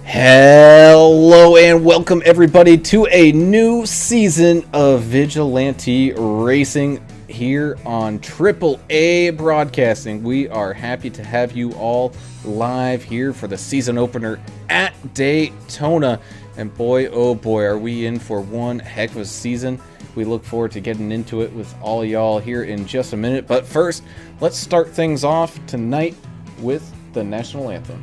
Hello and welcome everybody to a new season of Vigilante Racing here on AAA Broadcasting. We are happy to have you all live here for the season opener at Daytona. And boy, oh boy, are we in for one heck of a season. We look forward to getting into it with all y'all here in just a minute. But first, let's start things off tonight with the National Anthem.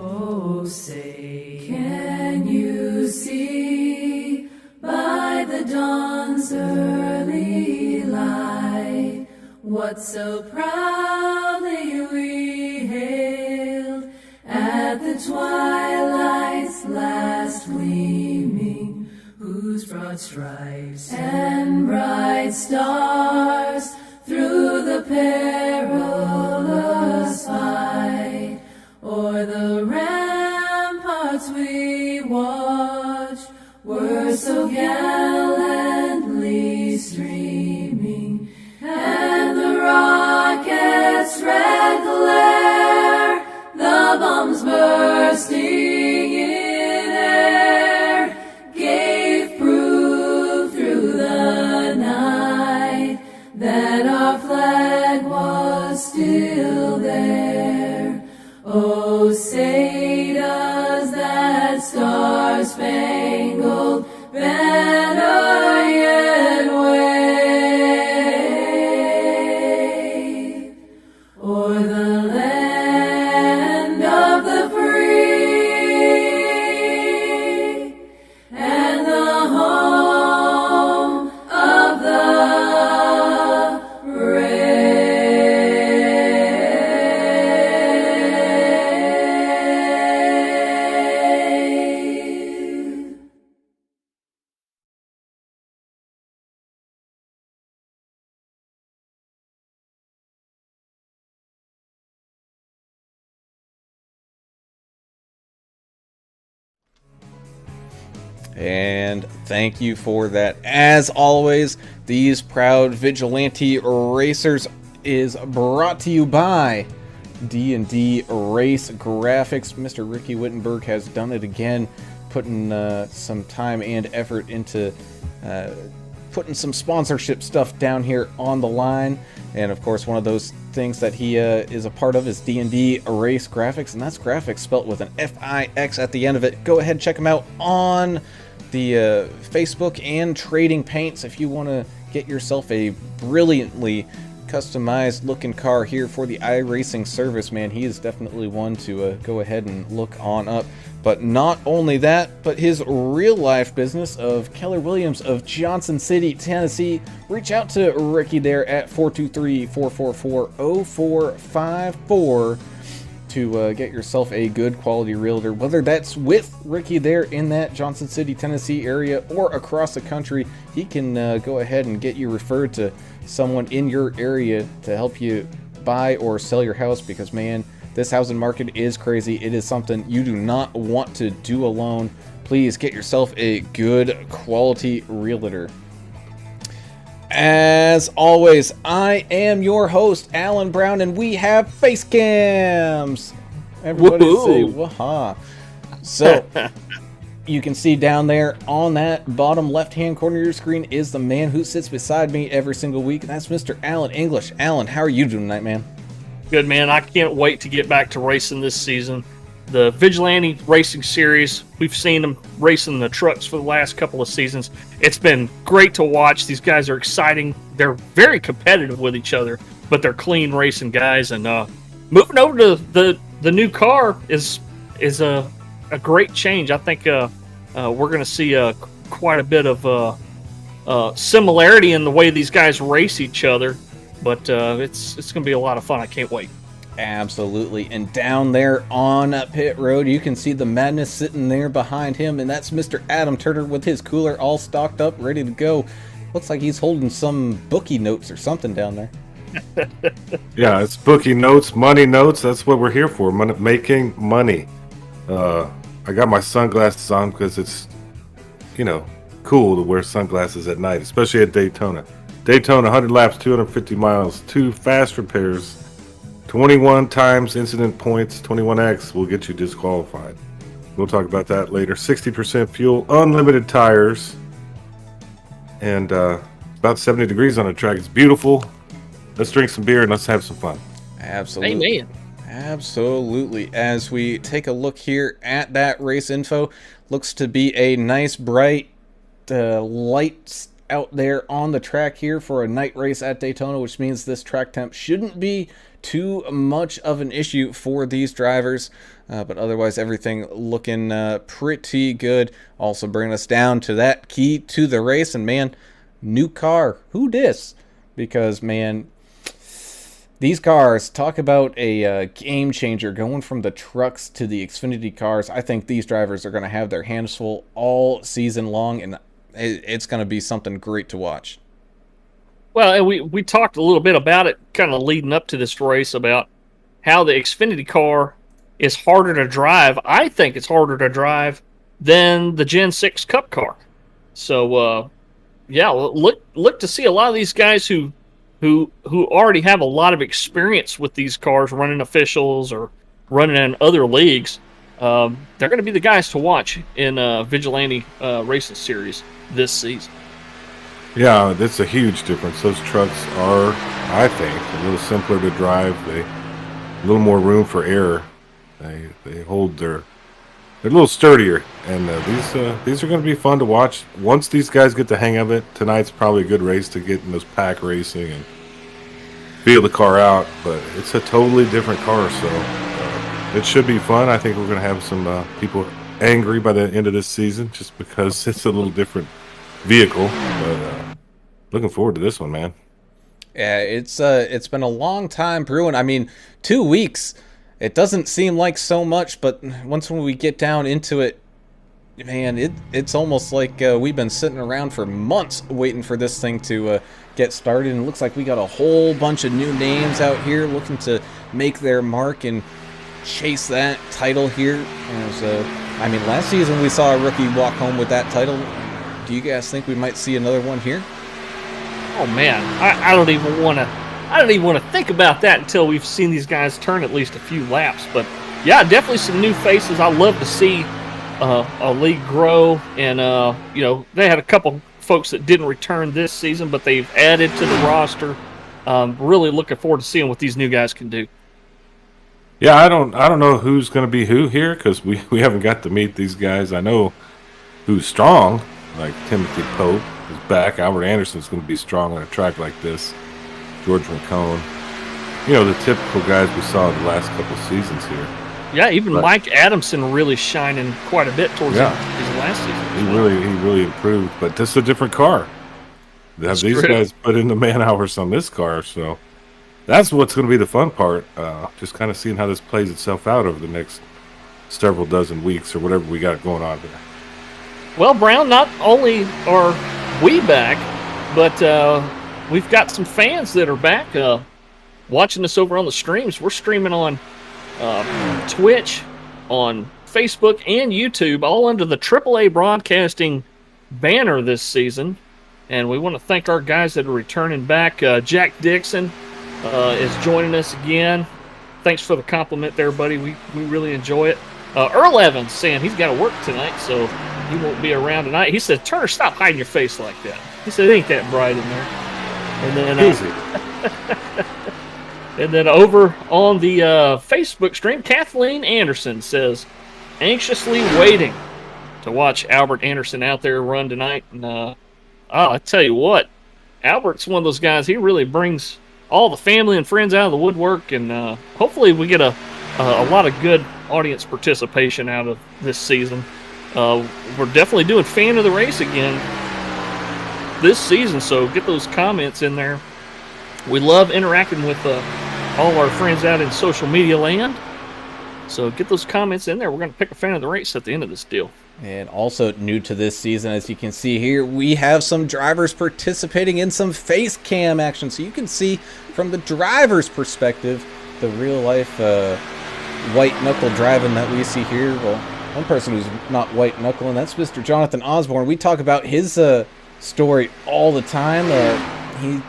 Oh, say, can you see by the dawn's early light what so proudly we hailed at the twilight's last gleaming, whose broad stripes and bright stars through the perilous fight o'er the ramparts we watched were so gallantly streaming, and the rockets' red glare, the bombs bursting in air, gave proof through the night that our flag was still there. Oh, say does that star-spangled banner yet wave o'er the land of the free and the home of the brave? And thank you for that. As always, these proud Vigilante Racers is brought to you by D&D Race Graphics. Mr. Ricky Wittenberg has done it again, putting some time and effort into putting some sponsorship stuff down here on the line. And of course, one of those things that he is a part of is D&D Race Graphics, and that's graphics spelt with an F-I-X at the end of it. Go ahead and check them out on the Facebook and Trading Paints if you want to get yourself a brilliantly customized looking car here for the iRacing service. Man, he is definitely one to go ahead and look on up. But not only that, but his real life business of Keller Williams of Johnson City, Tennessee. Reach out to Ricky there at 423-444-0454 to get yourself a good quality realtor, whether that's with Ricky there in that Johnson City, Tennessee area or across the country. He can go ahead and get you referred to someone in your area to help you buy or sell your house, because man, this housing market is crazy. It is something you do not want to do alone. Please get yourself a good quality realtor. As always, I am your host, Alan Brown, and we have face cams. Everybody say waha. So, you can see down there on that bottom left-hand corner of your screen is the man who sits beside me every single week, and that's Mr. Alan English. Alan, how are you doing tonight, man? Good, man. I can't wait to get back to racing this season. The Vigilante Racing Series, we've seen them racing the trucks for the last couple of seasons. It's been great to watch. These guys are exciting. They're very competitive with each other, but they're clean racing guys. And moving over to the new car is a great change. I think we're going to see quite a bit of similarity in the way these guys race each other, but it's going to be a lot of fun. I can't wait. Absolutely. And down there on pit road, you can see the madness sitting there behind him, and that's Mr. Adam Turner with his cooler all stocked up, ready to go. Looks like he's holding some bookie notes or something down there. Yeah, it's bookie notes, money notes. That's what we're here for, making money. I got my sunglasses on because it's, cool to wear sunglasses at night, especially at Daytona. Daytona, 100 laps, 250 miles, 2 fast repairs, 21 times incident points, 21X will get you disqualified. We'll talk about that later. 60% fuel, unlimited tires, and about 70 degrees on the track. It's beautiful. Let's drink some beer and let's have some fun. Absolutely. Amen. Absolutely. As we take a look here at that race info, looks to be a nice bright lights out there on the track here for a night race at Daytona, which means this track temp shouldn't be too much of an issue for these drivers. But otherwise, everything looking pretty good. Also bringing us down to that key to the race. And man, new car. Who dis? Because man, these cars, talk about a game changer going from the trucks to the Xfinity cars. I think these drivers are going to have their hands full all season long, and it's going to be something great to watch. Well, and we talked a little bit about it kind of leading up to this race about how the Xfinity car is harder to drive. I think it's harder to drive than the Gen 6 Cup car. So, yeah, look to see a lot of these guys who already have a lot of experience with these cars, running officials or running in other leagues. They're going to be the guys to watch in Vigilante Racing Series this season. Yeah, that's a huge difference. Those trucks are, I think, a little simpler to drive. A little more room for error. They hold they're a little sturdier, and these are going to be fun to watch. Once these guys get the hang of it, tonight's probably a good race to get in those pack racing and feel the car out. But it's a totally different car, so it should be fun. I think we're going to have some people angry by the end of this season just because it's a little different vehicle. But looking forward to this one, man. Yeah, it's been a long time brewing. I mean, 2 weeks. It doesn't seem like so much, but once when we get down into it, man, it's almost like we've been sitting around for months waiting for this thing to get started. And it looks like we got a whole bunch of new names out here looking to make their mark and chase that title here. I mean, last season we saw a rookie walk home with that title. Do you guys think we might see another one here? Oh man, I don't even want to think about that until we've seen these guys turn at least a few laps. But yeah, definitely some new faces. I love to see a league grow, and they had a couple folks that didn't return this season, but they've added to the roster. Really looking forward to seeing what these new guys can do. Yeah, I don't know who's going to be who here because we haven't got to meet these guys. I know who's strong, like Timothy Polk is back. Albert Anderson's going to be strong on a track like this. George McCone, the typical guys we saw in the last couple seasons here. Yeah, even Mike Adamson really shining quite a bit towards his last season. He really improved, but this is a different car. They have these guys put in the man hours on this car, so that's what's going to be the fun part. Just kind of seeing how this plays itself out over the next several dozen weeks or whatever we got going on here. Well, Brown, not only are we back, but we've got some fans that are back watching us over on the streams. We're streaming on Twitch, on Facebook, and YouTube, all under the AAA Broadcasting banner this season. And we want to thank our guys that are returning back. Jack Dixon is joining us again. Thanks for the compliment there, buddy. We really enjoy it. Earl Evans saying he's got to work tonight, so he won't be around tonight. He said, Turner, stop hiding your face like that. He said, it ain't that bright in there. And then, and then over on the Facebook stream, Kathleen Anderson says, anxiously waiting to watch Albert Anderson out there run tonight. And I tell you what, Albert's one of those guys. He really brings all the family and friends out of the woodwork, and hopefully we get a lot of good audience participation out of this season. We're definitely doing fan of the race again this season, so get those comments in there. We love interacting with all our friends out in social media land, so get those comments in there. We're going to pick a fan of the race at the end of this deal. And also new to this season, as you can see here, we have some drivers participating in some face cam action, so you can see from the driver's perspective the real life white knuckle driving that we see here. Well, one person who's not white knuckling, that's Mr. Jonathan Osborne. We talk about his story all the time. He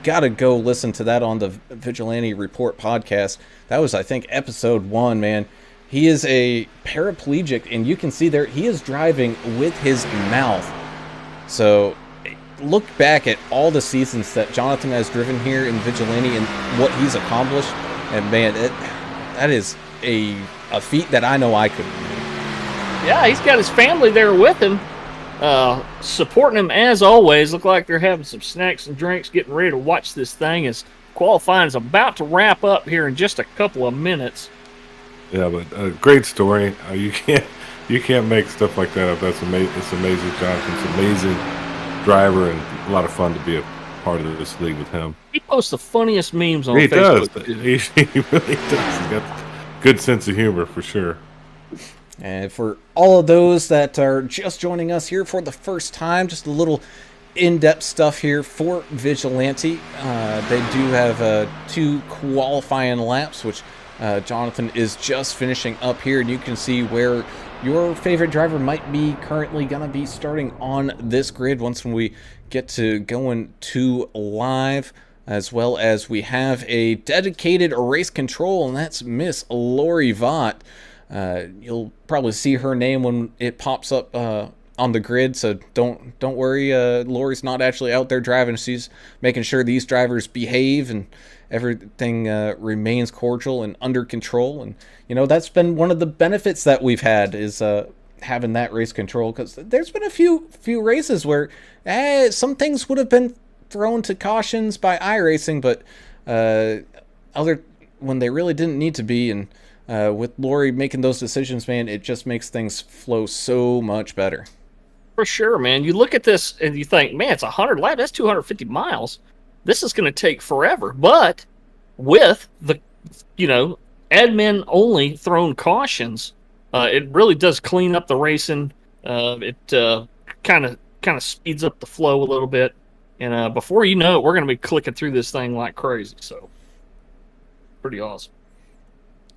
got to go listen to that on the Vigilante Report podcast. That was, I think, episode 1, man. He is a paraplegic, and you can see there he is driving with his mouth. So look back at all the seasons that Jonathan has driven here in Vigilante and what he's accomplished, and man, that is a feat that I know I couldn't do. Yeah, he's got his family there with him, supporting him as always. Look like they're having some snacks and drinks, getting ready to watch this thing as qualifying is about to wrap up here in just a couple of minutes. Yeah, but a great story. You can't make stuff like that up. That's amazing. It's amazing, Jonathan's an amazing driver, and a lot of fun to be a part of this league with him. He posts the funniest memes on Facebook. He really does. He's got a good sense of humor for sure. And for all of those that are just joining us here for the first time, just a little in-depth stuff here for Vigilante. They do have 2 qualifying laps, which Jonathan is just finishing up here, and you can see where your favorite driver might be currently going to be starting on this grid once we get to going to live, as well as we have a dedicated race control, and that's Miss Lori Vaught. You'll probably see her name when it pops up on the grid, so don't worry. Lori's not actually out there driving. She's making sure these drivers behave and everything remains cordial and under control. And you know, that's been one of the benefits that we've had, is having that race control, because there's been a few races where some things would have been thrown to cautions by iRacing, but when they really didn't need to be. And with Lori making those decisions, man, it just makes things flow so much better. For sure, man. You look at this and you think, man, it's 100 laps. That's 250 miles. This is going to take forever. But with the, admin only thrown cautions, it really does clean up the racing. It kind of speeds up the flow a little bit. And before you know it, we're going to be clicking through this thing like crazy. So pretty awesome.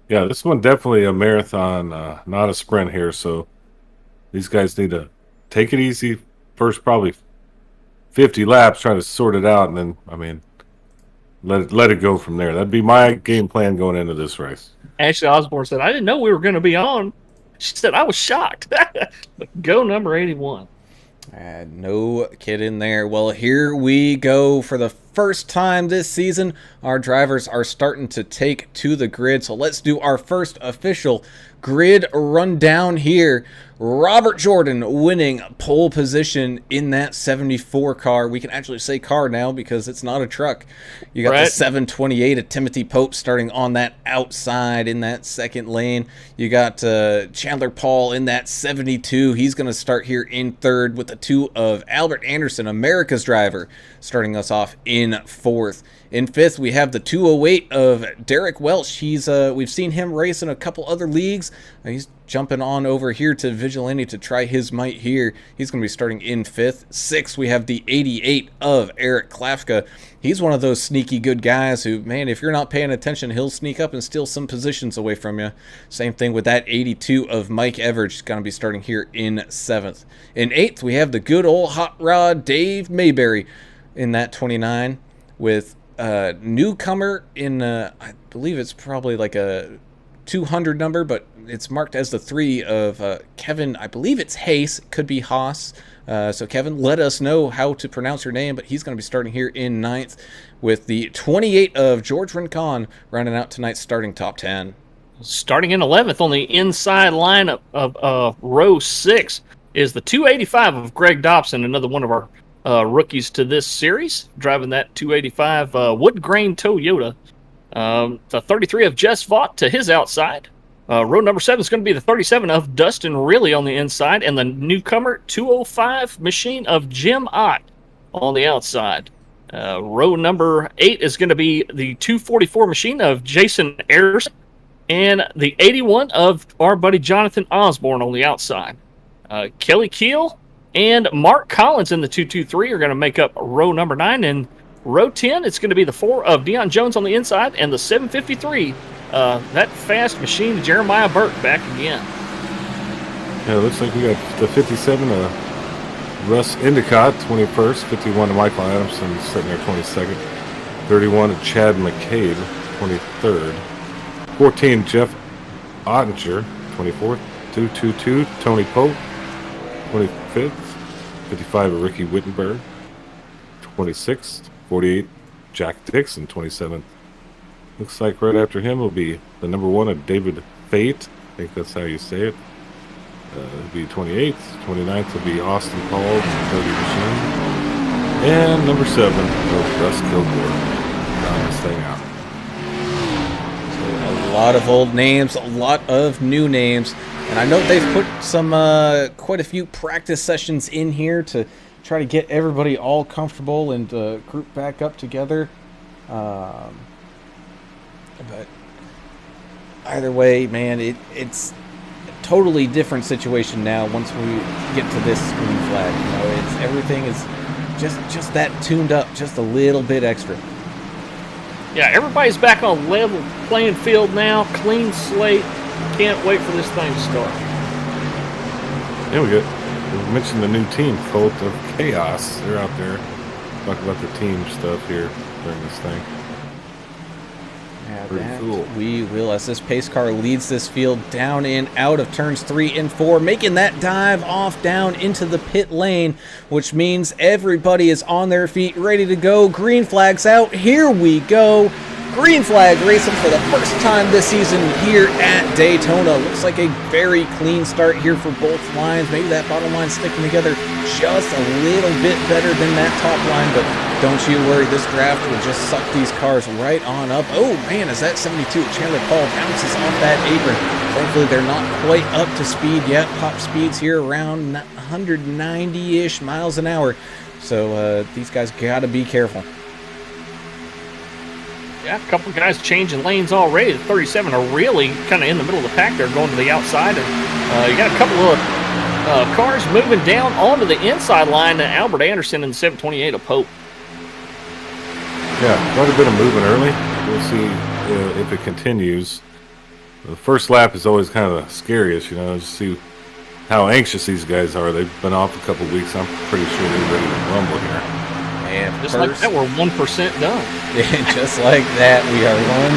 Yeah, this one definitely a marathon, not a sprint here. So these guys need to take it easy first, probably 50 laps, trying to sort it out, and then, let it go from there. That'd be my game plan going into this race. Ashley Osborne said, I didn't know we were going to be on. She said, I was shocked. Go number 81. No kidding there. Well, here we go. For the first time this season, our drivers are starting to take to the grid. So let's do our first official grid rundown here. Robert Jordan winning pole position in that 74 car. We can actually say car now because it's not a truck. You got the 728 of Timothy Pope starting on that outside in that second lane. You got Chandler Paul in that 72. He's going to start here in third, with the 2 of Albert Anderson, America's driver, starting us off in fourth. In fifth, we have the 208 of Derrick Welch. We've seen him race in a couple other leagues. He's jumping on over here to Vigilante to try his might here. He's going to be starting in fifth. Sixth, we have the 88 of Eric Klafka. He's one of those sneaky good guys who, man, if you're not paying attention, he'll sneak up and steal some positions away from you. Same thing with that 82 of Mike Everidge. He's going to be starting here in seventh. In eighth, we have the good old hot rod Dave Mayberry in that 29, with newcomer in I believe it's probably like a 200 number, but it's marked as the 3 of Kevin. I believe it's Hayes, could be Haas. So Kevin, let us know how to pronounce your name, but he's going to be starting here in ninth, with the 28 of George Rincon rounding out tonight's starting top 10. Starting in 11th on the inside line of row 6 is the 285 of Greg Dobson, another one of our rookies to this series, driving that 285 wood grain Toyota. The 33 of Jess Vaught to his outside. Row number 7 is going to be the 37 of Dustin Riley on the inside, and the newcomer 205 machine of Jim Ott on the outside. Row number 8 is going to be the 244 machine of Jason Ayers, and the 81 of our buddy Jonathan Osborne on the outside. Kelly Keel and Mark Collins in the 223 are going to make up row number 9. And row 10, it's going to be the 4 of Deion Jones on the inside, and the 753, that fast machine, Jeremiah Burke, back again. Yeah, it looks like we got the 57 Russ Endicott, 21st, 51 to Michael Adamson, sitting there 22nd, 31 to Chad McCabe, 23rd, 14 Jeff Ottinger. 24th, 222, Tony Polk. 25th, 55 of Ricky Wittenberg. 26th, 48, Jack Dixon. 27th. Looks like right after him will be the number 1 of David Fate. I think that's how you say it. It'll be 28th. 29th will be Austin Paul, 30 Machine. And number 7 of Russ Kilgore. Round this thing out. A lot of old names, a lot of new names. And I know they've put some quite a few practice sessions in here to try to get everybody all comfortable and group back up together. But either way, man, it's a totally different situation now once we get to this green flag. You know, it's everything is just that tuned up just a little bit extra. Yeah, everybody's back on level playing field now, clean slate. Can't wait for this thing to start. Yeah, we mentioned the new team, Cult of Chaos. They're out there. Talk about the team stuff here during this thing. Yeah, pretty cool. We will, as this pace car leads this field down and out of turns 3 and 4, making that dive off down into the pit lane, which means everybody is on their feet, ready to go. Green flag's out. Here we go. Green flag racing for the first time this season here at Daytona. Looks like a very clean start here for both lines. Maybe that bottom line sticking together just a little bit better than that top line, but don't you worry, this draft will just suck these cars right on up. Oh man, is that 72? Chandler Paul bounces off that apron. Thankfully, they're not quite up to speed yet. Top speeds here around 190-ish miles an hour. So these guys gotta be careful. Yeah, a couple guys changing lanes already. The 37 are really kind of in the middle of the pack. They're going to the outside, and you got a couple of cars moving down onto the inside line. Albert Anderson and the 728 of Polk. Yeah, quite a bit of movement early. We'll see if it continues. The first lap is always kind of the scariest, you know, to see how anxious these guys are. They've been off a couple weeks. I'm pretty sure they're ready to rumble here. And just like that, we're 1% done. Just like that, we are 1%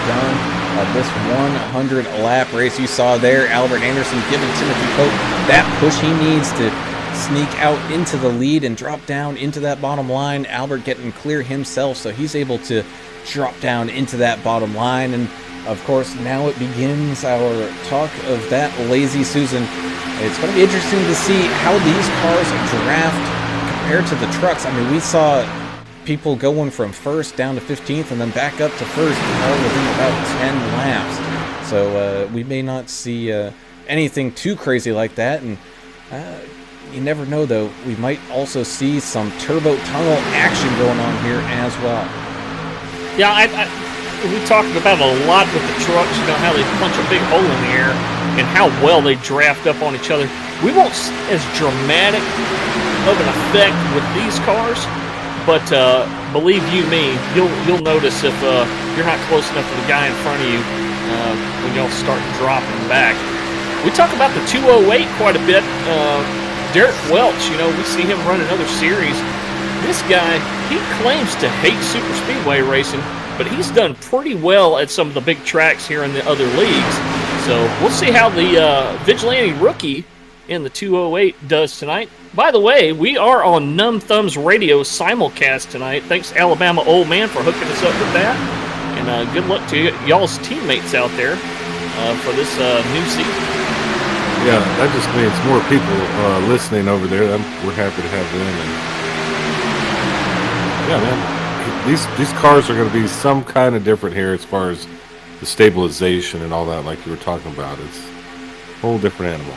done of this 100 lap race. You saw there, Albert Anderson giving Timothy Polk that push he needs to sneak out into the lead and drop down into that bottom line. Albert getting clear himself, so he's able to drop down into that bottom line. And of course, now it begins our talk of that Lazy Susan. It's going to be interesting to see how these cars draft compared to the trucks. I mean, we saw people going from first down to 15th and then back up to first all within about 10 laps. So we may not see anything too crazy like that. And you never know, though. We might also see some turbo tunnel action going on here as well. Yeah, we talked about a lot with the trucks, you know, how they punch a big hole in the air and how well they draft up on each other. We won't see as dramatic of an effect with these cars, but believe you me, you'll notice if you're not close enough to the guy in front of you when y'all start dropping back. We talk about the 208 quite a bit. Derrick Welch, you know, we see him run another series. This guy, he claims to hate super speedway racing, but he's done pretty well at some of the big tracks here in the other leagues. So we'll see how the Vigilante rookie in the 208 does tonight. By the way, we are on Numb Thumbs Radio simulcast tonight. Thanks, Alabama Old Man, for hooking us up with that. And good luck to y'all's teammates out there for this new season. Yeah, that just means more people listening over there. We're happy to have them. And yeah, man, these cars are going to be some kind of different here as far as the stabilization and all that, like you were talking about. It's a whole different animal.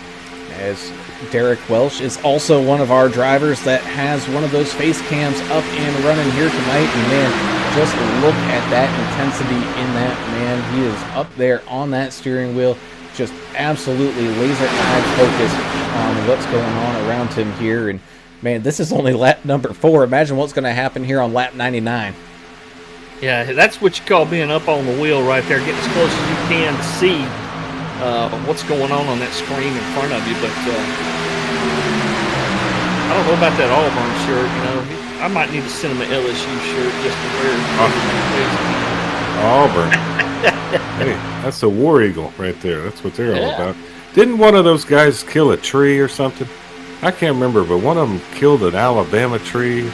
As Derrick Welch is also one of our drivers that has one of those face cams up and running here tonight. And man, just look at that intensity in that man. He is up there on that steering wheel, just absolutely laser-eyed focused on what's going on around him here. And man, this is only lap number 4. Imagine what's going to happen here on lap 99. Yeah, that's what you call being up on the wheel right there. Get as close as you can to see what's going on that screen in front of you. But I don't know about that Auburn shirt. You know, I might need to send him an LSU shirt just to wear. Auburn. Hey, that's a war eagle right there. That's what they're all Yeah. about. Didn't one of those guys kill a tree or something? I can't remember, but one of them killed an Alabama tree.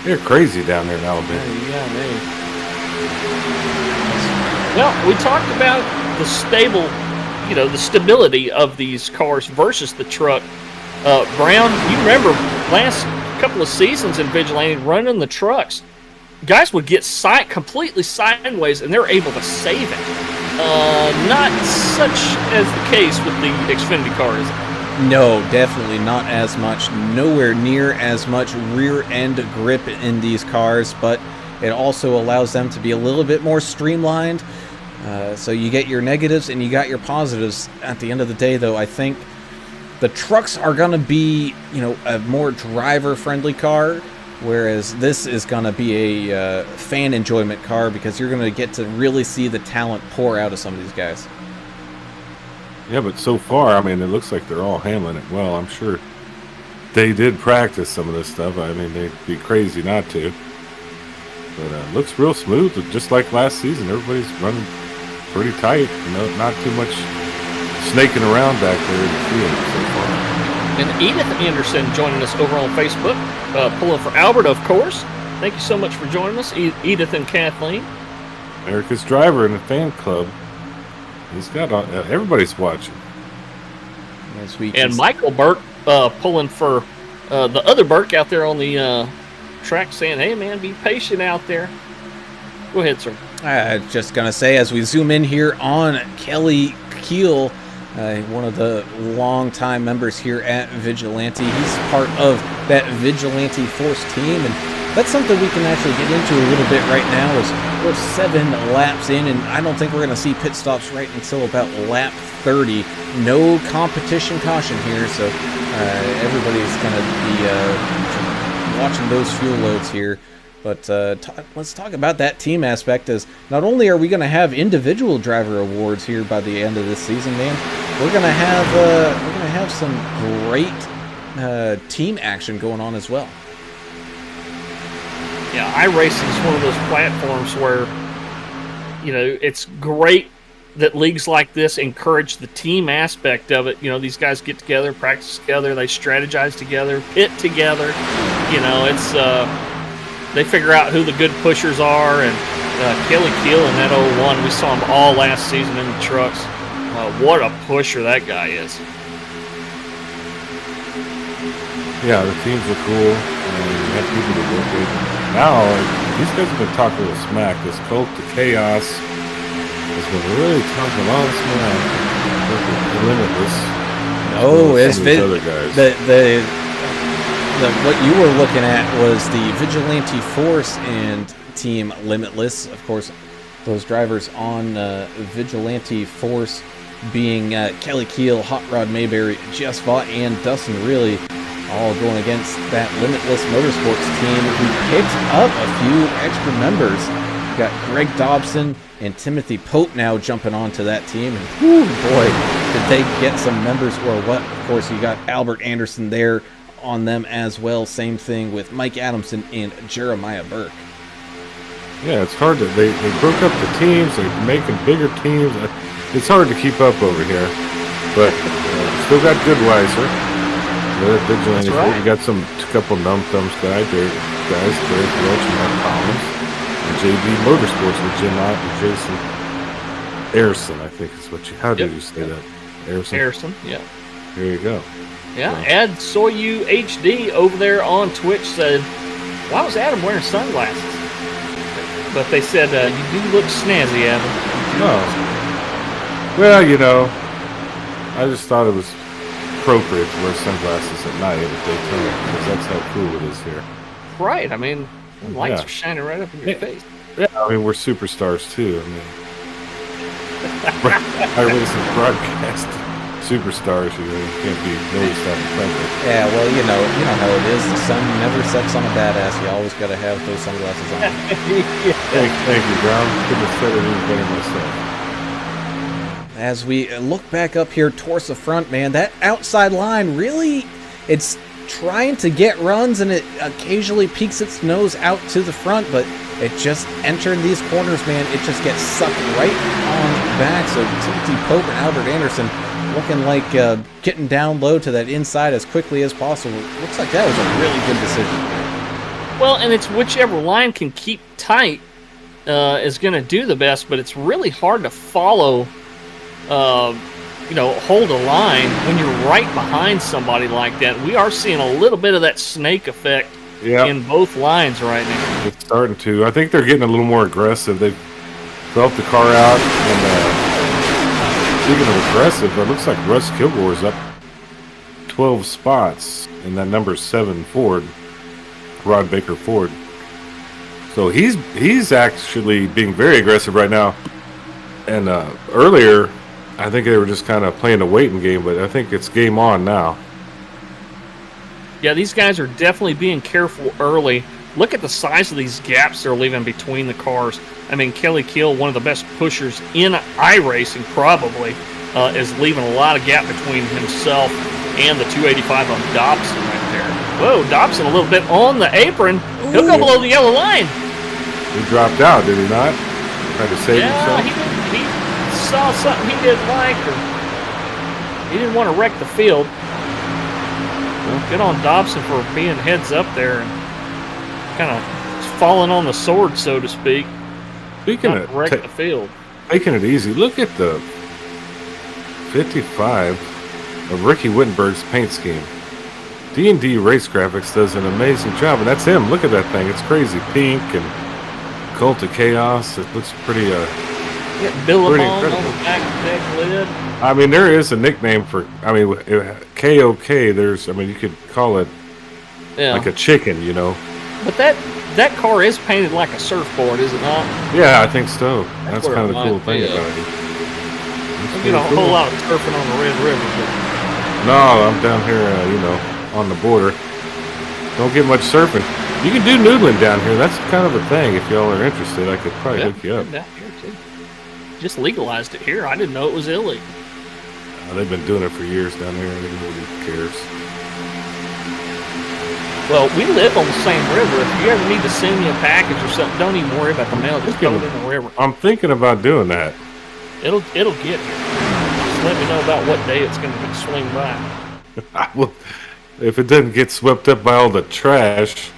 They're crazy down there in Alabama. Yeah, maybe. Well, we talked about the the stability of these cars versus the truck. Brown, you remember last couple of seasons in Vigilante running the trucks, guys would get completely sideways and they're able to save it. Not such as the case with the Xfinity car, is it? No, definitely not as much. Nowhere near as much rear end grip in these cars, but it also allows them to be a little bit more streamlined. So you get your negatives and you got your positives. At the end of the day, though, I think the trucks are going to be, a more driver-friendly car, whereas this is going to be a fan enjoyment car because you're going to get to really see the talent pour out of some of these guys. Yeah, but so far, I mean, it looks like they're all handling it well. I'm sure they did practice some of this stuff. I mean, they'd be crazy not to. But it looks real smooth, just like last season. Everybody's running pretty tight. Not too much snaking around back there in the field so far. And Edith Anderson joining us over on Facebook, pulling for Albert, of course. Thank you so much for joining us, Edith and Kathleen. Erica's driver in the fan club. He's got everybody's watching. And Michael Burke pulling for the other Burke out there on the track, saying, "Hey man, be patient out there." Go ahead, sir. Just gonna say, as we zoom in here on Kelly Keel, one of the longtime members here at Vigilante. He's part of that Vigilante Force team, and that's something we can actually get into a little bit right now. As we're 7 laps in, and I don't think we're going to see pit stops right until about lap 30. No competition caution here, so everybody's going to be watching those fuel loads here. But let's talk about that team aspect. As not only are we going to have individual driver awards here by the end of this season, man, we're going to have some great team action going on as well. Yeah, iRacing is one of those platforms where, it's great that leagues like this encourage the team aspect of it. These guys get together, practice together, they strategize together, pit together. It's they figure out who the good pushers are. And Kelly Keel in that 01, we saw him all last season in the trucks. What a pusher that guy is. Yeah, the teams are cool, and you have people to work with. Now, these guys have been talking a little smack. This Polk to Chaos has been really talking a lot of smack. The Limitless. Oh, it's been other guys. What you were looking at was the Vigilante Force and Team Limitless. Of course, those drivers on Vigilante Force being Kelly Keel, Hot Rod Mayberry, Jess Vaught, and Dustin Really, all going against that Limitless Motorsports team who picked up a few extra members. We've got Greg Dobson and Timothy Pope now jumping onto that team. And whew, boy, did they get some members or what. Of course, you got Albert Anderson there on them as well. Same thing with Mike Adamson and Jeremiah Burke. Yeah, it's hard to... They broke up the teams. They're making bigger teams. It's hard to keep up over here. But still got Goodweiser. Vigilante. Right. You got a couple Numb Thumbs guys, Derrick Welch and Mark Collins, and JB Motorsports with Jim Ott and Jason Harrison, I think is what you. How did you say that? Harrison, yeah. There you go. Yeah, Ad Soyu HD over there on Twitch said, "Why was Adam wearing sunglasses?" But they said, "You do look snazzy, Adam." Oh. Well, I just thought it was appropriate to wear sunglasses at night at Daytona because that's how cool it is here. Right. I mean, the lights are shining right up in your face. Yeah, I mean, we're superstars too. I mean, iRacing broadcast superstars. You can't be noticed out in public. Yeah, well, you know how it is. The sun never sets on a badass. You always got to have those sunglasses on. Thank you, Brown. Couldn't have said it any better myself. As we look back up here towards the front, man, that outside line really, it's trying to get runs and it occasionally peeks its nose out to the front, but it just entering these corners, man, it just gets sucked right on back. So Timothy Polk and Albert Anderson looking like getting down low to that inside as quickly as possible. Looks like that was a really good decision. Well, and it's whichever line can keep tight is going to do the best, but it's really hard to follow, hold a line when you're right behind somebody like that. We are seeing a little bit of that snake effect in both lines right now. It's starting to. I think they're getting a little more aggressive. They've felt the car out. And speaking of aggressive, it looks like Russ Kilgore's up 12 spots in that number 7 Ford, Rod Baker Ford. So he's actually being very aggressive right now. And earlier, I think they were just kind of playing a waiting game, but I think it's game on now. Yeah, these guys are definitely being careful early. Look at the size of these gaps they're leaving between the cars. I mean, Kelly Kill, one of the best pushers in iRacing probably, is leaving a lot of gap between himself and the 285 on Dobson right there. Whoa, Dobson a little bit on the apron. He'll go below the yellow line. He dropped out, did he not? Tried to save himself? He saw something he didn't like, or he didn't want to wreck the field. Well, good on Dobson for being heads up there and kind of falling on the sword, so to speak. Speaking of wreck the field, taking it easy. Look at the 55 of Ricky Wittenberg's paint scheme. D&D Race Graphics does an amazing job, and that's him. Look at that thing; it's crazy, pink and Cult of Chaos. It looks pretty Billabong on the back deck lid. I mean, there is a nickname for. I mean, KOK. There's. I mean, you could call it like a chicken, you know. But that car is painted like a surfboard, is it not? Yeah, I think so. That's kind of the cool thing about it. You get a whole lot of surfing on the Red River. But... No, I'm down here, on the border. Don't get much surfing. You can do noodling down here. That's kind of a thing. If y'all are interested, I could probably hook you up. Down here too. Just legalized it here. I didn't know it was illegal. They've been doing it for years down here. Nobody cares. Well, we live on the same river. If you ever need to send me a package or something, don't even worry about the mail. Just throw it in the river. I'm thinking about doing that. It'll get here. Just let me know about what day it's going to swing by. Well, if it doesn't get swept up by all the trash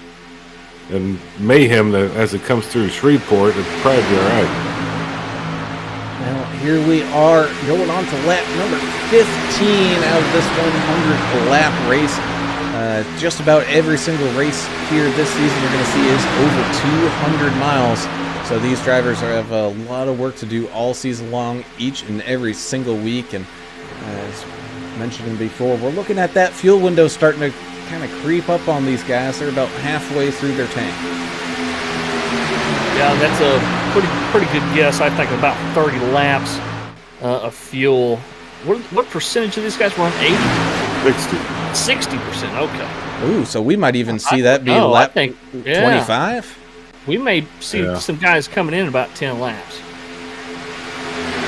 and mayhem as it comes through Shreveport, it'll probably be all right. Well, here we are going on to lap number 15 out of this 100 lap race. Just about every single race here this season you're going to see is over 200 miles. So these drivers have a lot of work to do all season long, each and every single week. And as mentioned before, we're looking at that fuel window starting to kind of creep up on these guys. They're about halfway through their tank. Yeah, that's a pretty good guess. I think about 30 laps of fuel. What percentage of these guys run 80? 60%. Okay. Ooh, so we might even see that be lap 25. We may see some guys coming in about 10 laps.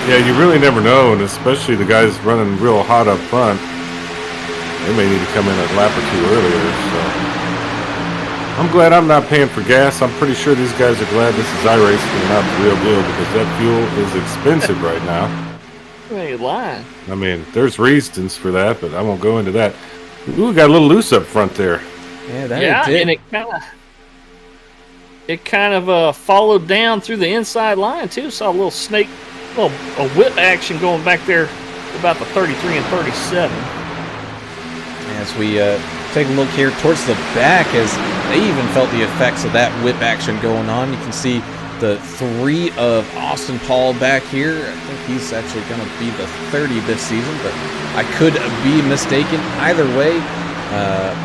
Yeah, you really never know, and especially the guys running real hot up front. They may need to come in a lap or two earlier. So I'm glad I'm not paying for gas. I'm pretty sure these guys are glad this is iRacing and not the real deal, because that fuel is expensive right now. You ain't lying. I mean, there's reasons for that, but I won't go into that. Ooh, we got a little loose up front there. Yeah, and it kind of followed down through the inside line too. Saw a little snake, a whip action going back there about the 33 and 37. As we take a look here towards the back, as they even felt the effects of that whip action going on. You can see the 3 of Austin Paul back here. I think he's actually going to be the 30 this season, but I could be mistaken. Either way,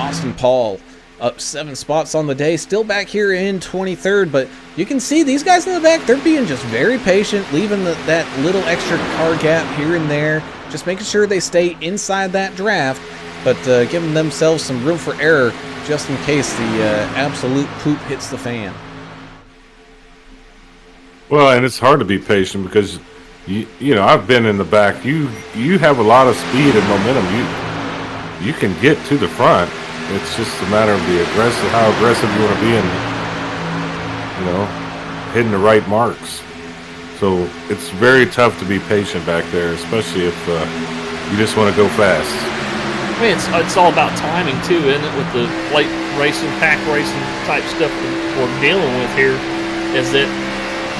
Austin Paul up 7 spots on the day, still back here in 23rd, but you can see these guys in the back, they're being just very patient, leaving that little extra car gap here and there, just making sure they stay inside that draft, but giving themselves some room for error just in case the absolute poop hits the fan. Well, and it's hard to be patient because you know, I've been in the back. You have a lot of speed and momentum. You can get to the front. It's just a matter of how aggressive you want to be, and hitting the right marks. So it's very tough to be patient back there, especially if you just want to go fast. I mean, it's all about timing too, isn't it? With the late racing, pack racing type stuff that we're dealing with here, is that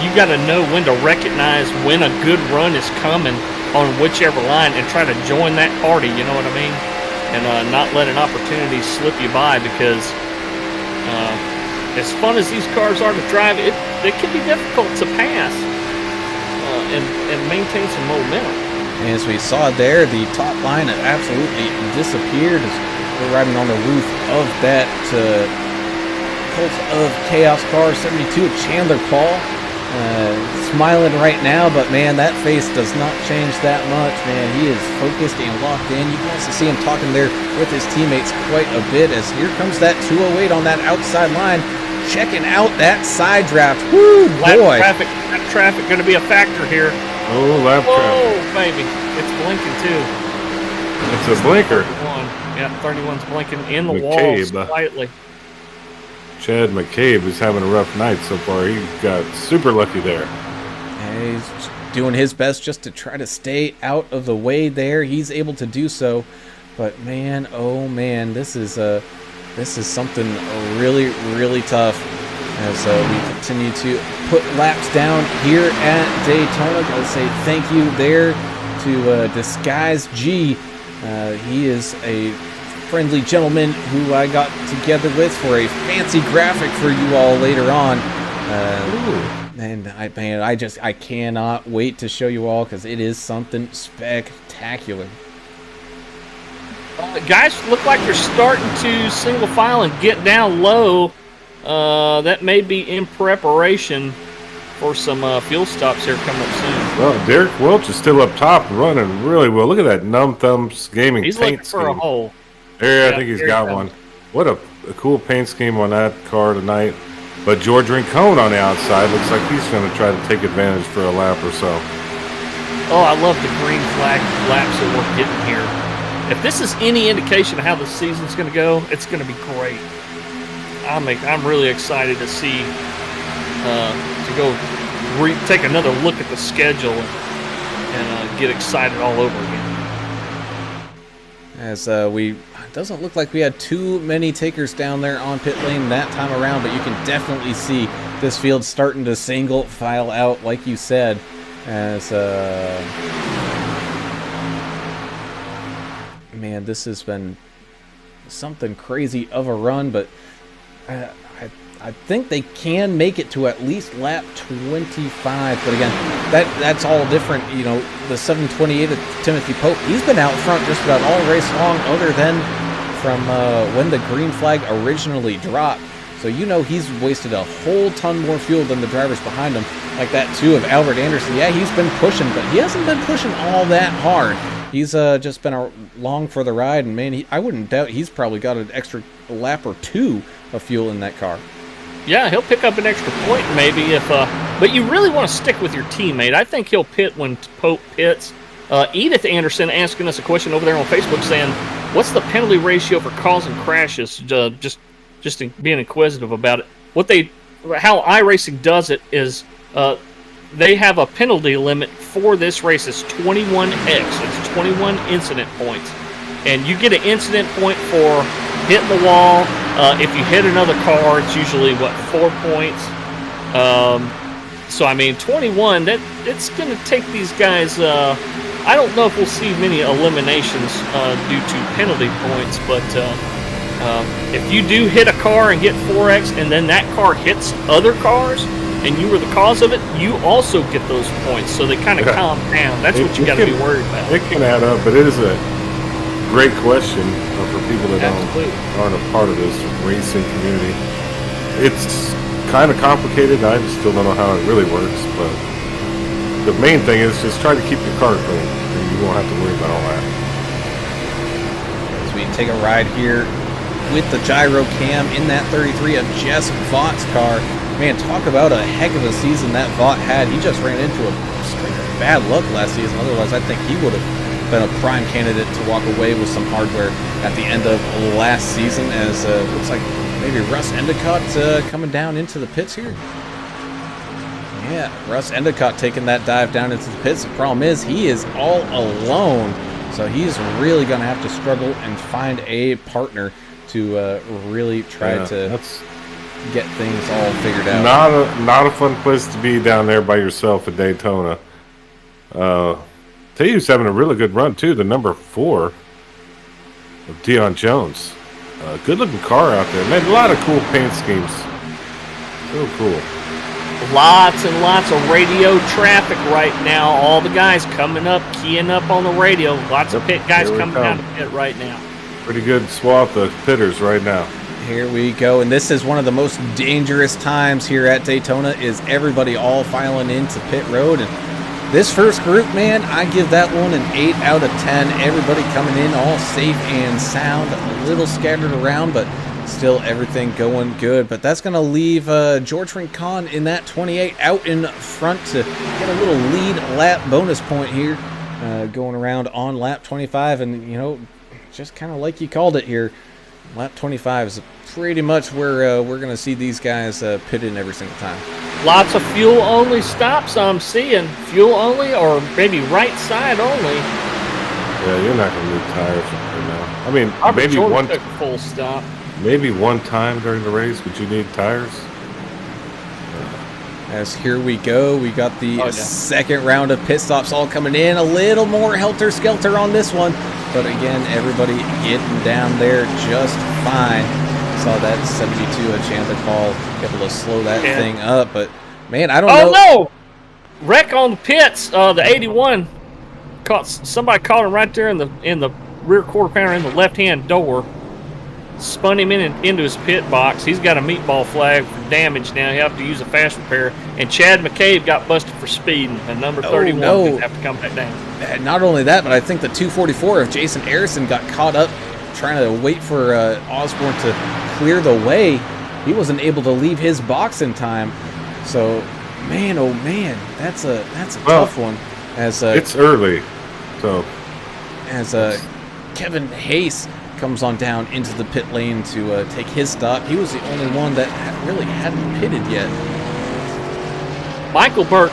you got to know when to recognize when a good run is coming on whichever line and try to join that party. You know what I mean? And not let an opportunity slip you by, because as fun as these cars are to drive, it can be difficult to pass and maintain some momentum. As we saw there, the top line absolutely disappeared as we're riding on the roof of that Cult of Chaos car 72 of Chandler Paul. Smiling right now, but man, that face does not change that much, man. He is focused and locked in. You can also see him talking there with his teammates quite a bit, as here comes that 208 on that outside line, checking out that side draft. Woo, boy. Lap traffic going to be a factor here. Oh, lap traffic. Oh, baby. It's blinking too. It's a blinker. 31. Yeah, 31's blinking in the McCabe. wall slightly. Chad McCabe is having a rough night so far. He got super lucky there. Yeah, he's doing his best just to try to stay out of the way there. He's able to do so, but man, oh man, this is something really, really tough as we continue to put laps down here at Daytona. Gotta say thank you there to Disguise G. He is a friendly gentleman who I got together with for a fancy graphic for you all later on. And I cannot wait to show you all, because it is something spectacular. Guys look like they're starting to single file and get down low. That may be in preparation for some fuel stops here coming up soon. Well, Derrick Welch is still up top, running really well. Look at that Numb Thumbs Gaming He's paint looking for scheme. a hole. There, Yeah, I think he's here got it one. comes. What a cool paint scheme on that car tonight. But George Rincon on the outside looks like he's going to try to take advantage for a lap or so. Oh, I love the green flag laps that we're getting here. If this is any indication of how the season's going to go, it's going to be great. I'm really excited to see to go take another look at the schedule and get excited all over again. As it doesn't look like we had too many takers down there on pit lane that time around, but you can definitely see this field starting to single file out, like you said, as man, this has been something crazy of a run, but I think they can make it to at least lap 25. But again, that's all different. You know, the 728 of Timothy Polk, he's been out front just about all race long, other than from when the green flag originally dropped. So you know he's wasted a whole ton more fuel than the drivers behind him. Like that too of Albert Anderson. Yeah, he's been pushing, but he hasn't been pushing all that hard. He's just been along for the ride, and man, I wouldn't doubt he's probably got an extra lap or two of fuel in that car. Yeah, he'll pick up an extra point maybe if. But you really want to stick with your teammate. I think he'll pit when Pope pits. Edith Anderson asking us a question over there on Facebook saying, "What's the penalty ratio for causing crashes?" Just being inquisitive about it. How iRacing does it is they have a penalty limit for this race. It's 21x. It's 21 incident points, and you get an incident point for hitting the wall. If you hit another car, it's usually 4 points. So I mean, 21. It's going to take these guys. I don't know if we'll see many eliminations due to penalty points, but if you do hit a car and get 4x, and then that car hits other cars, and you were the cause of it, you also get those points. So they kind of calm down. That's what you got to be worried about. It can add up, but it is a great question for people that aren't a part of this racing community. It's kind of complicated. I just still don't know how it really works, but the main thing is just try to keep your car clean, and you won't have to worry about all that. As we take a ride here with the gyro cam in that 33 of Jess Vought's car. Man, talk about a heck of a season that Vaught had. He just ran into a string of bad luck last season. Otherwise, I think he would have been a prime candidate to walk away with some hardware at the end of last season, as looks like maybe Russ Endicott coming down into the pits here. Yeah, Russ Endicott taking that dive down into the pits. The problem is he is all alone, so he's really going to have to struggle and find a partner to really try to get things all figured out. Not a fun place to be down there by yourself at Daytona. TU's having a really good run too. The number 4 of Dion Jones. Good looking car out there. Made a lot of cool paint schemes. So cool. Lots and lots of radio traffic right now. All the guys coming up, keying up on the radio. Lots of pit guys coming down the pit right now. Pretty good swath of pitters right now. Here we go, and this is one of the most dangerous times here at Daytona, is everybody all filing into pit road. And this first group, man, I give that one an 8 out of 10. Everybody coming in all safe and sound, a little scattered around, but still everything going good. But that's going to leave George Rincon in that 28 out in front to get a little lead lap bonus point here, going around on lap 25. And, you know, just kind of like you called it here, lap 25 is pretty much where we're going to see these guys pit in every single time. Lots of fuel-only stops I'm seeing. Fuel-only or maybe right side only. Yeah, you're not going to need tires right now. I mean, maybe one took a full stop. Maybe one time during the race would you need tires? As here we go, we got the second round of pit stops all coming in. A little more helter-skelter on this one. But again, everybody getting down there just fine. Saw that 72 Achanta call, able to slow that thing up. But, man, I don't know. Oh, no! Wreck on the pits. The 81. Somebody caught him right there in the rear quarter panel in the left-hand door. Spun him into his pit box. He's got a meatball flag for damage now. He'll have to use a fast repair. And Chad McCabe got busted for speeding. And number 31 didn't have to come back down. And not only that, but I think the 244 of Jason Harrison got caught up trying to wait for Osborne to clear the way. He wasn't able to leave his box in time. So, man, oh man, that's a tough one. As it's early, so as Kevin Hayes comes on down into the pit lane to take his stop. He was the only one that really hadn't pitted yet. Michael Burke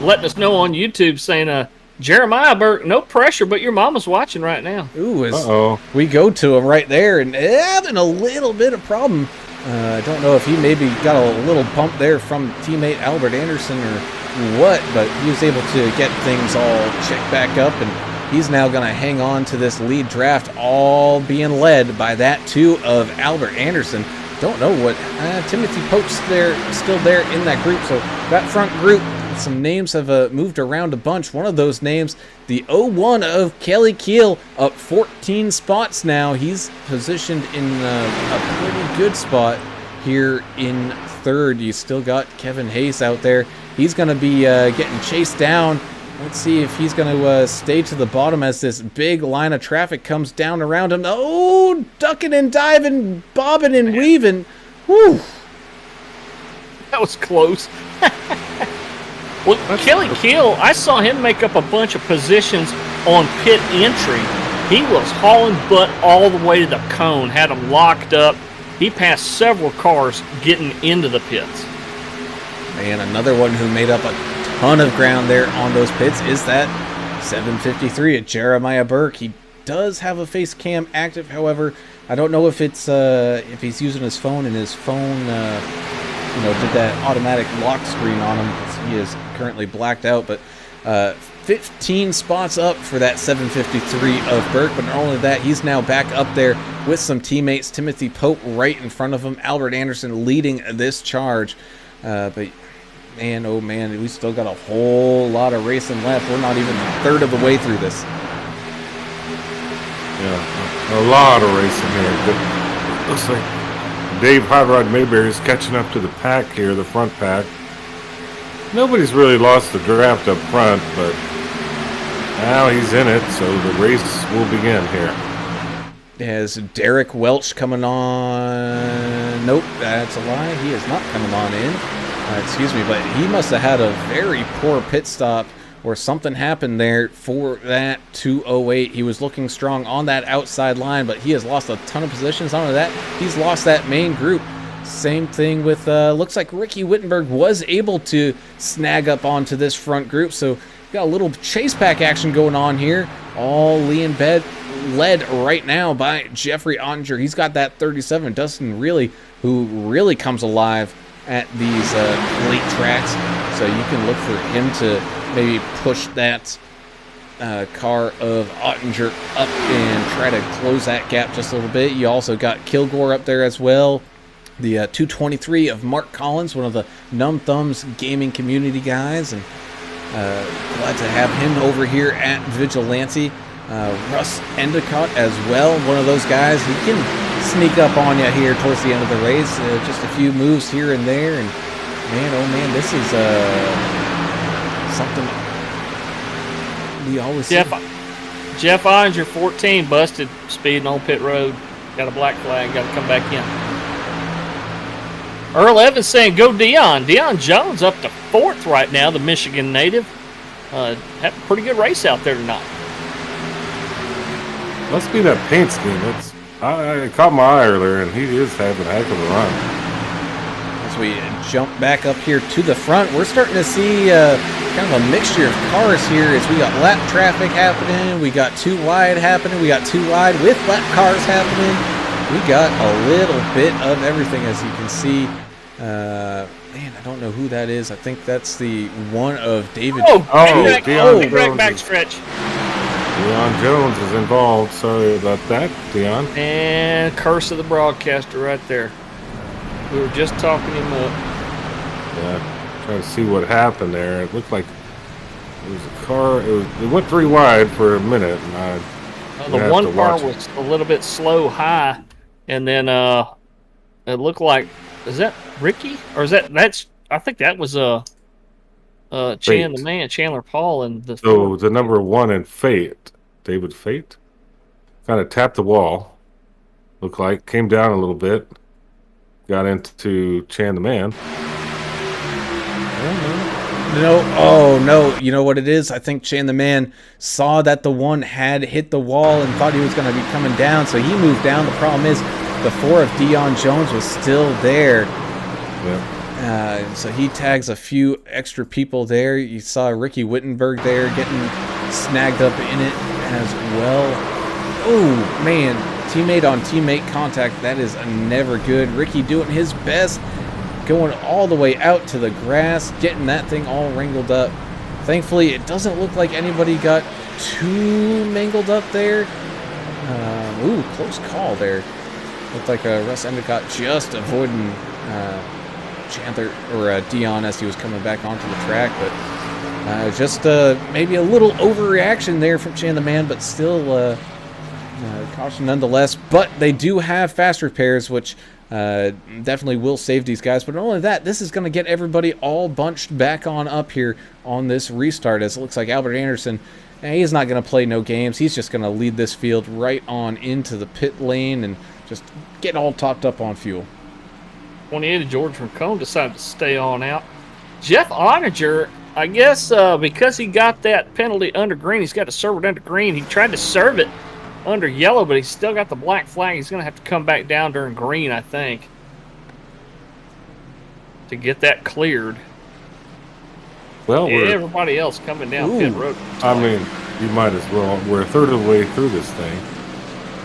letting us know on YouTube saying, Jeremiah Burke, no pressure, but your mama's watching right now. Ooh, we go to him right there and having a little bit of problem. I don't know if he maybe got a little bump there from teammate Albert Anderson or what, but he was able to get things all checked back up, and he's now going to hang on to this lead draft, all being led by that 2 of Albert Anderson. Don't know what Timothy Polk's still there in that group. So that front group, some names have moved around a bunch. One of those names, the 01 of Kelly Keel, up 14 spots now. He's positioned in a pretty good spot here in third. You still got Kevin Hayes out there. He's going to be getting chased down. Let's see if he's going to stay to the bottom as this big line of traffic comes down around him. Oh, ducking and diving, bobbing and weaving. Whew. That was close. Well, Kelly Keel, I saw him make up a bunch of positions on pit entry. He was hauling butt all the way to the cone, had him locked up. He passed several cars getting into the pits. Man, another one who made up a ton of ground there on those pits is that 753 at Jeremiah Burke. He does have a face cam active, however, I don't know if it's if he's using his phone and his phone did that automatic lock screen on him because he is currently blacked out. But 15 spots up for that 753 of Burke. But not only that, he's now back up there with some teammates. Timothy Pope right in front of him. Albert Anderson leading this charge. But man, oh man, we still got a whole lot of racing left. We're not even a third of the way through this. Yeah, a lot of racing here. Looks like Dave Hot Rod Mayberry is catching up to the pack here, the front pack. Nobody's really lost the draft up front, but now he's in it, so the race will begin here. Has Derrick Welch coming on? Nope, that's a lie. He is not coming on in. Excuse me, but he must have had a very poor pit stop or something happened there for that 208. He was looking strong on that outside line, but he has lost a ton of positions. Not only that, he's lost that main group. Same thing with, looks like Ricky Wittenberg was able to snag up onto this front group. So got a little chase pack action going on here. All led right now by Jeffrey Ottinger. He's got that 37. Dustin Really, who really comes alive at these late tracks. So you can look for him to maybe push that car of Ottinger up and try to close that gap just a little bit. You also got Kilgore up there as well. The 223 of Mark Collins, one of the Numb Thumbs gaming community guys, and glad to have him over here at Vigilante. Russ Endicott as well, one of those guys. He can sneak up on you here towards the end of the race. Just a few moves here and there, and man, oh man, this is something we always see. Jeff Ottinger, 14, busted speeding on pit road. Got a black flag, got to come back in. Earl Evans saying, go Dion. Dion Jones up to 4th right now, the Michigan native. Had a pretty good race out there tonight. Must be that paint scheme. I caught my eye earlier, and he is having a heck of a run. As we jump back up here to the front, we're starting to see kind of a mixture of cars here as we got lap traffic happening, we got 2 wide happening, we got 2 wide with lap cars happening. We got a little bit of everything, as you can see. Man, I don't know who that is. I think that's the one of David. Big wreck backstretch. Dion Jones is involved. Sorry about that, Dion. And curse of the broadcaster right there. We were just talking him up. Yeah, trying to see what happened there. It looked like it was a car. It went 3 wide for a minute. And the one car was a little bit slow high, and then it looked like, is that Ricky, or is that's I think that was Chandler Paul, and the number 1 in Fate, David Fate, kind of tapped the wall. Looked like came down a little bit, got into Chan the Man. No, you know what it is? I think Chan the Man saw that the 1 had hit the wall and thought he was going to be coming down, so he moved down. The problem is the 4 of Dion Jones was still there. Yeah. So he tags a few extra people there. You saw Ricky Wittenberg there getting snagged up in it as well. Oh, man. Teammate on teammate contact. That is never good. Ricky doing his best, going all the way out to the grass, getting that thing all wrangled up. Thankfully, it doesn't look like anybody got too mangled up there. Close call there. Looked like Russ Endicott just avoiding Chandler or Dion as he was coming back onto the track, but just maybe a little overreaction there from Chan the Man, but still caution nonetheless. But they do have fast repairs, which definitely will save these guys. But not only that, this is going to get everybody all bunched back on up here on this restart, as it looks like Albert Anderson, he's not going to play no games. He's just going to lead this field right on into the pit lane and just get all topped up on fuel. 28 of George Rincon decided to stay on out. Jeff Ottinger, I guess because he got that penalty under green, he's got to serve it under green. He tried to serve it under yellow, but he's still got the black flag. He's going to have to come back down during green, I think, to get that cleared. Well, everybody else coming down pit road. I mean, you might as well. We're a third of the way through this thing,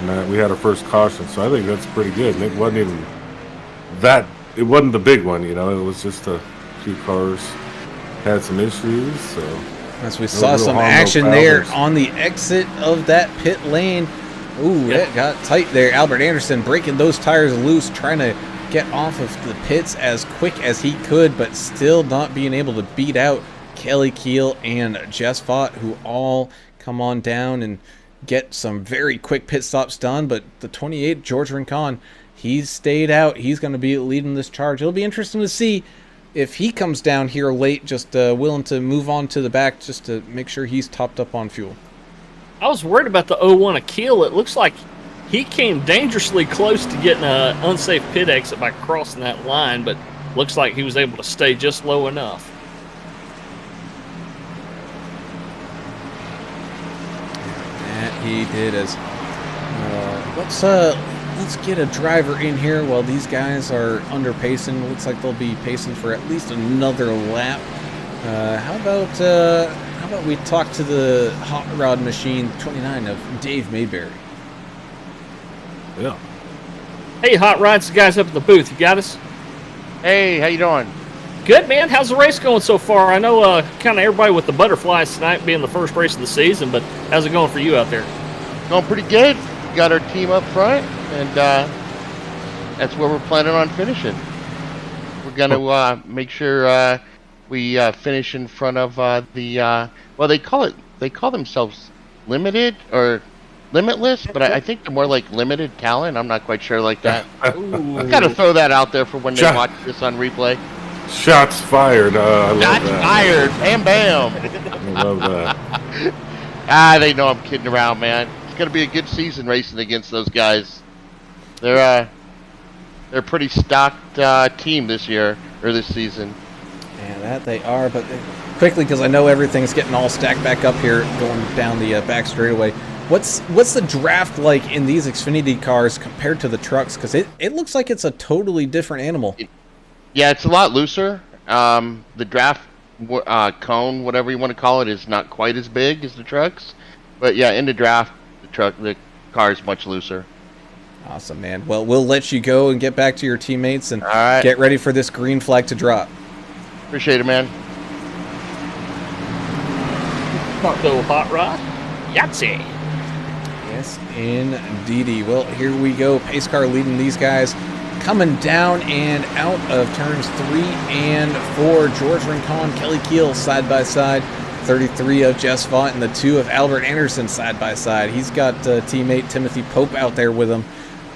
and we had our first caution, so I think that's pretty good. And it wasn't even that. It wasn't the big one, you know. It was just a few cars had some issues. So as we saw some action there on the exit of that pit lane. Ooh, It got tight there. Albert Anderson breaking those tires loose, trying to get off of the pits as quick as he could, but still not being able to beat out Kelly Keel and Jess Fott, who all come on down and get some very quick pit stops done. But the 28, George Rincon, he's stayed out. He's going to be leading this charge. It'll be interesting to see if he comes down here late, just willing to move on to the back just to make sure he's topped up on fuel. I was worried about the 01 of Keel. It looks like he came dangerously close to getting an unsafe pit exit by crossing that line, but looks like he was able to stay just low enough. That he did. As let's let's get a driver in here while these guys are under pacing. Looks like they'll be pacing for at least another lap. How about we talk to the Hot Rod Machine 29 of Dave Mayberry? Yeah. Hey, Hot Rods, the guys up at the booth. You got us? Hey, how you doing? Good, man. How's the race going so far? I know kind of everybody with the butterflies tonight being the first race of the season, but how's it going for you out there? Going pretty good. Got our team up front, and that's where we're planning on finishing. We're gonna make sure we finish in front of the well, they call themselves limited or limitless, but I think they're more like limited talent. I'm not quite sure like that. I've got to throw that out there for when they watch this on replay. Shots fired. I love Shots that. fired. Bam, bam. I love that. They know I'm kidding around, man. It's gonna be a good season racing against those guys. They're a pretty stocked team this year or this season. Yeah, that they are, but quickly, because I know everything's getting all stacked back up here going down the back straightaway. What's the draft like in these Xfinity cars compared to the trucks? Because it looks like it's a totally different animal. Yeah, it's a lot looser. The draft cone, whatever you want to call it, is not quite as big as the trucks. But yeah, in the draft, the car is much looser. Awesome, man. Well, we'll let you go and get back to your teammates and right. Get ready for this green flag to drop. Appreciate it, man. Marco Hot Rod. Yahtzee. Yes, indeedy. Well, here we go. Pace car leading these guys. Coming down and out of turns 3 and 4. George Rincon, Kelly Keel side by side. 33 of Jess Vaught and the 2 of Albert Anderson side by side. He's got teammate Timothy Pope out there with him,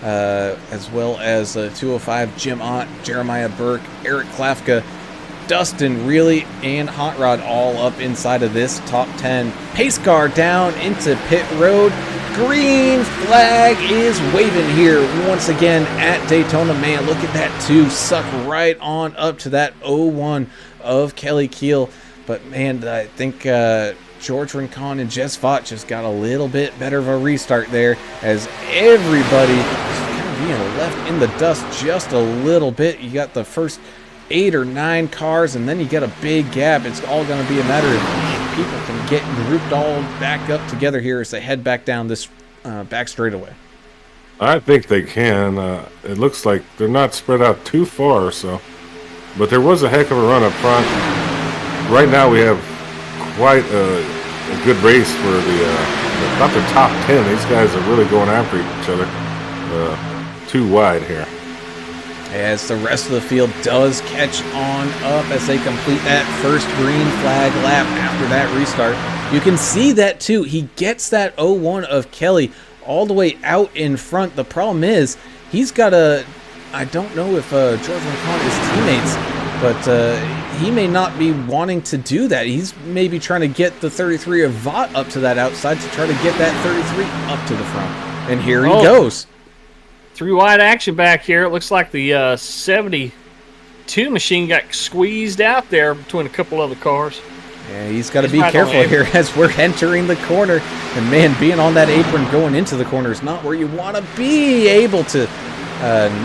as well as 205 Jim Ott, Jeremiah Burke, Eric Klafka, Dustin Reilly, and Hot Rod all up inside of this top 10. Pace car down into pit road. Green flag is waving here once again at Daytona. Man, look at that 2 suck right on up to that 0-1 of Kelly Keel. But man, I think George Rincon and Jess Vaught just got a little bit better of a restart there, as everybody is kind of being left in the dust just a little bit. You got the first 8 or 9 cars, and then you get a big gap. It's all going to be a matter of people can get grouped all back up together here as they head back down this back straightaway. I think they can. It looks like they're not spread out too far, so. But there was a heck of a run up front. Right now we have quite a good race for not the top 10. These guys are really going after each other. Too wide here. As the rest of the field does catch on up as they complete that first green flag lap after that restart. You can see that too. He gets that 0-1 of Kelly all the way out in front. The problem is he's got I don't know if George Rincon is teammates, but he may not be wanting to do that. He's maybe trying to get the 33 of Vaught up to that outside to try to get that 33 up to the front. And here he goes. 3 wide action back here. It looks like the 72 machine got squeezed out there between a couple other cars. Yeah, he's got to be careful here as we're entering the corner. And man, being on that apron going into the corner is not where you want to be. Able to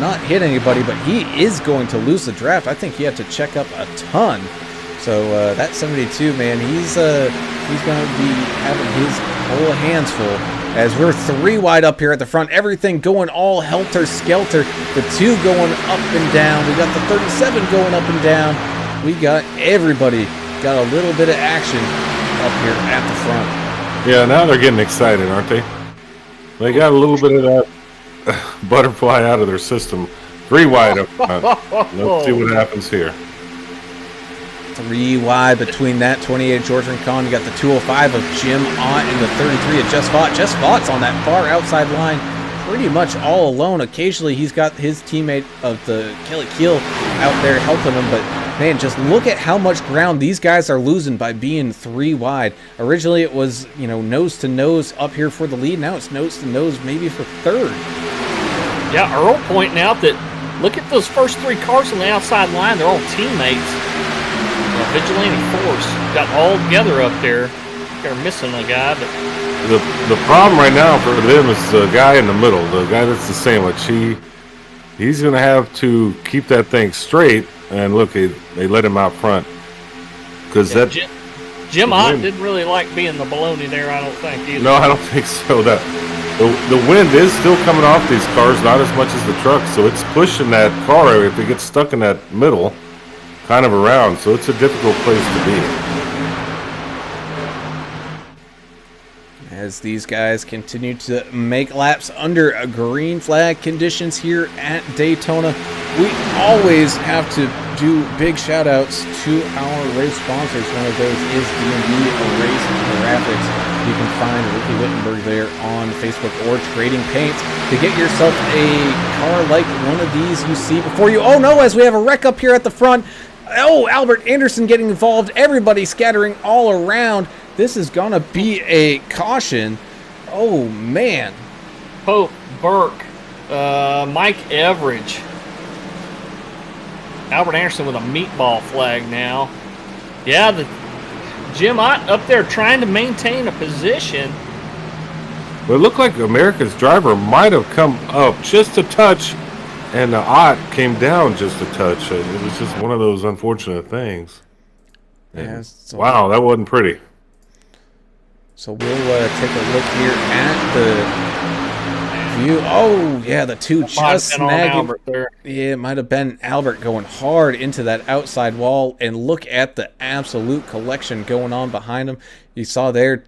not hit anybody, but he is going to lose the draft. I think he had to check up a ton. So that 72, man, he's going to be having his whole hands full. As we're 3 wide up here at the front, everything going all helter-skelter. The 2 going up and down. We got the 37 going up and down. We got everybody got a little bit of action up here at the front. Yeah, now they're getting excited, aren't they? They got a little bit of that butterfly out of their system. 3 wide up front. Let's see what happens here. 3 wide between that 28 George Rincon. You got the 205 of Jim Ott and the 33 of Jess Vaught. Jess Vaught's on that far outside line pretty much all alone. Occasionally he's got his teammate of the Kelly Keel out there helping him, but man, just look at how much ground these guys are losing by being 3 wide. Originally it was, nose to nose up here for the lead. Now it's nose to nose maybe for third. Yeah, Earl pointing out that look at those first 3 cars on the outside line. They're all teammates. Vigilante Force got all together up there. They're missing a guy, but the problem right now for them is the guy in the middle, the guy that's the sandwich. He's going to have to keep that thing straight. And look, they let him out front because that Jim Ott didn't really like being the baloney there. I don't think either. No, I don't think so. That the wind is still coming off these cars, not as much as the truck, so it's pushing that car if it gets stuck in that middle, kind of around. So it's a difficult place to be. As these guys continue to make laps under a green flag conditions here at Daytona, we always have to do big shout outs to our race sponsors. One of those is D&D Race Graphix. You can find Ricky Wittenberg there on Facebook or Trading Paints to get yourself a car like one of these you see before you. Oh no, as we have a wreck up here at the front. Oh, Albert Anderson getting involved. Everybody scattering all around. This is going to be a caution. Oh, man. Polk, Burke, Mike Everidge. Albert Anderson with a meatball flag now. Yeah, the Jim Ott up there trying to maintain a position. Well, it looked like America's driver might have come up just a touch, and the Ott came down just a touch. It was just one of those unfortunate things. Yeah, so wow, that wasn't pretty. So we'll take a look here at the view. Oh, yeah, the two just snagging. Yeah, it might have been Albert going hard into that outside wall. And look at the absolute collection going on behind him. You saw there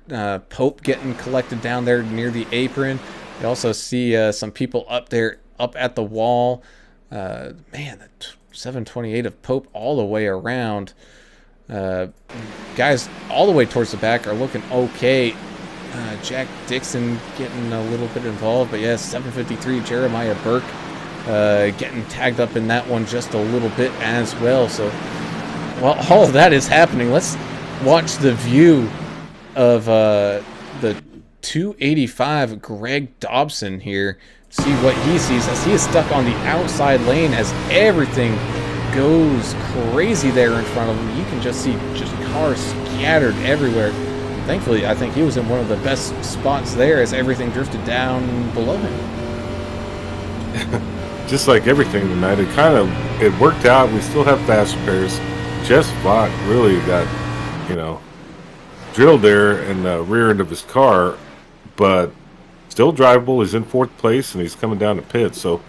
Pope getting collected down there near the apron. You also see some people up there, up at the wall. Man, the 728 of Pope all the way around. Guys all the way towards the back are looking okay. Jack Dixon getting a little bit involved, but yes, 753 Jeremiah Burke getting tagged up in that one just a little bit as well. So while all of that is happening, let's watch the view of the 285 Greg Dobson here. See what he sees as he is stuck on the outside lane as everything goes crazy there in front of him. You can just see just cars scattered everywhere. Thankfully, I think he was in one of the best spots there as everything drifted down below him. Just like everything tonight, it worked out. We still have fast repairs. Jess Vaught really got, drilled there in the rear end of his car, but still drivable. He's in 4th place and he's coming down to pit. So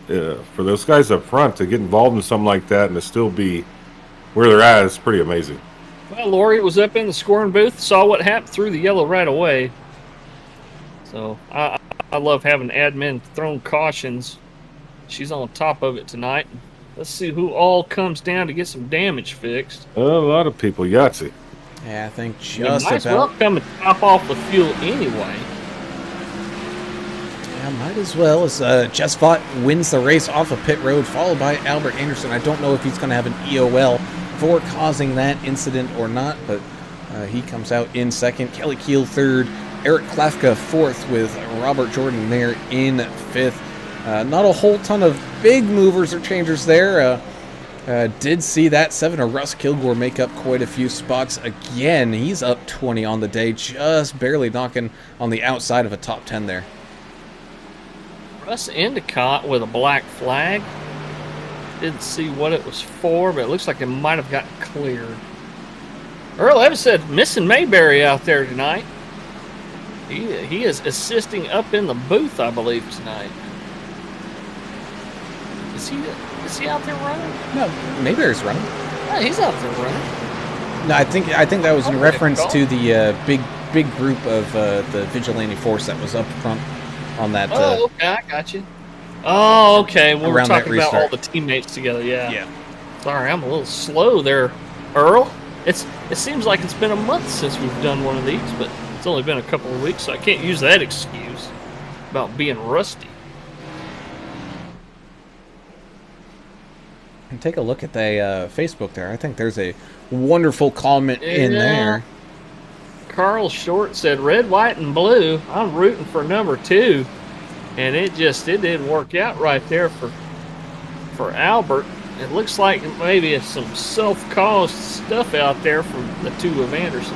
for those guys up front to get involved in something like that and to still be where they're at is pretty amazing. Well, Lori was up in the scoring booth, saw what happened, threw the yellow right away. So I love having admin thrown cautions. She's on top of it tonight. Let's see who all comes down to get some damage fixed. A lot of people, Yahtzee. Yeah, I think just might as well come and top off the fuel anyway. Yeah, might as well, as Jess Vaught wins the race off of pit road, followed by Albert Anderson. I don't know if he's going to have an EOL for causing that incident or not, but he comes out in 2nd. Kelly Keel 3rd. Eric Klafka 4th with Robert Jordan there in 5th. Not a whole ton of big movers or changers there. Did see that 7 of Russ Kilgore make up quite a few spots again. He's up 20 on the day, just barely knocking on the outside of a top 10 there. Russ Endicott with a black flag. Didn't see what it was for, but it looks like it might have gotten cleared. Earl Evans said missing Mayberry out there tonight. He is assisting up in the booth, I believe, tonight. Is he out there running? No, Mayberry's running. Yeah, he's out there running. No, I think that was in reference to the big group of the Vigilante force that was up front on that. Oh, okay, I got you. Oh, okay. We were talking about restart. all the teammates together. Yeah. Yeah. Sorry, I'm a little slow there, Earl. It seems like it's been a month since we've done one of these, but it's only been a couple of weeks, so I can't use that excuse about being rusty. And take a look at the Facebook there. I think there's a wonderful comment in there. Carl Short said, red, white, and blue. I'm rooting for number 2. And it didn't work out right there for Albert. It looks like maybe some self-caused stuff out there from the 2 of Anderson.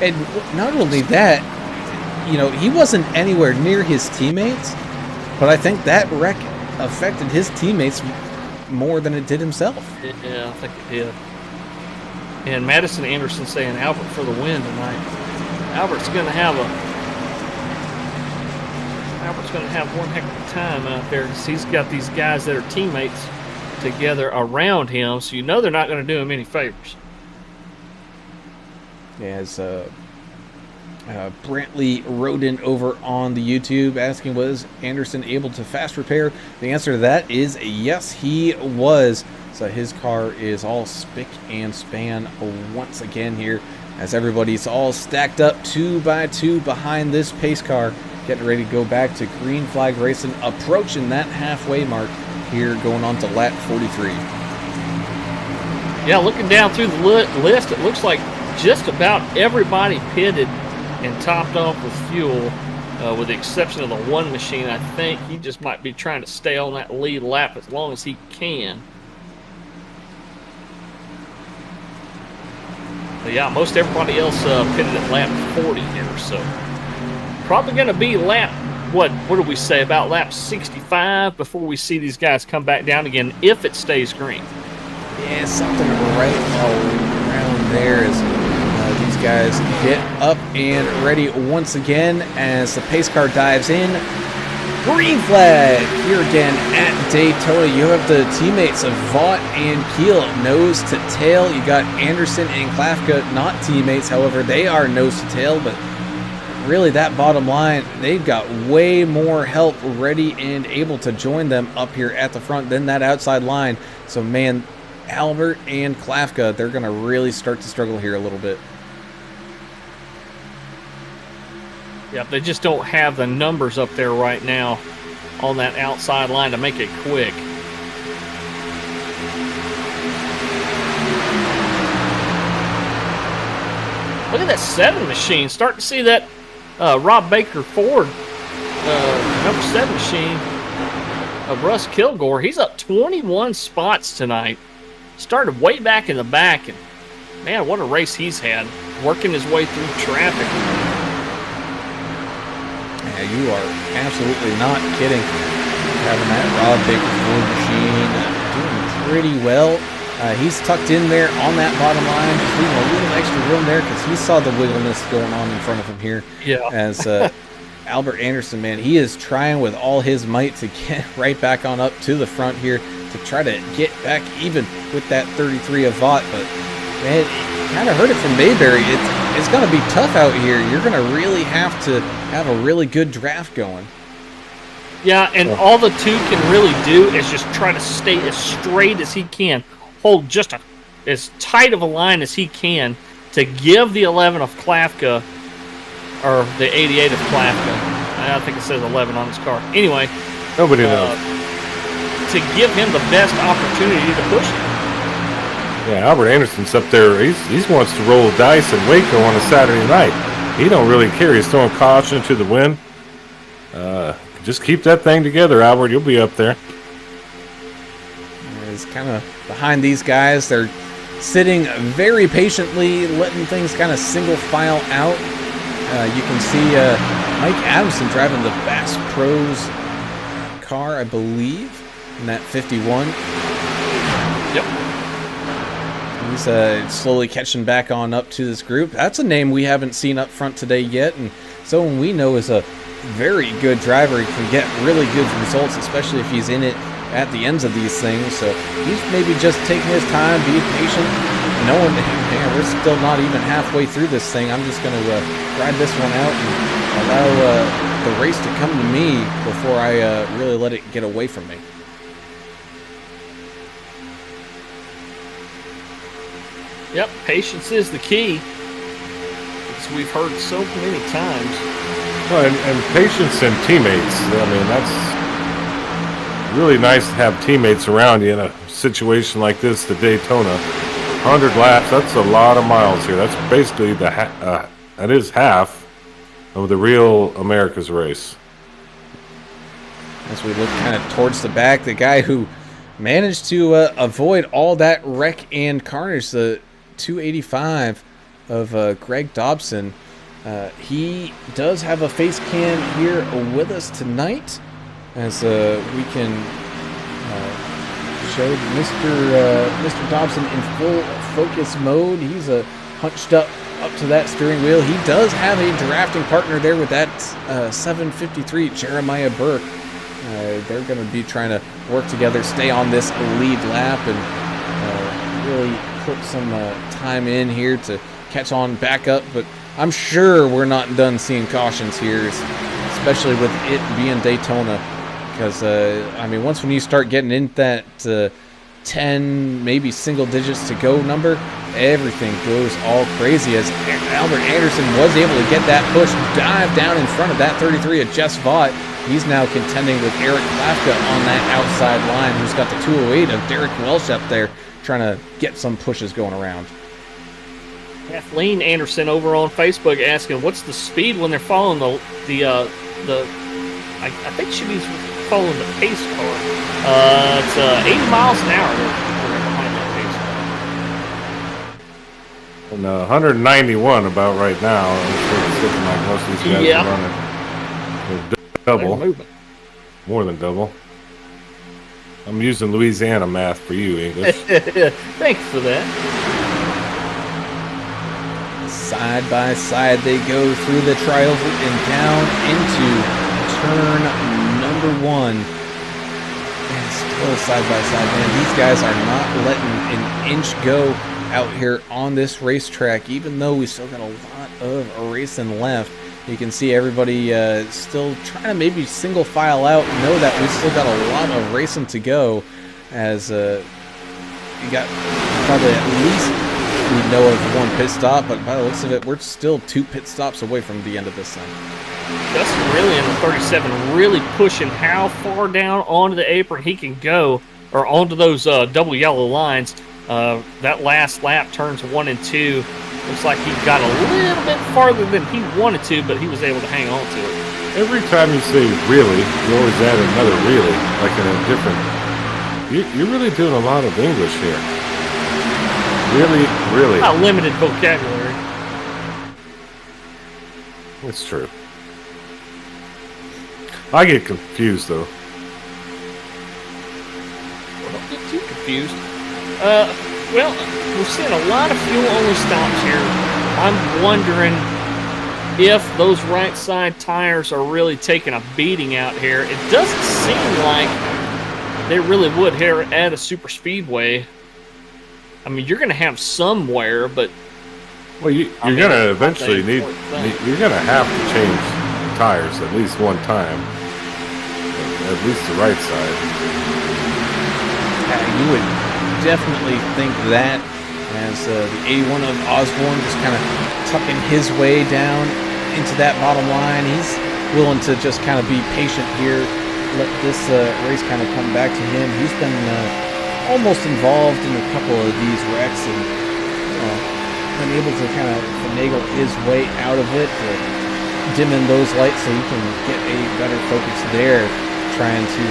And not only that, you know, he wasn't anywhere near his teammates, but I think that wreck affected his teammates more than it did himself. Yeah, I think it did. And Madison Anderson saying Albert for the win tonight. Albert's going to have one heck of a time out there because he's got these guys that are teammates together around him, so you know they're not going to do him any favors. As Brantley wrote in over on the YouTube asking, was Anderson able to fast repair? The answer to that is yes, he was. So his car is all spick and span once again here as everybody's all stacked up 2 by 2 behind this pace car, getting ready to go back to green flag racing, approaching that halfway mark here, going on to lap 43. Yeah, looking down through the list, it looks like just about everybody pitted and topped off with fuel, with the exception of the one machine. I think he just might be trying to stay on that lead lap as long as he can. But yeah, most everybody else pitted at lap 40 here, so probably going to be lap, what do we say, about lap 65 before we see these guys come back down again, if it stays green. Yeah, something right around there as these guys get up and ready once again as the pace car dives in. Green flag here again at Daytona. You have the teammates of Vaught and Keel nose to tail. You got Anderson and Klafka, not teammates, however, they are nose to tail, but really that bottom line, they've got way more help ready and able to join them up here at the front than that outside line. So man, Albert and Klafka, they're going to really start to struggle here a little bit. Yeah, they just don't have the numbers up there right now on that outside line to make it quick. Look at that 7 machine. Starting to see that Rob Baker Ford number 7 machine of Russ Kilgore. He's up 21 spots tonight. Started way back in the back, and man, what a race he's had, working his way through traffic. Yeah, you are absolutely not kidding. Having that Rob Baker Ford machine doing pretty well. He's tucked in there on that bottom line, just leaving a little extra room there because he saw the wiggleness going on in front of him here. Yeah. As Albert Anderson, man, he is trying with all his might to get right back on up to the front here to try to get back even with that 33 of Vaught. But man, kind of heard it from Mayberry. It's going to be tough out here. You're going to really have to have a really good draft going. Yeah, and all the 2 can really do is just try to stay as straight as he can. Hold just as tight of a line as he can to give the 11 of Klafka, or the 88 of Klafka. I think it says 11 on his car. Anyway, Nobody knows. To give him the best opportunity to push him. Yeah, Albert Anderson's up there. He wants to roll dice in Waco on a Saturday night. He don't really care. He's throwing caution to the wind. Just keep that thing together, Albert. You'll be up there. He's kind of behind these guys. They're sitting very patiently, letting things kind of single file out. You can see Mike Adamson driving the Bass Pros car, I believe, in that 51. Yep. He's slowly catching back on up to this group. That's a name we haven't seen up front today yet, and someone we know is a very good driver. He can get really good results, especially if he's in it at the ends of these things. So he's maybe just taking his time, being patient, knowing that, man, we're still not even halfway through this thing. I'm just going to ride this one out and allow the race to come to me before I really let it get away from me. Yep, patience is the key, as we've heard so many times. Well, and patience and teammates. I mean, that's really nice to have teammates around you in a situation like this, the Daytona. 100 laps, that's a lot of miles here. That's basically that is half of the real America's race. As we look kind of towards the back, the guy who managed to avoid all that wreck and carnage, the 285 of Greg Dobson. He does have a face cam here with us tonight, as we can show Mr. Dobson in full focus mode. He's hunched up to that steering wheel. He does have a drafting partner there with that 753 Jeremiah Burke. They're going to be trying to work together, stay on this lead lap, and really put some time in here to catch on back up. But I'm sure we're not done seeing cautions here, especially with it being Daytona. Because, I mean, once when you start getting into that 10, maybe single digits to go number, everything goes all crazy, as Albert Anderson was able to get that push, dive down in front of that 33 of Jess Vaught. He's now contending with Eric Klafka on that outside line, who's got the 208 of Derrick Welch up there, trying to get some pushes going around. Kathleen Anderson over on Facebook asking, what's the speed when they're following I think she means following the pace car. It's 80 miles an hour. They're behind that pace car. And 191 about right now. It's looking like most of these guys are running. They're double. More than double. I'm using Louisiana math for you, English. Thanks for that. Side by side they go through the trials and down into turn number 1. And still side by side, man. These guys are not letting an inch go out here on this racetrack, even though we still got a lot of racing left. You can see everybody still trying to maybe single file out, know that we still got a lot of racing to go, as you got probably at least we know of one pit stop, but by the looks of it, we're still 2 pit stops away from the end of this thing. Dustin really in the 37, really pushing how far down onto the apron he can go, or onto those double yellow lines. That last lap, turns 1 and 2, looks like he got a little bit farther than he wanted to, but he was able to hang on to it. Every time you say really, you always add another really, like in a different... You're really doing a lot of English here. Really, really. Not limited vocabulary. It's true. I get confused, though. Well, don't get too confused. Well, we're seeing a lot of fuel-only stops here. I'm wondering if those right side tires are really taking a beating out here. It doesn't seem like they really would here at a super speedway. I mean, you're going to have some wear, but... Well, you're going to eventually you're going to have to change tires at least one time. At least the right side. You would definitely think that, as the 81 of Osborne just kind of tucking his way down into that bottom line. He's willing to just kind of be patient here, let this race kind of come back to him. He's been almost involved in a couple of these wrecks, and been able to kind of finagle his way out of it, dim in those lights so he can get a better focus there, trying to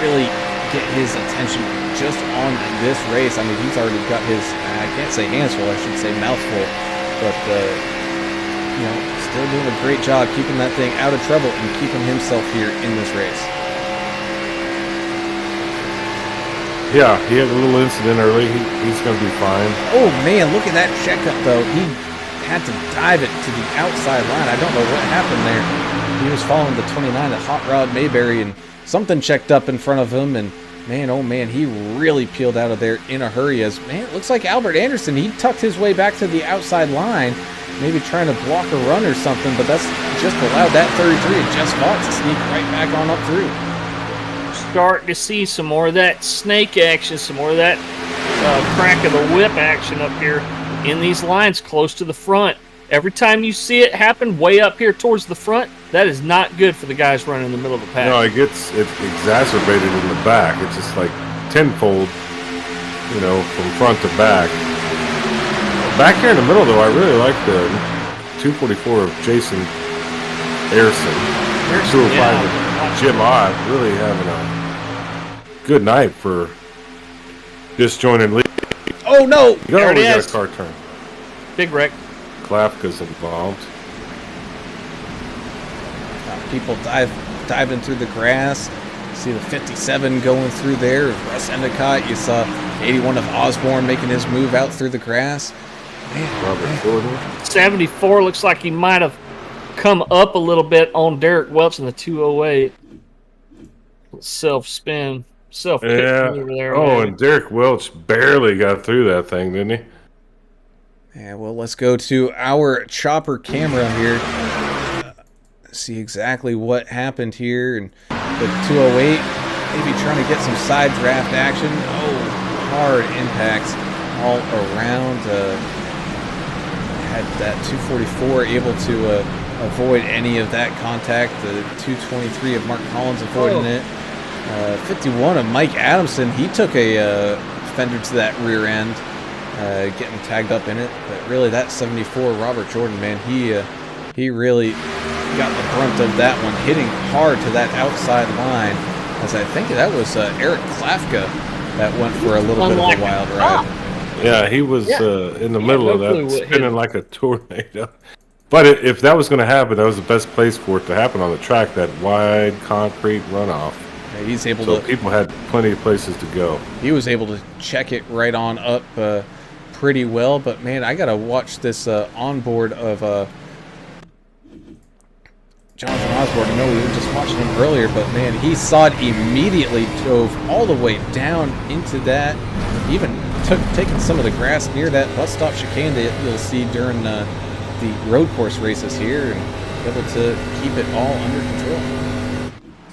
really get his attention just on this race. I mean, he's already got his, I can't say hands full, I should say mouthful, but you know, still doing a great job keeping that thing out of trouble and keeping himself here in this race. Yeah, he had a little incident early. He's going to be fine. Oh, man, look at that checkup, though. He had to dive it to the outside line. I don't know what happened there. He was following the 29 at Hot Rod Mayberry, and something checked up in front of him, and man, oh man, he really peeled out of there in a hurry. As, man, it looks like Albert Anderson, he tucked his way back to the outside line, maybe trying to block a run or something, but that's just allowed that 33 of Jess Vaught to sneak right back on up through. Starting to see some more of that snake action, some more of that crack of the whip action up here in these lines close to the front. Every time you see it happen way up here towards the front, that is not good for the guys running in the middle of the pack. No, it exacerbated in the back. It's just like tenfold, you know, from front to back. Back here in the middle, though, I really like the 244 of Jason Ayrson. 205 of Jim Ott, really having a good night for disjointed lead. Oh, no! There it is. Car turn. Big wreck. Klafka's involved. People diving through the grass. See the 57 going through there. Russ Endicott. You saw 81 of Osborne making his move out through the grass. Robert Jordan. 74 looks like he might have come up a little bit on Derrick Welch in the 208. Self-spin. Self-pick over there. Oh, man. and Derrick Welch barely got through that thing, didn't he? Yeah, well, let's go to our chopper camera here. See exactly what happened here. And the 208, maybe trying to get some side draft action. Oh, hard impacts all around. Had that 244 able to avoid any of that contact. The 223 of Mark Collins avoiding it. 51 of Mike Adamson, he took a fender to that rear end, getting tagged up in it. But really, that 74 Robert Jordan, man, he really got the brunt of that one, hitting hard to that outside line. As I think that was Eric Klafka that went for a little bit of a wild ride. Yeah, he was in the middle of that, spinning like a tornado. But if that was going to happen, that was the best place for it to happen on the track, that wide concrete runoff. Yeah, he's able so to. People had plenty of places to go. He was able to check it right on up pretty well. But man, I gotta watch this onboard of Jonathan Osborne. I know we were just watching him earlier, but man, he saw it immediately, drove all the way down into that. Even taking some of the grass near that bus stop chicane that you'll see during the road course races here, and able to keep it all under control.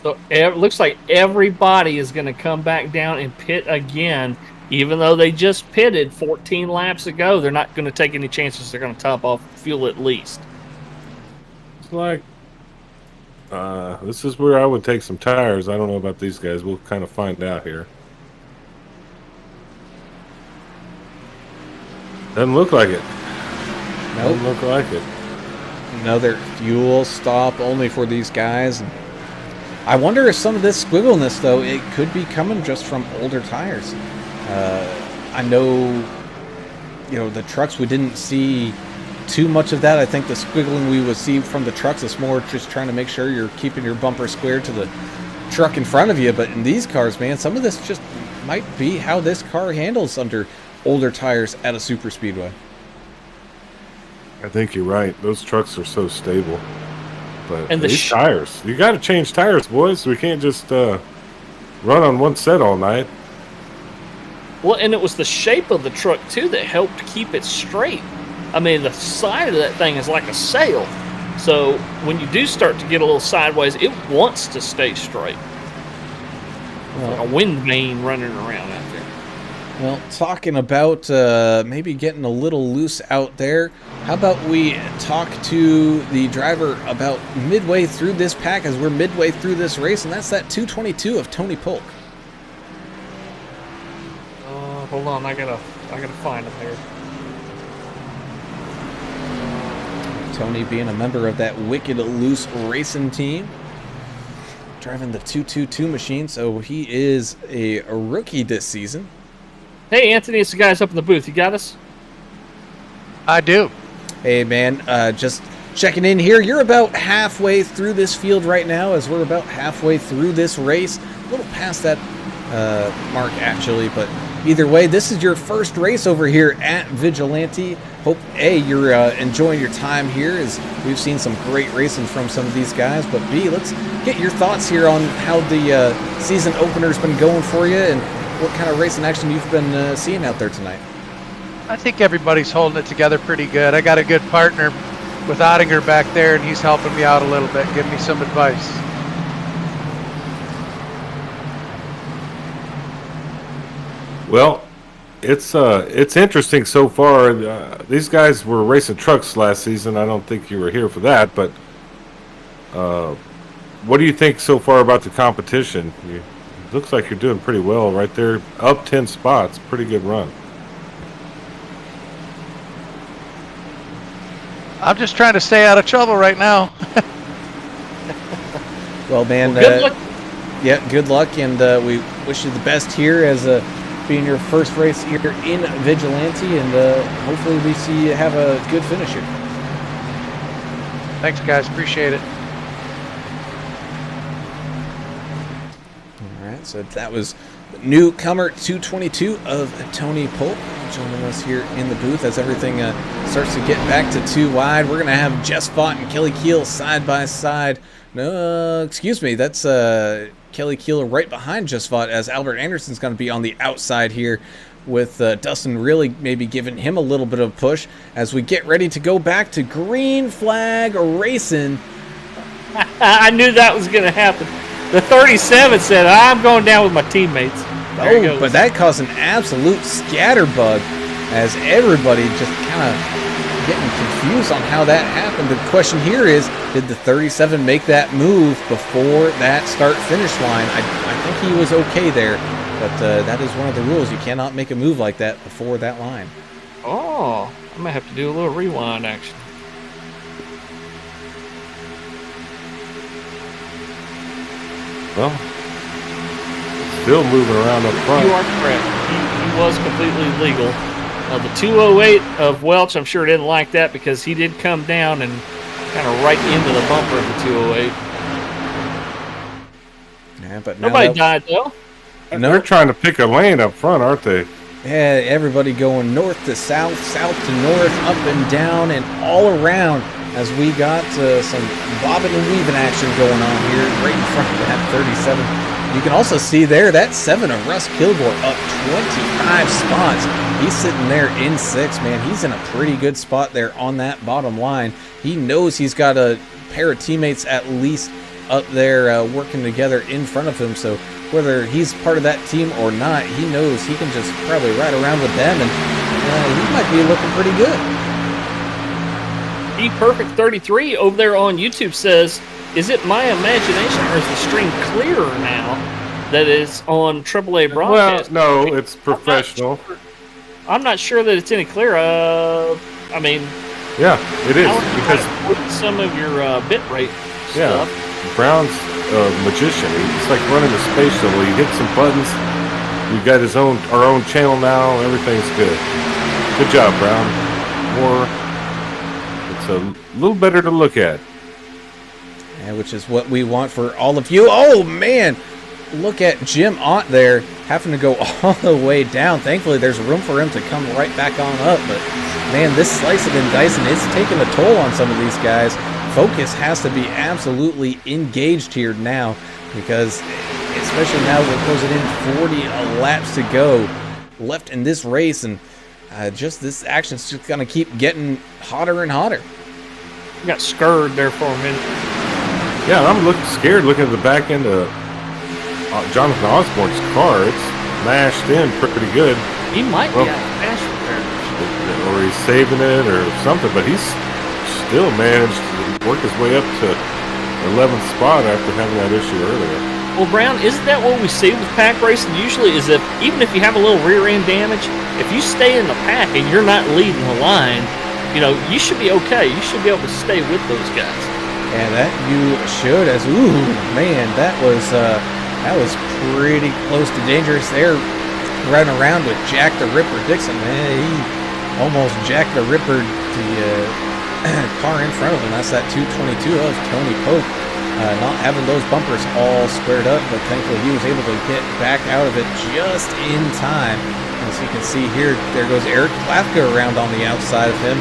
So it looks like everybody is going to come back down and pit again, even though they just pitted 14 laps ago. They're not going to take any chances. They're going to top off fuel at least. It's like, this is where I would take some tires. I don't know about these guys. We'll kind of find out here. Doesn't look like it. Nope. Doesn't look like it. Another fuel stop only for these guys. I wonder if some of this squiggleness, though, it could be coming just from older tires. I know, the trucks, we didn't see too much of that. I think the squiggling we would see from the trucks is more just trying to make sure you're keeping your bumper square to the truck in front of you. But in these cars, man, some of this just might be how this car handles under older tires at a super speedway. I think you're right. Those trucks are so stable. But and these tires, you got to change tires, boys. We can't just run on one set all night. Well, and it was the shape of the truck, too, that helped keep it straight. I mean, the side of that thing is like a sail. So when you do start to get a little sideways, it wants to stay straight. Like a wind vane running around out there. Well, talking about maybe getting a little loose out there, how about we talk to the driver about midway through this pack as we're midway through this race, and that's that 222 of Tony Polk. Hold on, I gotta find him here. Tony being a member of that Wicked Loose racing team, driving the 222 machine, so he is a rookie this season. Hey, Anthony, it's the guys up in the booth. You got us? I do. Hey, man, just checking in here. You're about halfway through this field right now, as we're about halfway through this race. A little past that mark, actually, but either way, this is your first race over here at Vigilante. Hope, A, you're enjoying your time here, as we've seen some great racing from some of these guys, but B, let's get your thoughts here on how the season opener's been going for you and what kind of racing action you've been seeing out there tonight. I think everybody's holding it together pretty good. I got a good partner with Ottinger back there, and he's helping me out a little bit, giving me some advice. Well, it's interesting so far. These guys were racing trucks last season. I don't think you were here for that, but what do you think so far about the competition? Looks like you're doing pretty well right there, up 10 spots. Pretty good run. I'm just trying to stay out of trouble right now. Well, man, Good luck. Yeah, good luck, and we wish you the best here as being your first race here in Vigilante, and hopefully we see you have a good finish here. Thanks, guys. Appreciate it. So that was newcomer 222 of Tony Polk joining us here in the booth as everything starts to get back to 2 wide. We're going to have Jess Vaught and Kelly Keel side by side. No, excuse me, that's Kelly Keel right behind Jess Vaught, as Albert Anderson's going to be on the outside here with Dustin really maybe giving him a little bit of a push as we get ready to go back to green flag racing. I knew that was going to happen. The 37 said, I'm going down with my teammates. Oh, but that caused an absolute scatterbug as everybody just kind of getting confused on how that happened. The question here is, did the 37 make that move before that start-finish line? I think he was okay there, but that is one of the rules. You cannot make a move like that before that line. Oh, I might have to do a little rewind action. Well, still moving around up front. You are correct. He was completely legal. The 208 of Welch, I'm sure didn't like that because he did come down and kind of right into the bumper of the 208. Yeah, but nobody died though. No, they're trying to pick a lane up front, aren't they? Yeah, everybody going north to south, south to north, up and down, and all around as we got some bobbing and weaving action going on here right in front of that 37. You can also see there that 7 of Russ Kilgore up 25 spots. He's sitting there in 6th, man. He's in a pretty good spot there on that bottom line. He knows he's got a pair of teammates at least up there working together in front of him, so whether he's part of that team or not, he knows he can just probably ride around with them, and he might be looking pretty good. Perfect 33 over there on YouTube says, is it my imagination or is the stream clearer now that it's on AAA broadcast? Well, no, it's professional. I'm not sure that it's any clearer. I mean, yeah, it is because some of your bit rate stuff. Yeah, Brown's a magician. It's like running a space shuttle. You hit some buttons. We got our own channel now. Everything's good. Good job, Brown. It's a little better to look at. Yeah, which is what we want for all of you. Oh, man. Look at Jim Ott there having to go all the way down. Thankfully, there's room for him to come right back on up. But, man, this slicing and dicing, it's taking a toll on some of these guys. Focus has to be absolutely engaged here now because, especially now we're closing in 40 laps to go left in this race. And just this action's just going to keep getting hotter and hotter. You got scurred there for a minute. Yeah, I'm scared looking at the back end of Jonathan Osborne's car. It's mashed in pretty good. He might be out of fast repair. Or he's saving it or something, but he's still managed to work his way up to 11th spot after having that issue earlier. Well, Brown, isn't that what we see with pack racing usually? Is that even if you have a little rear end damage, if you stay in the pack and you're not leading the line, you should be okay. You should be able to stay with those guys. Yeah, that you should. Man, that was pretty close to dangerous there. Running around with Jack the Ripper Dixon, man, he almost jacked the Ripper the car in front of him. That's that 222 of Tony Polk. Not having those bumpers all squared up, but thankfully he was able to get back out of it just in time. As you can see here, there goes Eric Klafka around on the outside of him.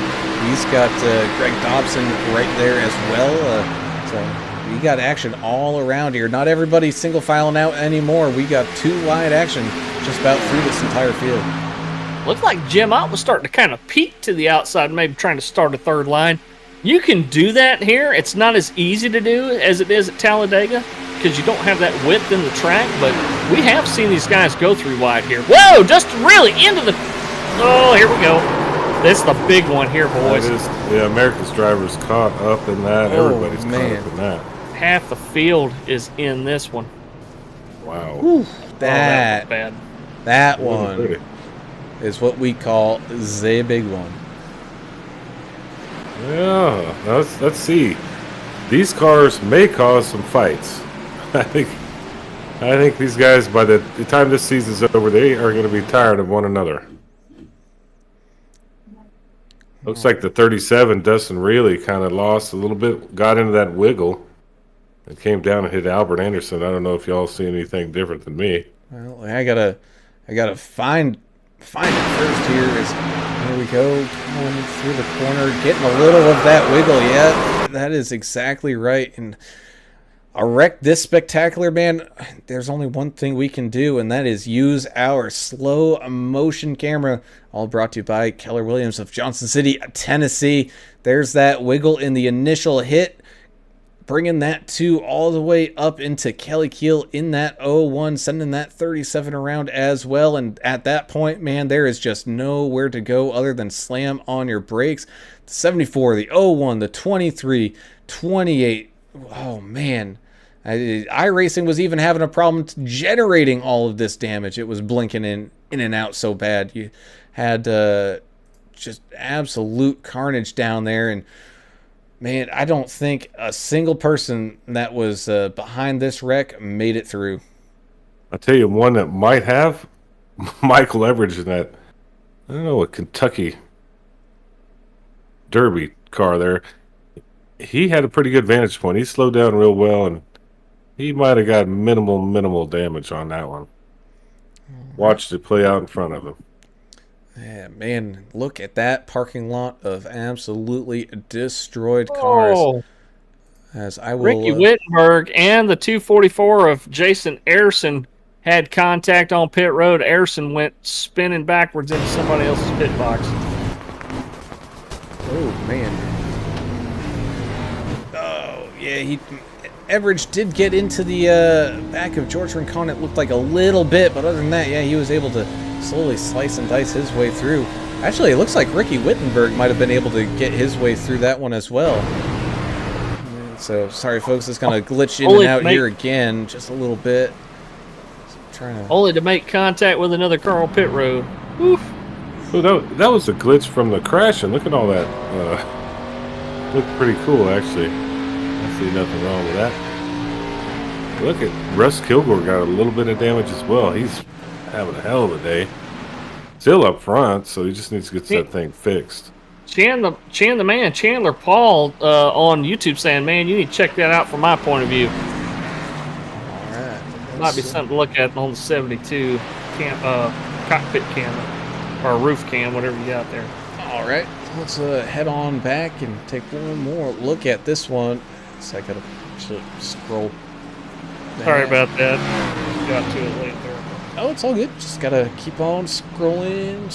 He's got Greg Dobson right there as well. So we got action all around here. Not everybody's single filing out anymore. We got 2 wide action just about through this entire field. Looked like Jim Ott was starting to kind of peek to the outside, maybe trying to start a third line. You can do that here. It's not as easy to do as it is at Talladega because you don't have that width in the track, but we have seen these guys go through wide here. Whoa, just really into the... Oh, here we go. This is the big one here, boys. America's drivers caught up in that. Everybody's caught up in that. Half the field is in this one. Wow. Whew, that was bad. That one is what we call the big one. Yeah, let's see. These cars may cause some fights. I think these guys, by the time this season's over, they are going to be tired of one another. Looks like the 37, Dustin really kind of lost a little bit, got into that wiggle. and came down and hit Albert Anderson. I don't know if y'all see anything different than me. Well, I gotta find it first here. Here we go, going through the corner, getting a little of that wiggle. Yeah, that is exactly right. And a wreck this spectacular, man, there's only one thing we can do, and that is use our slow motion camera. All brought to you by Keller Williams of Johnson City, Tennessee. There's that wiggle in the initial hit, bringing that 2 all the way up into Kelly Keel in that 0-1, sending that 37 around as well. And at that point, man, there is just nowhere to go other than slam on your brakes. The 74, the 0-1, the 23, 28. Oh, man. iRacing was even having a problem generating all of this damage. It was blinking in and out so bad. You had just absolute carnage down there. And, man, I don't think a single person that was behind this wreck made it through. I'll tell you one that might have. Michael Everidge in that, I don't know, a Kentucky Derby car there. He had a pretty good vantage point. He slowed down real well, and he might have got minimal damage on that one. Watched it play out in front of him. Yeah, man, look at that parking lot of absolutely destroyed cars. Oh, As I will, Ricky Wittenberg and the 244 of Jason Ayerson had contact on pit road. Ayerson went spinning backwards into somebody else's pit box. oh man, oh yeah, Everidge did get into the back of George Rincon. It looked like a little bit, but other than that, yeah, he was able to slowly slice and dice his way through. Actually, it looks like Ricky Wittenberg might have been able to get his way through that one as well. So, sorry folks, it's going to glitch in and out here again just a little bit. Only to make contact with another car on pit road. Oof. Oh, that was a glitch from the crash, and look at all that. Looked pretty cool, actually. I see nothing wrong with that. Look at Russ Kilgore got a little bit of damage as well. He's having a hell of a day. Still up front, so he just needs to get that thing fixed. Chandler Paul on YouTube saying, man, you need to check that out from my point of view. All right. Might be something to look at on the 72 cockpit camera or roof cam, whatever you got there. All right, let's head on back and take one more look at this one. So I gotta scroll back. Sorry about that. Got to it late there. Oh, it's all good. Just gotta keep on scrolling.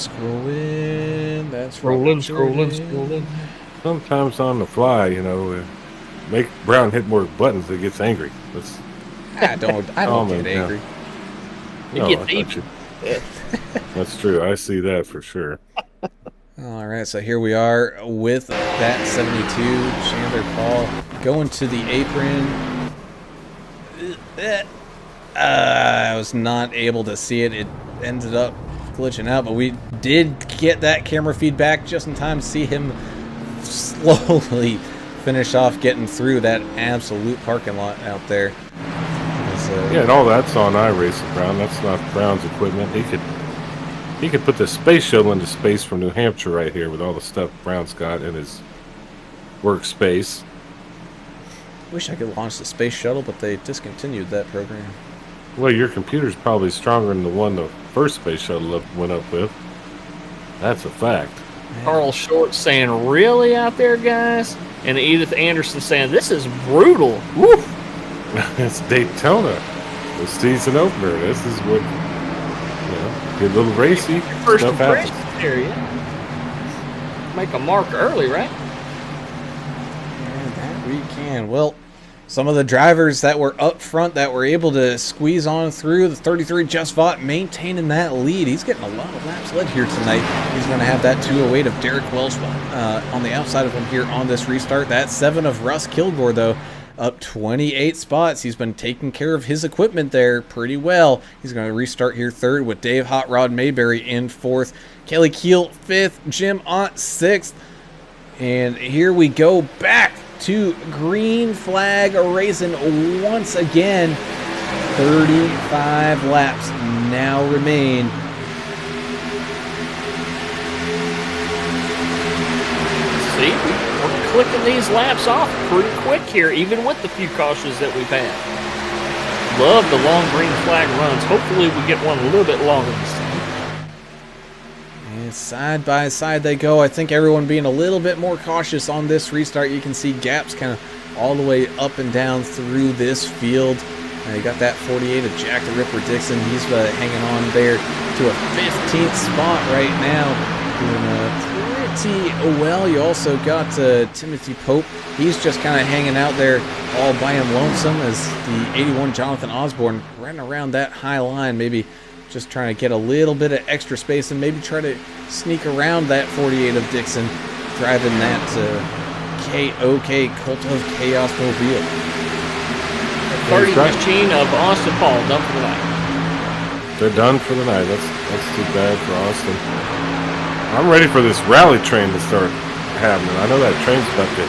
That's Scrolling. Sometimes on the fly, make Brown hit more buttons, it gets angry. I don't get angry. It gets even. That's true. I see that for sure. All right, so here we are with that 72. Chandler Paul going to the apron. I was not able to see it. It ended up glitching out, but we did get that camera feedback just in time to see him slowly finish off getting through that absolute parking lot out there. Yeah, and all that's on iRacing, Brown. That's not Brown's equipment. He could put the space shuttle into space from New Hampshire right here with all the stuff Brown's got in his workspace. Wish I could launch the space shuttle, but they discontinued that program. Well, your computer's probably stronger than the one the first space shuttle went up with. That's a fact. Carl Short saying, really out there, guys? And Edith Anderson saying, this is brutal. Woo! It's Daytona, the season opener. This is what, get a little racy. First Stuff happens. There, yeah. Make a mark early, right? Yeah, that we can. Well, some of the drivers that were up front that were able to squeeze on through, the 33 Just Vaught maintaining that lead. He's getting a lot of laps led here tonight. He's going to have that 208 of Derrick Welch on the outside of him here on this restart. That 7 of Russ Kilgore, though, up 28 spots. He's been taking care of his equipment there pretty well. He's going to restart here third with Dave Hot Rod Mayberry in fourth. Kelly Keel fifth. Jim Ott 6th. And here we go back to green flag racing once again. 35 laps now remain. See, we're clicking these laps off pretty quick here, even with the few cautions that we've had. Love the long green flag runs. Hopefully we get one a little bit longer this time. And side by side they go. I think everyone being a little bit more cautious on this restart. You can see gaps kind of all the way up and down through this field. You got that 48 of Jack the Ripper Dixon. He's hanging on there to a 15th spot right now. Doing pretty well. You also got Timothy Pope. He's just kind of hanging out there all by him lonesome as the 81 Jonathan Osborne running around that high line, maybe just trying to get a little bit of extra space and maybe try to sneak around that 48 of Dixon, driving that KOK Cult of Chaos mobile. 30 machine of Austin Paul done for the night. They're done for the night. That's too bad for Austin. I'm ready for this rally train to start happening. I know that train's about to.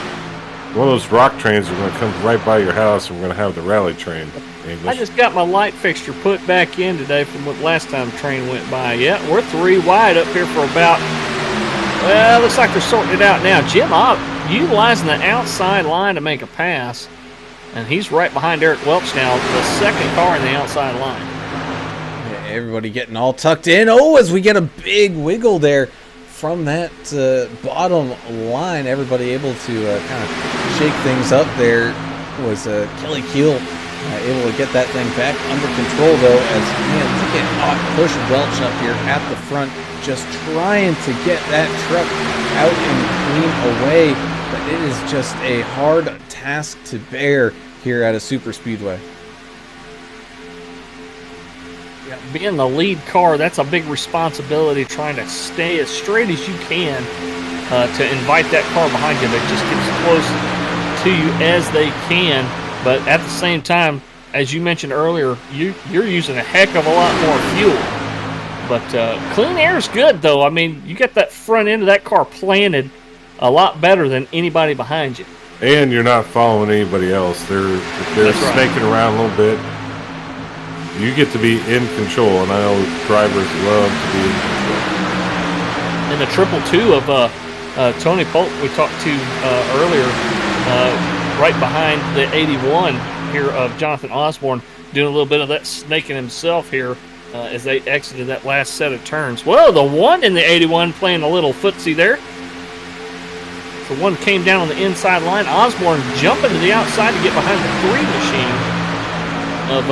One of those rock trains are going to come right by your house, and we're going to have the rally train. I just got my light fixture put back in today from what last time the train went by. Yeah, we're 3 wide up here for about. Well, looks like they're sorting it out now. Jim Ott utilizing the outside line to make a pass. And he's right behind Derrick Welch now, the second car in the outside line. Yeah, everybody getting all tucked in. Oh, as we get a big wiggle there from that bottom line. Everybody able to kind of shake things up there. Was Kelly Keel able to get that thing back under control, though, as, man, look at Ott push Welch up here at the front, just trying to get that truck out and clean away. But it is just a hard task to bear here at a super speedway. Yeah, being the lead car, that's a big responsibility, trying to stay as straight as you can to invite that car behind you that just gets close to you as they can. But at the same time, as you mentioned earlier, you're using a heck of a lot more fuel. But clean air is good, though. I mean, you get that front end of that car planted a lot better than anybody behind you. And you're not following anybody else. They're snaking around a little bit. You get to be in control, and I know drivers love to be in control. And the 222 of Tony Polk we talked to earlier, right behind the 81 here of Jonathan Osborne, doing a little bit of that snaking himself here as they exited that last set of turns. Well, the one in the 81 playing a little footsie there. The one came down on the inside line. Osborne jumping to the outside to get behind the 3 machine of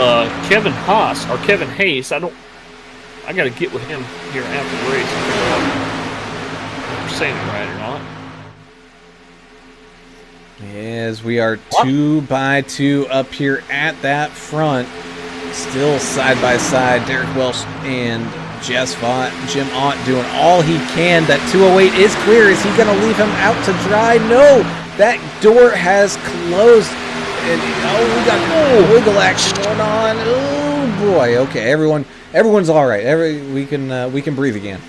Kevin Haas or Kevin Hayes. I got to get with him here after the race and figure out if we're saying it right or not. As we are 2 by 2 up here at that front, still side by side, Derrick Welch and Jim Ott doing all he can. That 208 is clear. Is he going to leave him out to dry? No, that door has closed. And we got wiggle action going on. Oh boy. Okay, everyone's all right. We can breathe again.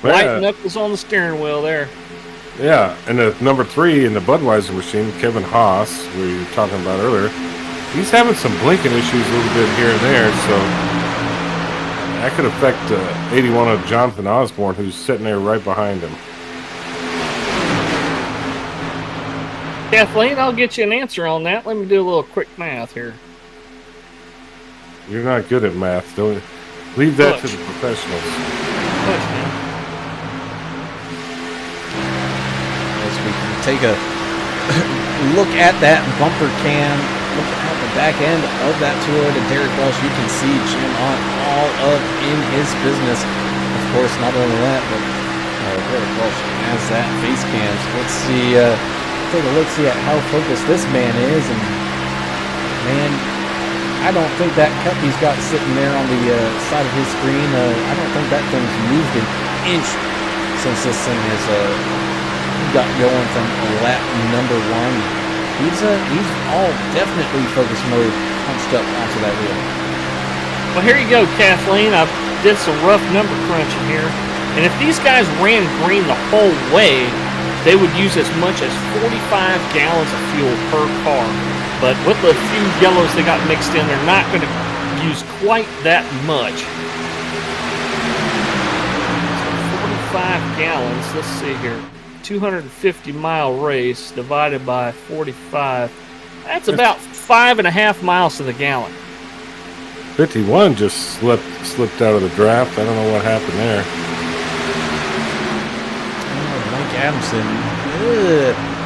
White knuckles on the steering wheel there. Yeah, and the number 3 in the Budweiser machine, Kevin Haas, we were talking about earlier, he's having some blinking issues a little bit here and there, so that could affect 81 of Jonathan Osborne, who's sitting there right behind him. Kathleen, I'll get you an answer on that. Let me do a little quick math here. You're not good at math. Don't leave that to the professionals. Push, man. As we can take a look at that bumper cam, look at the back end of that Toyota Derrick Welch, you can see Jim Ott all up in his business. Of course, not only that, but Derrick Welch has that face cam. So let's see, take a look, see at how focused this man is. And man, I don't think that cup he's got sitting there on the side of his screen, I don't think that thing's moved an inch since this thing has got going from lap number 1. He's all definitely focus mode punched up onto that wheel. Well, here you go, Kathleen. I did some rough number crunching here. And if these guys ran green the whole way, they would use as much as 45 gallons of fuel per car. But with the few yellows they got mixed in, they're not going to use quite that much. So 45 gallons. Let's see here. 250-mile race divided by 45. That's about 5.5 miles to the gallon. 51 just slipped out of the draft. I don't know what happened there. Oh, Mike Adamson.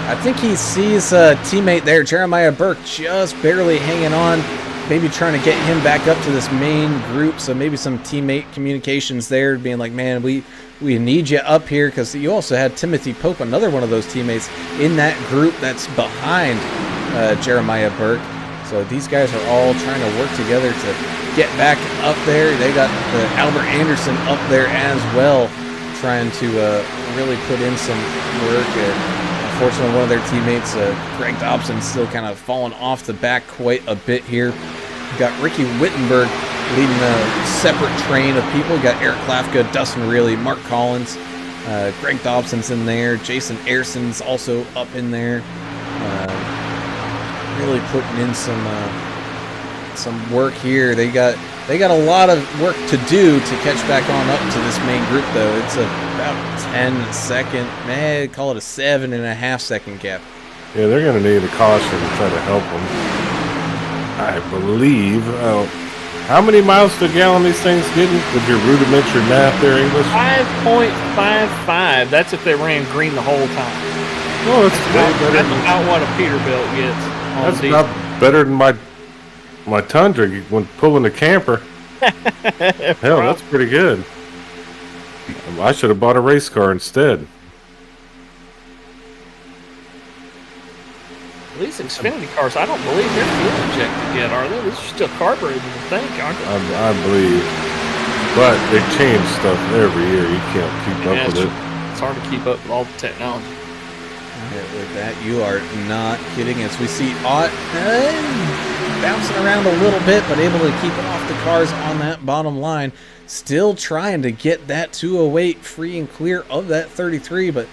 I think he sees a teammate there, Jeremiah Burke, just barely hanging on. Maybe trying to get him back up to this main group. So maybe some teammate communications there, being like, man, we need you up here, because you also had Timothy Pope, another one of those teammates, in that group that's behind Jeremiah Burke. So these guys are all trying to work together to get back up there. They got Albert Anderson up there as well, trying to really put in some work. Unfortunately, one of their teammates, Greg Dobson, still kind of falling off the back quite a bit here. We've got Ricky Wittenberg leading a separate train of people. We've got Eric Klafka, Dustin Reilly, Mark Collins, Greg Dobson's in there. Jason Ayerson's also up in there. Really putting in some work here. They got a lot of work to do to catch back on up to this main group, though. It's about 10 second, call it a 7.5 second gap. Yeah, they're going to need a caution to try to help them. I believe. How many miles to the gallon these things getting with your rudimentary math there, English? 5.55. That's if they ran green the whole time. Oh, that's way better. That's about what a Peterbilt gets. That's about better than my Tundra when pulling the camper. Hell, that's pretty good. I should have bought a race car instead. These Xfinity cars, I don't believe they're fuel injected yet, are they? These are still carbureted, I think, aren't they? I believe. But they change stuff every year. You can't keep up with it. It's hard to keep up with all the technology. With that, you are not kidding. As we see Ott bouncing around a little bit, but able to keep it off the cars on that bottom line. Still trying to get that 208 free and clear of that 33, but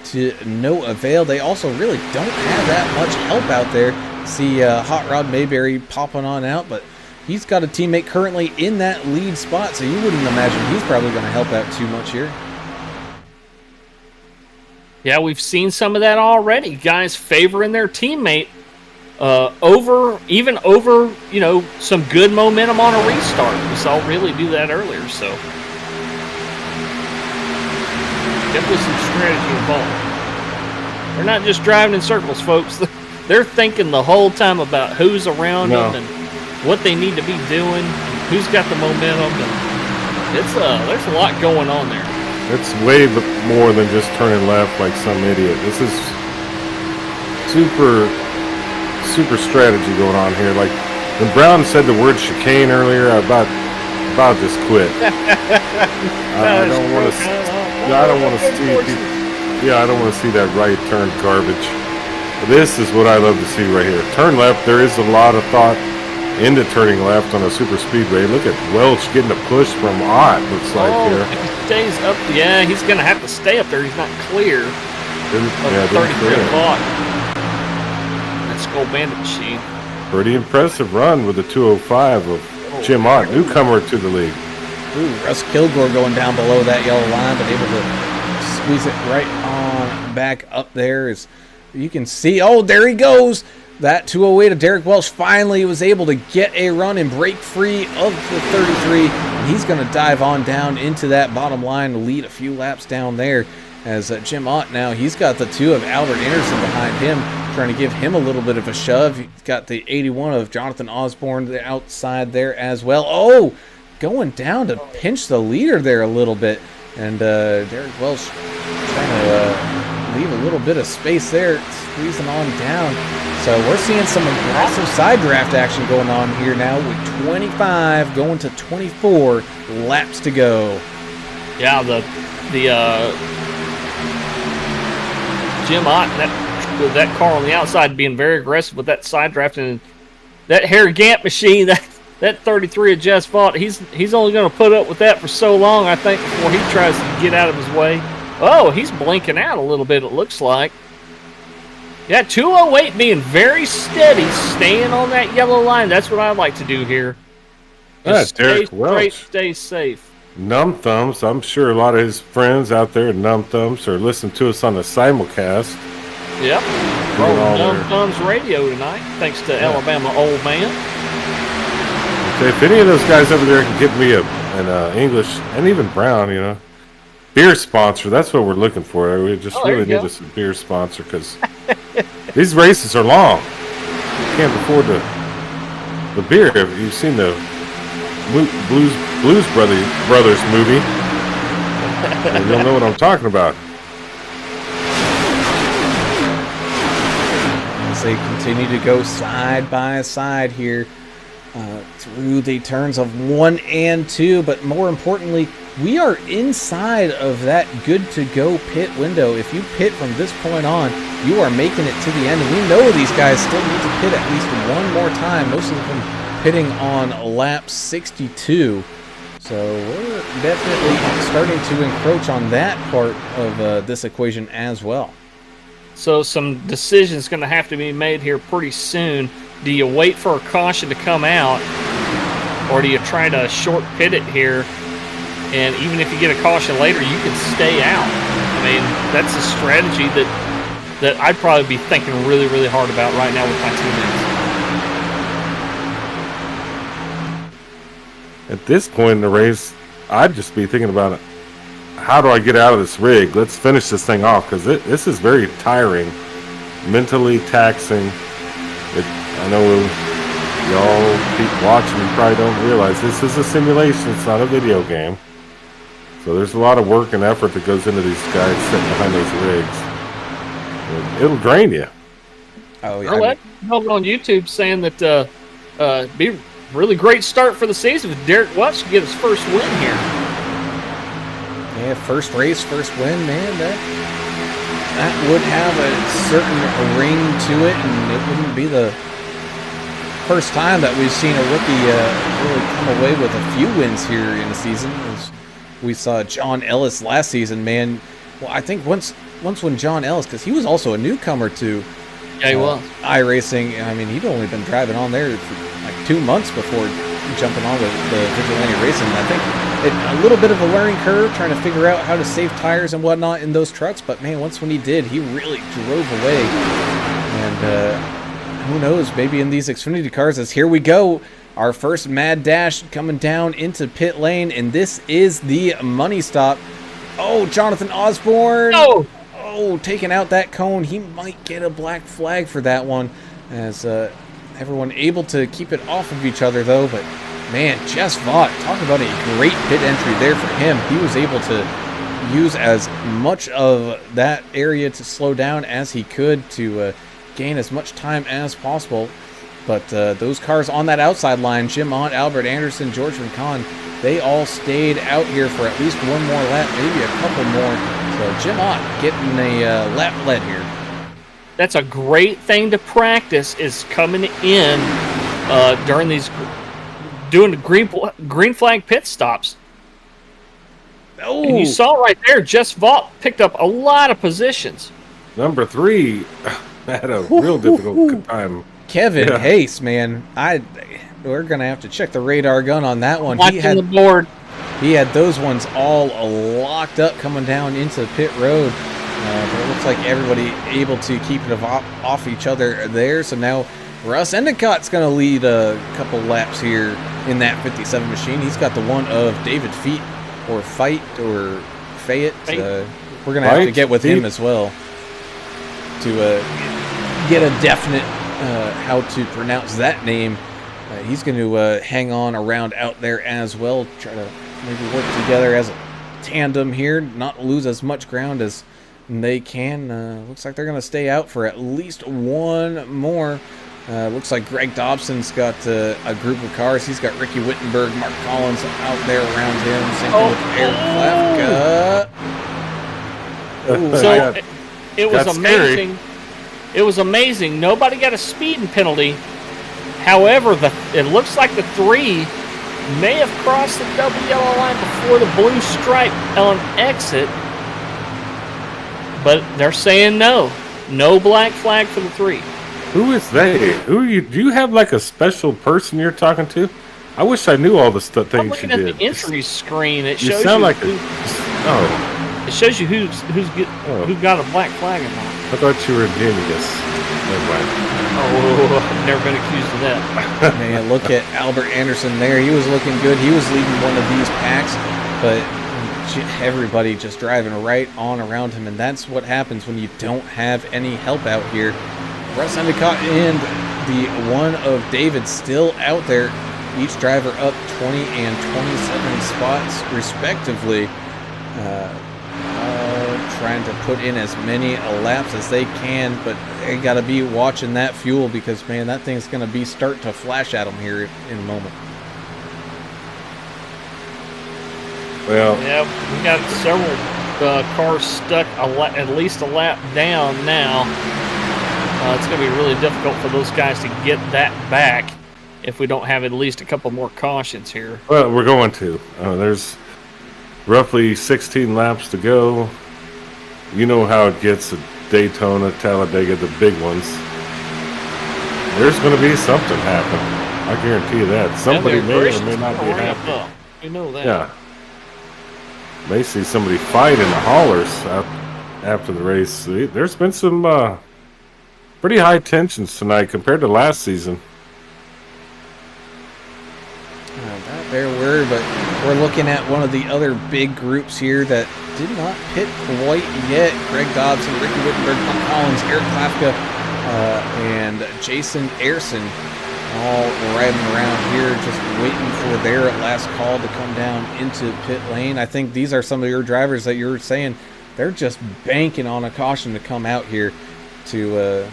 to no avail. They also really don't have that much help out there. See Hot Rod Mayberry popping on out, but he's got a teammate currently in that lead spot, so you wouldn't imagine he's probably going to help out too much here. Yeah, we've seen some of that already. Guys favoring their teammate over, you know, some good momentum on a restart. We saw really do that earlier, so definitely some strategy involved. They're not just driving in circles, folks. They're thinking the whole time about who's around them and what they need to be doing, and who's got the momentum, and it's there's a lot going on there. It's way more than just turning left like some idiot. This is super strategy going on here. Like when Brown said the word chicane earlier, I about just quit. I don't want to see people. Yeah, I don't want to see that right turn garbage. This is what I love to see right here. Turn left. There is a lot of thought into turning left on a super speedway. Look at Welch getting a push from Ott, looks like here. If he stays up, yeah, he's going to have to stay up there. He's not clear of 33 o'clock. That Skull Bandit machine. Pretty impressive run with the 205 of Jim Ott, newcomer to the league. Ooh, Russ Kilgore going down below that yellow line, but able to squeeze it right on back up there. As you can see, oh, there he goes. That 208 of Derrick Welch finally was able to get a run and break free of the 33. And he's going to dive on down into that bottom line to lead a few laps down there. As Jim Ott now, he's got the 2 of Albert Anderson behind him, trying to give him a little bit of a shove. He's got the 81 of Jonathan Osborne outside there as well. Oh, going down to pinch the leader there a little bit. And Derrick Welch trying to leave a little bit of space there, squeezing on down. So we're seeing some aggressive side draft action going on here now with 25 going to 24 laps to go. Yeah, the Jim Ott, that car on the outside being very aggressive with that side draft, and that Harry Gant machine, that 33 of Jess Vaught, he's only going to put up with that for so long, I think, before he tries to get out of his way. Oh, he's blinking out a little bit, it looks like. Yeah, 208 being very steady, staying on that yellow line. That's what I like to do here. That's Derrick Welch. Stay safe. Numb Thumbs. I'm sure a lot of his friends out there at Numb Thumbs are listening to us on the simulcast. Yep. Doing all Dumb their- Thumbs Radio tonight, thanks to Alabama Old Man. So if any of those guys over there can get me an English and even Brown, beer sponsor, that's what we're looking for. We just there really you need go. us a beer sponsor because these races are long. You can't afford the beer. If you've seen the Blues Brothers movie, you'll know what I'm talking about. As they continue to go side by side here through the turns of 1 and 2, but more importantly, we are inside of that good to go pit window. If you pit from this point on, you are making it to the end. And we know these guys still need to pit at least one more time. Most of them pitting on lap 62. So we're definitely starting to encroach on that part of this equation as well. So some decisions going to have to be made here pretty soon. Do you wait for a caution to come out, or do you try to short pit it here? And even if you get a caution later, you can stay out. I mean, that's a strategy that I'd probably be thinking really, really hard about right now with my teammates. At this point in the race, I'd just be thinking about it. How do I get out of this rig? Let's finish this thing off because this is very tiring, mentally taxing. I know y'all keep watching and probably don't realize this is a simulation. It's not a video game. So there's a lot of work and effort that goes into these guys sitting behind those rigs. It'll drain you. Oh, yeah. Earl Edmonds on YouTube saying that be a really great start for the season with Derrick Welch to get his first win here. Yeah, first race, first win, man. That would have a certain ring to it, and it wouldn't be the first time that we've seen a rookie really come away with a few wins here in the season. As we saw John Ellis last season, man. Well, I think once when John Ellis, because he was also a newcomer to iRacing. I mean, he'd only been driving on there for like 2 months before jumping on with the Vigilante racing. I think a little bit of a learning curve, trying to figure out how to save tires and whatnot in those trucks. But man, once when he did, he really drove away. And who knows, maybe in these Xfinity cars, as here we go, our first mad dash coming down into pit lane, and this is the money stop. Oh, Jonathan Osborne. Oh, taking out that cone. He might get a black flag for that one, as everyone able to keep it off of each other, though. But man, Jess Vaught, talk about a great pit entry there for him. He was able to use as much of that area to slow down as he could to gain as much time as possible. But those cars on that outside line, Jim Ott, Albert Anderson, George McCon, they all stayed out here for at least one more lap, maybe a couple more. So Jim Ott getting a lap lead here. That's a great thing to practice, is coming in during these, doing the green flag pit stops. Oh, And you saw right there, Jess Vaught picked up a lot of positions. Number 3 had a real difficult time. Kevin Yeah. Hayes, man. We're gonna have to check the radar gun on that one. Watching the board. He had those ones all locked up coming down into pit road. But it looks like everybody able to keep it off each other there. So now Russ Endicott's going to lead a couple laps here in that 57 machine. He's got the one of David Fayette. We're going to have to get with him as well to get a definite how to pronounce that name. He's going to hang on around out there as well. Try to maybe work together as a tandem here, not lose as much ground as they can. Looks like they're going to stay out for at least one more. Looks like Greg Dobson's got a group of cars. He's got Ricky Wittenberg, Mark Collins out there around him. Same thing with Eric Klafka. So it was That's amazing. It was amazing. Nobody got a speeding penalty. However, it looks like the 3 may have crossed the double yellow line before the blue stripe on exit. But they're saying no. No black flag for the 3. Who is they? Who are you? Do you have like a special person you're talking to? I wish I knew all the I'm things she looking at did. the entry screen. It You shows sound you like who, it shows you who got a black flag or not. I thought you were a genius. Never mind. Oh, I've never been accused of that. Man, look at Albert Anderson there. He was looking good. He was leading one of these packs, but everybody just driving right on around him, and that's what happens when you don't have any help out here. Russ Endicott and the one of David still out there, each driver up 20 and 27 spots respectively, trying to put in as many laps as they can, but they got to be watching that fuel because, man, that thing's going to be starting to flash at them here in a moment. Well, yeah, we got several cars stuck at least a lap down now. It's going to be really difficult for those guys to get that back if we don't have at least a couple more cautions here. Well, we're going to. There's roughly 16 laps to go. You know how it gets at Daytona, Talladega, the big ones. There's going to be something happen. I guarantee you that. Somebody may or may not be happy. You know that. Yeah. May see somebody fight in the haulers after the race. There's been some pretty high tensions tonight compared to last season. That there were, but we're looking at one of the other big groups here that did not pit quite yet. Greg Dobson, Ricky Wittenberg, Mark Collins, Eric Klafka, and Jason Ayerson all riding around here just waiting for their last call to come down into pit lane. I think these are some of your drivers that you're saying they're just banking on a caution to come out here to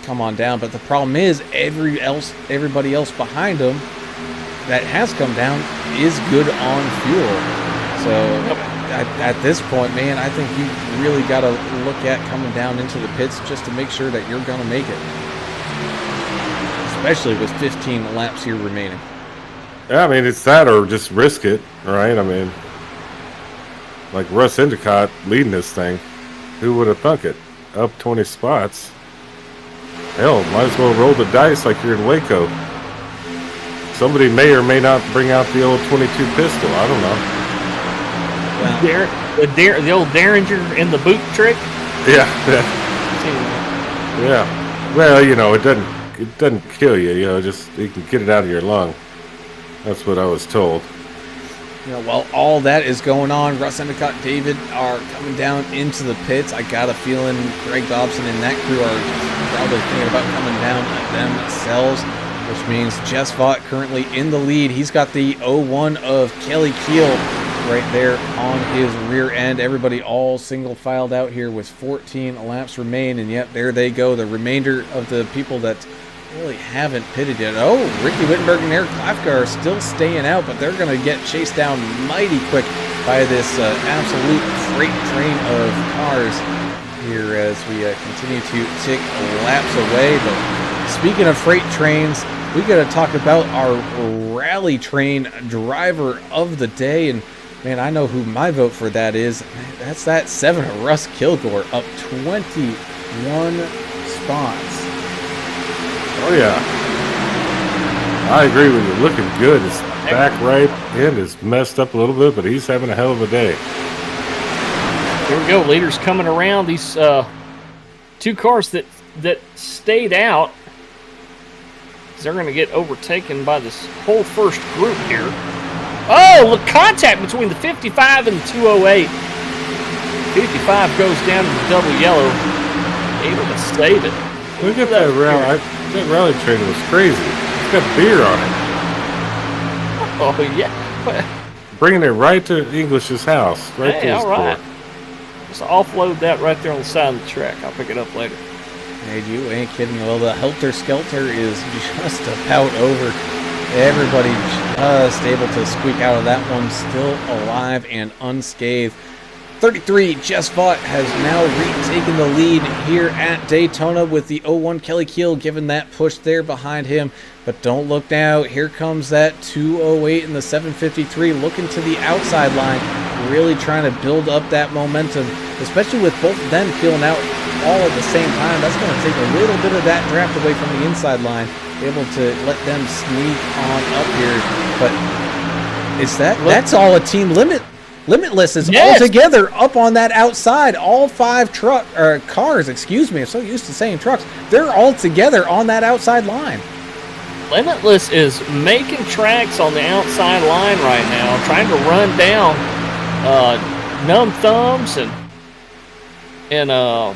come on down. But the problem is everybody else behind them that has come down is good on fuel. So at this point, man, I think you really got to look at coming down into the pits just to make sure that you're going to make it. Especially with 15 laps here remaining. Yeah, I mean, it's that or just risk it, right? I mean, like Russ Endicott leading this thing. Who would have thunk it? Up 20 spots. Hell, might as well roll the dice like you're in Waco. Somebody may or may not bring out the old 22 pistol. I don't know. The old Derringer in the boot trick? Yeah. Yeah. Well, you know, it doesn't kill you, you know, just you can get it out of your lung. That's what I was told. You know, while all that is going on, Russ Endicott, David are coming down into the pits. I got a feeling Greg Dobson and that crew are probably thinking about coming down themselves, which means Jess Vaught currently in the lead. He's got the 01 of Kelly Keel right there on his rear end. Everybody all single filed out here with 14 laps remain, and yet there they go. The remainder of the people that really haven't pitted yet. Oh, Ricky Wittenberg and Eric Klafka are still staying out, but they're going to get chased down mighty quick by this absolute freight train of cars here as we continue to tick laps away. But speaking of freight trains, we got to talk about our rally train driver of the day, and man, I know who my vote for that is. That's that 7 of Russ Kilgore, up 21 spots. Oh, yeah. I agree with you. Looking good. His back right end is messed up a little bit, but he's having a hell of a day. Here we go. Leaders coming around. These two cars that stayed out, they're going to get overtaken by this whole first group here. Oh, the contact between the 55 and the 208. 55 goes down to the double yellow. Able to save it. Look at that rally. That rally train was crazy. It's got beer on it. Oh, yeah. Bringing it right to English's house. Right to his all right. door. Just offload that right there on the side of the track. I'll pick it up later. Hey, you ain't kidding. Well, the Helter Skelter is just about over. Everybody just able to squeak out of that one, still alive and unscathed. 33, Jess Vaught has now retaken the lead here at Daytona with the 01 Kelly Keel giving that push there behind him. But don't look now. Here comes that 208 and the 753 looking to the outside line, really trying to build up that momentum, especially with both of them peeling out all at the same time. That's going to take a little bit of that draft away from the inside line, able to let them sneak on up here. But is that's all a team Limitless is Yes. all together up on that outside. All 5 cars, excuse me, I'm so used to saying trucks. They're all together on that outside line. Limitless is making tracks on the outside line right now, trying to run down Numb Thumbs and the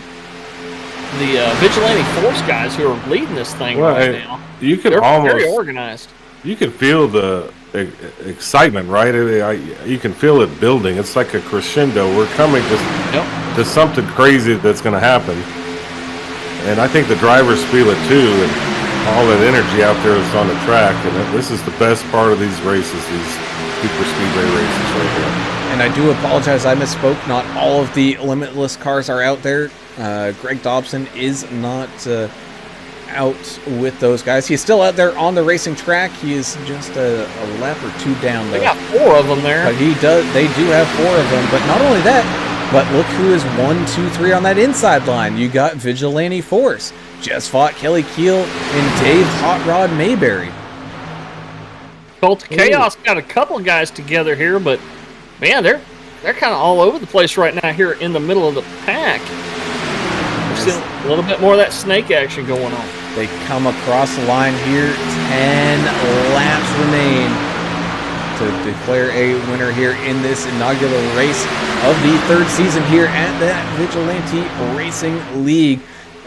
Vigilante Force guys who are leading this thing right now. You can They're almost very organized. You can feel the excitement, right? You can feel it building. It's like a crescendo. We're coming to something crazy that's going to happen. And I think the drivers feel it too, and all that energy out there is on the track. And this is the best part of these races, these super speedway races right here. And I do apologize, I misspoke. Not all of the Limitless cars are out there. Greg Dobson is not out with those guys. He's still out there on the racing track. He is just a lap or 2 down though. They got 4 of them there. But they do have 4 of them. But not only that, but look who is 1, 2, 3 on that inside line. You got Vigilante Force, Just Fought, Kelly Keel, and Dave Hot Rod Mayberry. Cult of Chaos got a couple of guys together here, but man, they're kind of all over the place right now here in the middle of the pack. We're seeing a little bit more of that snake action going on. They come across the line here. 10 laps remain to declare a winner here in this inaugural race of the 3rd season here at that Vigilante Racing League.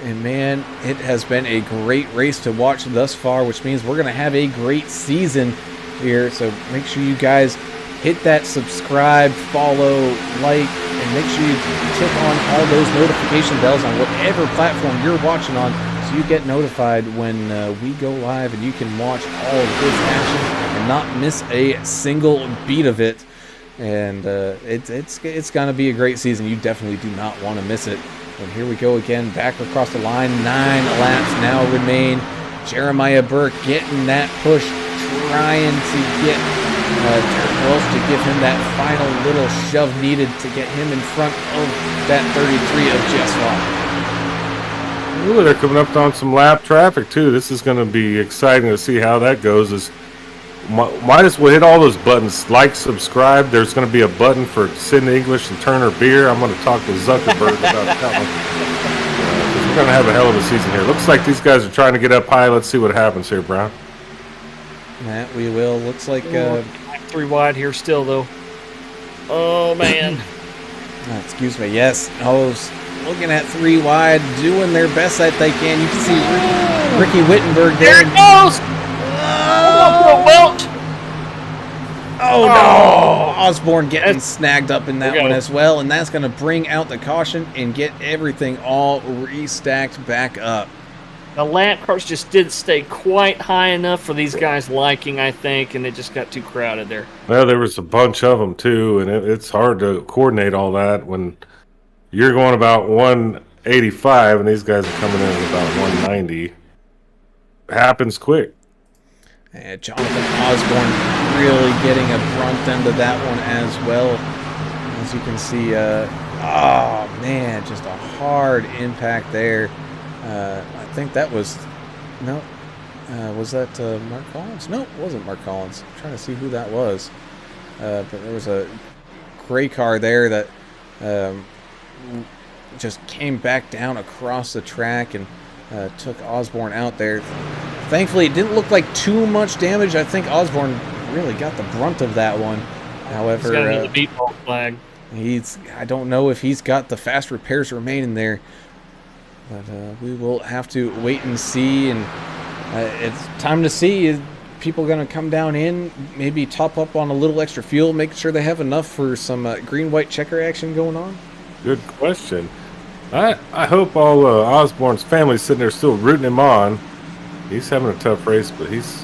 And man, it has been a great race to watch thus far, which means we're going to have a great season here. So make sure you guys hit that subscribe, follow, like, and make sure you click on all those notification bells on whatever platform you're watching on, so you get notified when we go live, and you can watch all of this action and not miss a single beat of it. And it's gonna be a great season. You definitely do not want to miss it. And here we go again, back across the line. 9 laps now remain. Jeremiah Burke getting that push, trying to get Derrick Welch to give him that final little shove needed to get him in front of that 33 of Just Fought. Ooh, they're coming up on some lap traffic too. This is going to be exciting to see how that goes. Might as well hit all those buttons. Like, subscribe. There's going to be a button for Sydney English and Turner Beer. I'm going to talk to Zuckerberg about that one. 'Cause we're going to have a hell of a season here. Looks like these guys are trying to get up high. Let's see what happens here, Brown. That we will. Looks like 3 wide here still, though. Oh, man. excuse me. Yes. Looking at 3 wide, doing their best that they can. You can see Ricky Wittenberg there. There it goes! Oh, Welch! Oh no! Osborne getting That's- snagged up in that Okay. one as well, and that's going to bring out the caution and get everything all restacked back up. The lap cars just didn't stay quite high enough for these guys' liking, I think, and it just got too crowded there. Well, there was a bunch of them too, and it's hard to coordinate all that when you're going about 185 and these guys are coming in at about 190. It happens quick. And Jonathan Osborne really getting a brunt end of that one as well. As you can see, oh man, just a hard impact there. I think that was, no, was that Mark Collins? No, it wasn't Mark Collins. I'm trying to see who that was. But there was a gray car there that just came back down across the track and took Osborne out there. Thankfully, it didn't look like too much damage. I think Osborne really got the brunt of that one. However, He's got another beat ball flag. I don't know if he's got the fast repairs remaining there. But we will have to wait and see. And it's time to see. Is people going to come down in, maybe top up on a little extra fuel, make sure they have enough for some green-white checker action going on? Good question. I hope all Osborne's family sitting there still rooting him on. He's having a tough race, but he's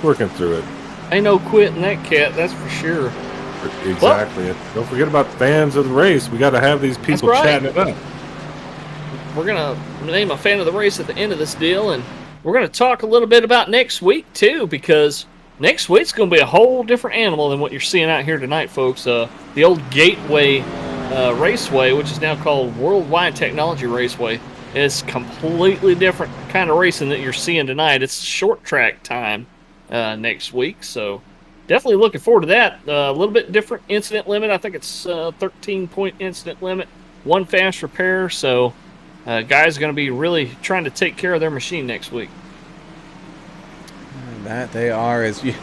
working through it. Ain't no quitting that cat, that's for sure. Exactly. Don't forget about the fans of the race. We got to have these people right. chatting it up. We're going to name a fan of the race at the end of this deal, and we're going to talk a little bit about next week, too, because next week's going to be a whole different animal than what you're seeing out here tonight, folks. The old Gateway Raceway, which is now called Worldwide Technology Raceway, is completely different kind of racing that you're seeing tonight. It's short track time. next week. So definitely looking forward to that. A little bit different incident limit. I think it's 13-point incident limit, 1 fast repair. So guys are going to be really trying to take care of their machine next week. That they are, as you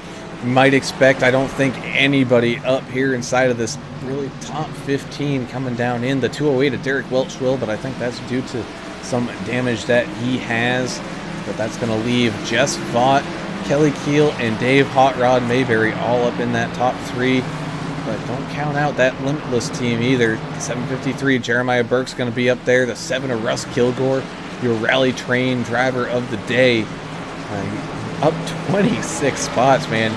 might expect. I don't think anybody up here inside of this really top 15 coming down in the 208 of Derrick Welch will, but I think that's due to some damage that he has. But that's going to leave Jess Vaught, Kelly Keel, and Dave Hot Rod Mayberry all up in that top 3. But don't count out that Limitless team either. 753, Jeremiah Burke's going to be up there. The 7 of Russ Kilgore, your rally train driver of the day. Up 26 spots, man.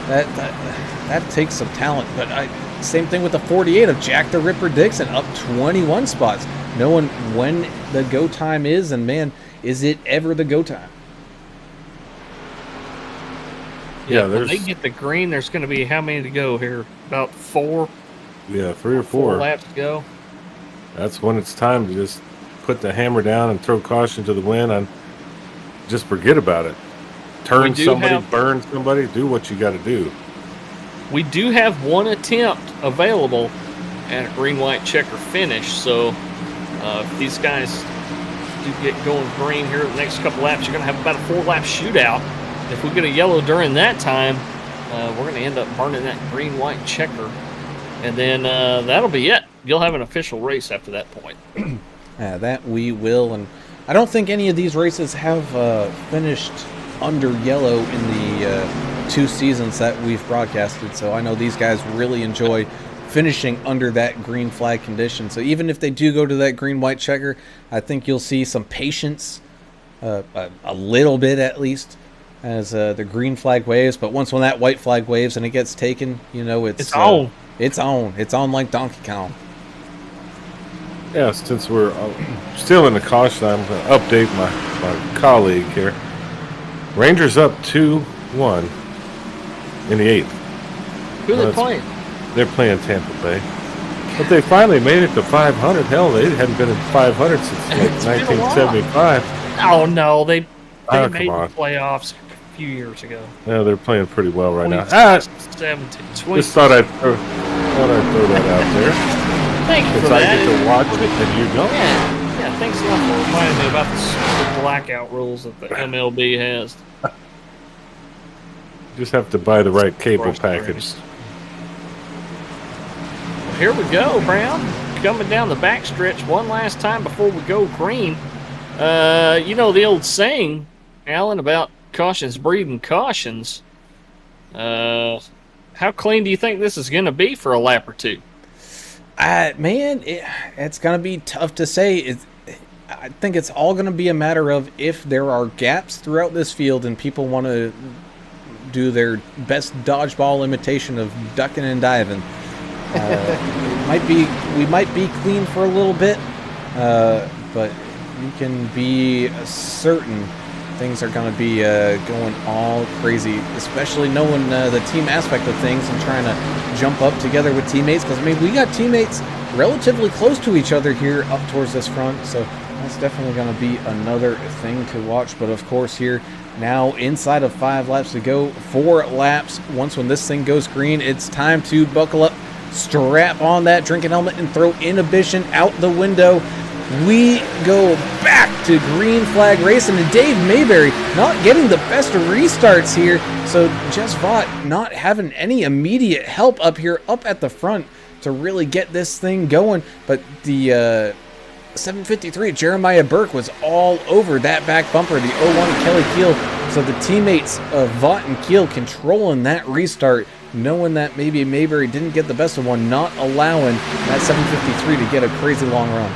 That takes some talent. But same thing with the 48 of Jack the Ripper Dixon, up 21 spots. Knowing when the go time is, and man, is it ever the go time? Yeah, when they get the green, there's going to be how many to go here? About 4? Yeah, 3 or 4 laps to go. That's when it's time to just put the hammer down and throw caution to the wind and just forget about it. Turn somebody, burn somebody, do what you got to do. We do have 1 attempt available at a green-white checker finish, so if these guys do get going green here the next couple laps, you're going to have about a 4-lap shootout. If we get a yellow during that time, we're going to end up burning that green-white checker, and then that'll be it. You'll have an official race after that point. That we will, and I don't think any of these races have finished under yellow in the 2 seasons that we've broadcasted, so I know these guys really enjoy finishing under that green flag condition. So even if they do go to that green-white checker, I think you'll see some patience, a little bit at least, as the green flag waves. But once when that white flag waves and it gets taken, you know it's on. It's on like Donkey Kong. Yeah, since we're still in the caution, I'm going to update my colleague here. Rangers up 2-1 in the 8th. Who are they playing? They're playing Tampa Bay. But they finally made it to 500. Hell, they hadn't been in 500 since like 1975. Oh, no. They made the on. playoffs a few years ago. Yeah, they're playing pretty well right now. 17, just thought I'd throw that out there. Thank you for that. I that. get to watch it and you don't. Yeah, thanks a lot for reminding me about the stupid blackout rules that the MLB has. Just have to buy the right cable package. Well, here we go, Brown. Coming down the backstretch one last time before we go green. You know the old saying, Alan, about cautions breeding cautions. How clean do you think this is going to be for a lap or 2? Man, it's going to be tough to say. I think it's all going to be a matter of if there are gaps throughout this field and people want to do their best dodgeball imitation of ducking and diving. We might be clean for a little bit, but you can be certain things are going to be going all crazy, especially knowing the team aspect of things and trying to jump up together with teammates. Because, I mean, we got teammates relatively close to each other here up towards this front, so that's definitely going to be another thing to watch. But, of course, here now inside of 5 laps to go, 4 laps. Once when this thing goes green, it's time to buckle up, strap on that drinking helmet, and throw inhibition out the window. We go back to green flag racing, and Dave Mayberry not getting the best of restarts here. So Jess Vaught not having any immediate help up here, up at the front to really get this thing going. But the 753 Jeremiah Burke was all over that back bumper, the 01 Kelly Keel. So the teammates of Vaught and Keel controlling that restart, knowing that maybe Mayberry didn't get the best of one, not allowing that 753 to get a crazy long run.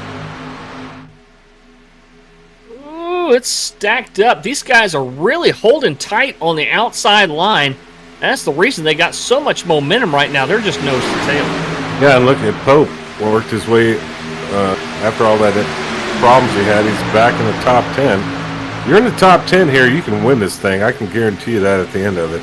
It's stacked up. These guys are really holding tight on the outside line. That's the reason they got so much momentum right now. They're just nose to tail. Yeah, and look at Polk worked his way after all that problems he had. He's back in the top 10. You're in the top 10 here, you can win this thing. I can guarantee you that at the end of it.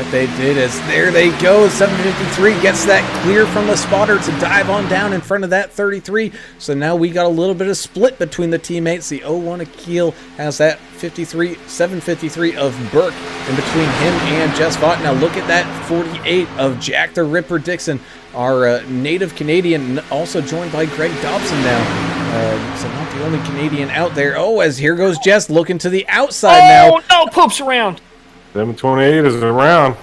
That they did, as there they go. 753 gets that clear from the spotter to dive on down in front of that 33. So now we got a little bit of split between the teammates. The 01 Akil has that 753 of Burke in between him and Jess Vaught. Now look at that 48 of Jack the Ripper Dixon, our native Canadian, also joined by Greg Dobson now. So not the only Canadian out there. Oh, as here goes Jess looking to the outside now. Oh, no, Pope's around. 728 is around.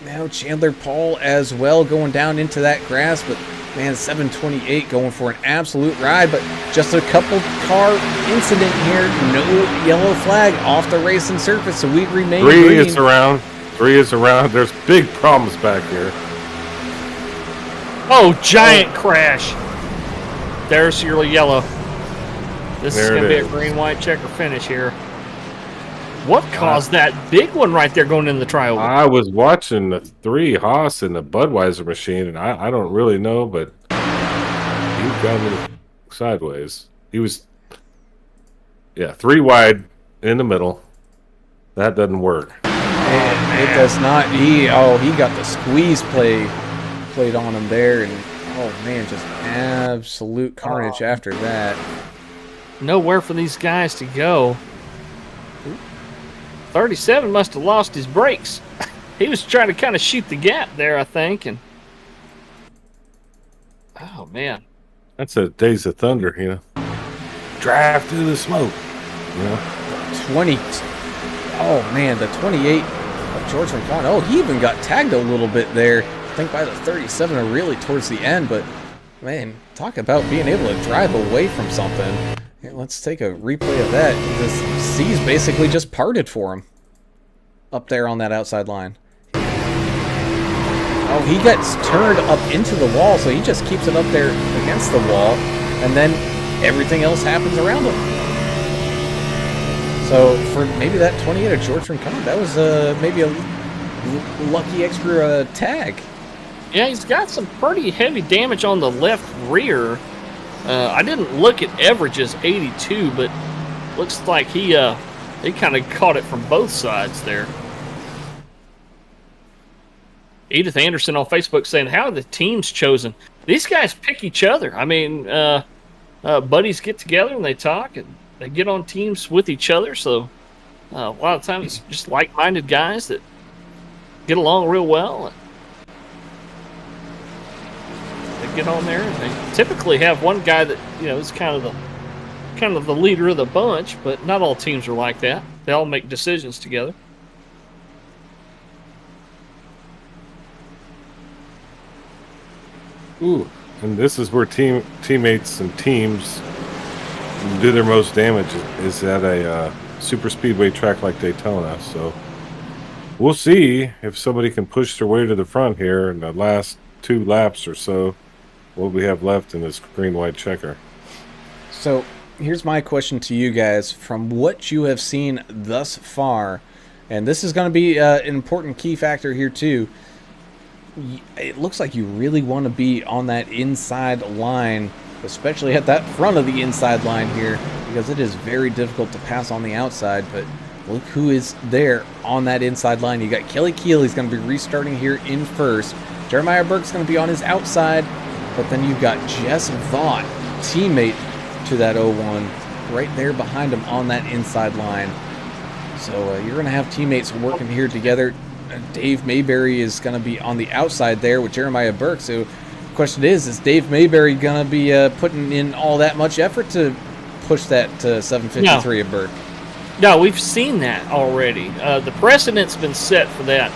Now Chandler Paul as well going down into that grass, but man, 728 going for an absolute ride, but just a couple car incident here. No yellow flag off the racing surface, so we remain Three green. is around. 3 is around. There's big problems back here. Oh, giant crash. There's your yellow. This is going to be a green, white checker finish here. What caused that big one right there going in the trioval? I was watching the 3 Haas in the Budweiser machine, and I don't really know, but he got a little sideways. He was, 3 wide in the middle. That doesn't work. And it does not. He got the squeeze played on him there, and oh man, just absolute carnage after that. Nowhere for these guys to go. 37 must have lost his brakes. He was trying to kind of shoot the gap there, I think. And oh man, That's a Days of Thunder, you know. Drive through the smoke, you know. 20. Oh man, the 28 of George McCon. Oh, he even got tagged a little bit there. I think by the 37 or really towards the end. But man, talk about being able to drive away from something. Here, let's take a replay of that. The seas basically just parted for him up there on that outside line. Oh, he gets turned up into the wall, so he just keeps it up there against the wall, and then everything else happens around him. So for maybe that 28 of George Rincon, that was maybe a lucky extra tag. Yeah, he's got some pretty heavy damage on the left rear. I didn't look at averages 82, but looks like he kind of caught it from both sides there. Edith Anderson on Facebook saying, how are the teams chosen? These guys pick each other. I mean, buddies get together and they talk and they get on teams with each other. So a lot of times it's just like-minded guys that get along real well. They get on there and they typically have one guy that, you know, is kind of the leader of the bunch, but not all teams are like that. They all make decisions together. Ooh, and this is where teammates and teams do their most damage, is at a super speedway track like Daytona. So we'll see if somebody can push their way to the front here in the last 2 laps or so, what we have left in this green-white checker. So here's my question to you guys. From what you have seen thus far, and this is going to be an important key factor here too, it looks like you really want to be on that inside line, especially at that front of the inside line here, because it is very difficult to pass on the outside. But look who is there on that inside line. You got Kelly Keel, he's going to be restarting here in first. Jeremiah Burke's going to be on his outside, but then you've got Jess Vaught, teammate to that 01, right there behind him on that inside line. So you're going to have teammates working here together. Dave Mayberry is going to be on the outside there with Jeremiah Burke. So the question is Dave Mayberry going to be putting in all that much effort to push that 753 of Burke? No, we've seen that already. The precedent's been set for that.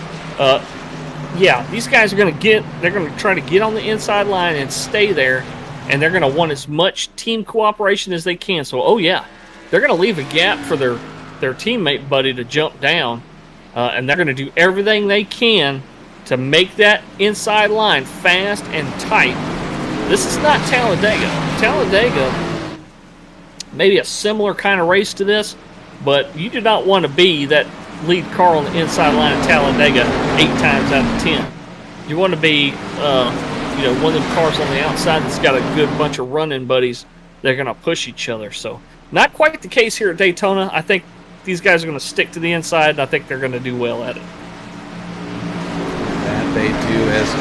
Yeah, these guys are going to try to get on the inside line and stay there, and they're going to want as much team cooperation as they can. So, oh yeah, they're going to leave a gap for their teammate buddy to jump down. And they're going to do everything they can to make that inside line fast and tight. This is not Talladega. Talladega, maybe a similar kind of race to this, but you do not want to be that lead car on the inside line of Talladega 8 times out of 10. You want to be, one of the cars on the outside that's got a good bunch of running buddies. They're going to push each other. So not quite the case here at Daytona. I think these guys are going to stick to the inside, and I think they're going to do well at it. they do, as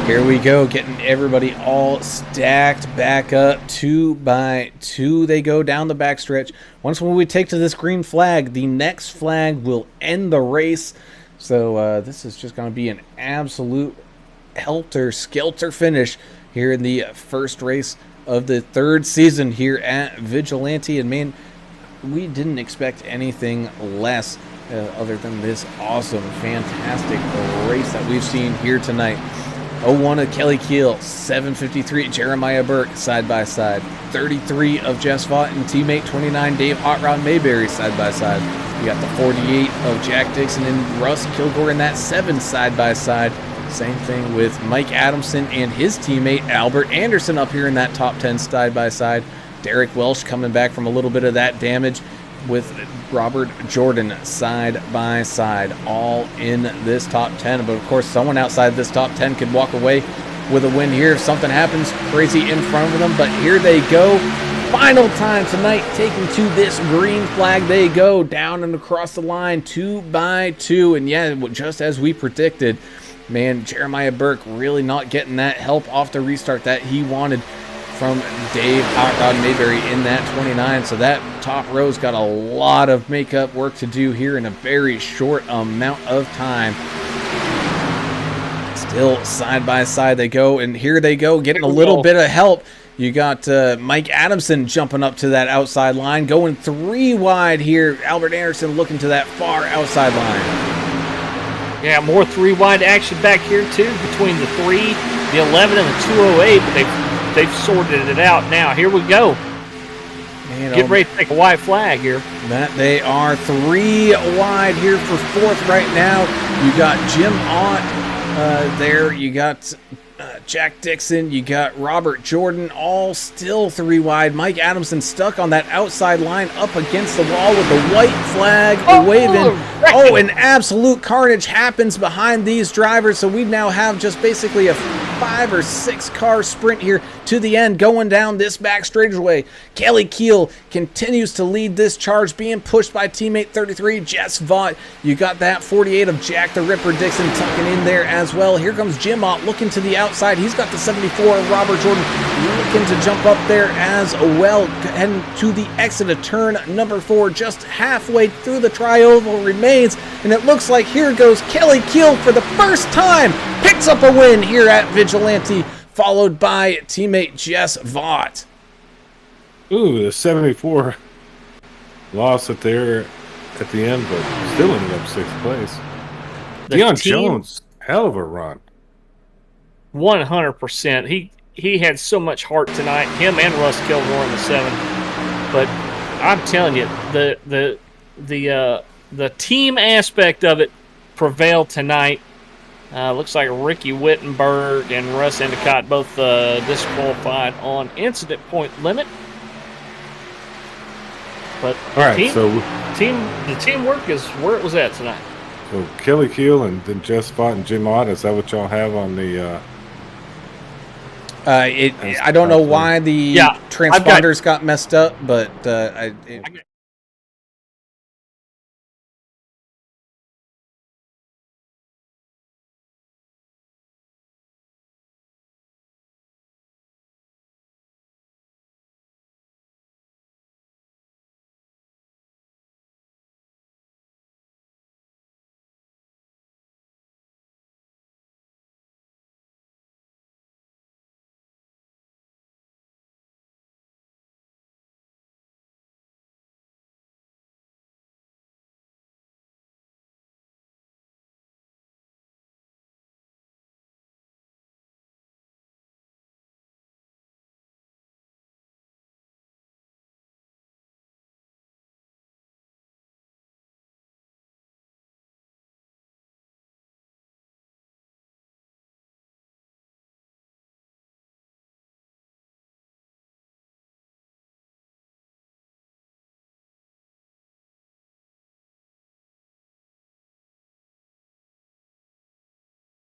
here we go, getting everybody all stacked back up. 2 by 2 they go down the backstretch. Once when we take to this green flag, the next flag will end the race. So this is just going to be an absolute helter-skelter finish here in the first race of the 3rd season here at Vigilante. And man, we didn't expect anything less other than this awesome, fantastic race that we've seen here tonight. 01 of Kelly Keel, 753 Jeremiah Burke side by side, 33 of Jess Vaught and teammate 29 Dave Hot Rod Mayberry side by side. You got the 48 of Jack Dixon and Russ Kilgore in that 7 side by side. Same thing with Mike Adamson and his teammate Albert Anderson up here in that top 10 side by side. Derrick Welch coming back from a little bit of that damage with Robert Jordan side by side, all in this top 10. But of course, someone outside this top 10 could walk away with a win here if something happens crazy in front of them. But here they go. Final time tonight, taking to this green flag. They go down and across the line, 2 by 2. And yeah, just as we predicted, man, Jeremiah Burke really not getting that help off the restart that he wanted from Dave Hot Rod Mayberry in that 29. So that top row's got a lot of makeup work to do here in a very short amount of time. Still side by side they go, and here they go, getting a little bit of help. You got Mike Adamson jumping up to that outside line, going 3 wide here. Albert Anderson looking to that far outside line. Yeah, more 3 wide action back here too, between the 3, the 11, and the 208, but they've sorted it out now. Here we go. Man, get ready to take a white flag here. That they are 3 wide here for 4th right now. You got Jim Ott there. You got Jack Dixon. You got Robert Jordan, all still 3 wide. Mike Adamson stuck on that outside line up against the wall with the white flag waving. Oh, an absolute carnage happens behind these drivers. So we now have just basically a 5 or 6 car sprint here to the end, going down this back straightaway. Kelly Keel continues to lead this charge, being pushed by teammate 33 Jess Vaught. You got that 48 of Jack the Ripper Dixon tucking in there as well. Here comes Jim Ott looking to the outside. He's got the 74 of Robert Jordan looking to jump up there as well, heading to the exit of turn number 4. Just halfway through the tri-oval remains, and it looks like here goes Kelly Keel for the first time, picks up a win here at Vigilante, followed by teammate Jess Vaught. Ooh, the 74 lost it there at the end, but still ended up 6th place. Deion Jones, hell of a run. 100%. He had so much heart tonight. Him and Russ Kilgore in the 7. But I'm telling you, the team aspect of it prevailed tonight. Looks like Ricky Wittenberg and Russ Endicott both disqualified on incident point limit. But all right, the teamwork is where it was at tonight. So Kelly Keel and then Jess Vaught and Jim Ott, is that what y'all have on the? I don't know why the transponders got messed up, but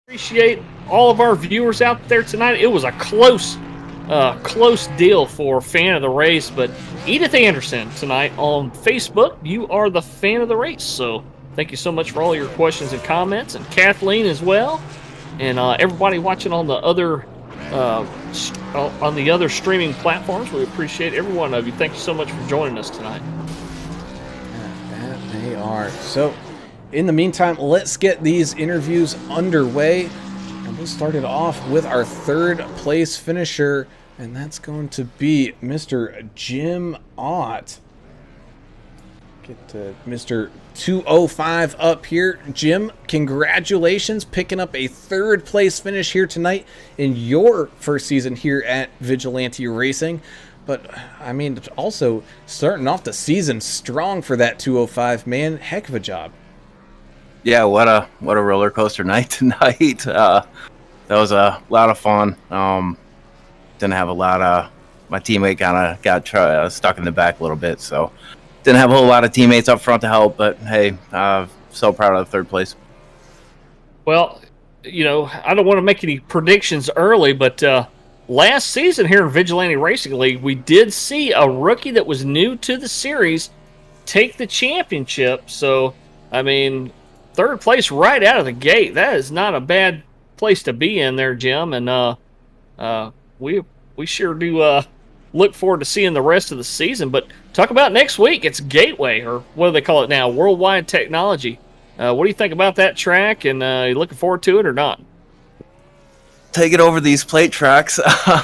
appreciate all of our viewers out there tonight. It was a close deal for fan of the race, but Edith Anderson tonight on Facebook, you are the fan of the race. So thank you so much for all your questions and comments, and Kathleen as well. and everybody watching on the other streaming platforms. We appreciate every one of you. Thank you so much for joining us tonight. That they are. So, in the meantime, let's get these interviews underway. And we'll start it off with our third place finisher, and that's going to be Mr. Jim Ott. Get to Mr. 205 up here. Jim, congratulations picking up a third place finish here tonight in your first season here at Vigilante Racing. But, I mean, also starting off the season strong for that 205, man. Heck of a job. Yeah, what a roller coaster night tonight. That was a lot of fun. Didn't have a lot of... My teammate kind of got stuck in the back a little bit, so... Didn't have a whole lot of teammates up front to help, but hey, so proud of the third place. Well, you know, I don't want to make any predictions early, but last season here in Vigilante Racing League, we did see a rookie that was new to the series take the championship. So, I mean, third place right out of the gate. That is not a bad place to be in there, Jim. And we sure do look forward to seeing the rest of the season. But talk about next week. It's Gateway, or what do they call it now? Worldwide Technology. What do you think about that track? And you looking forward to it or not? Take it over these plate tracks.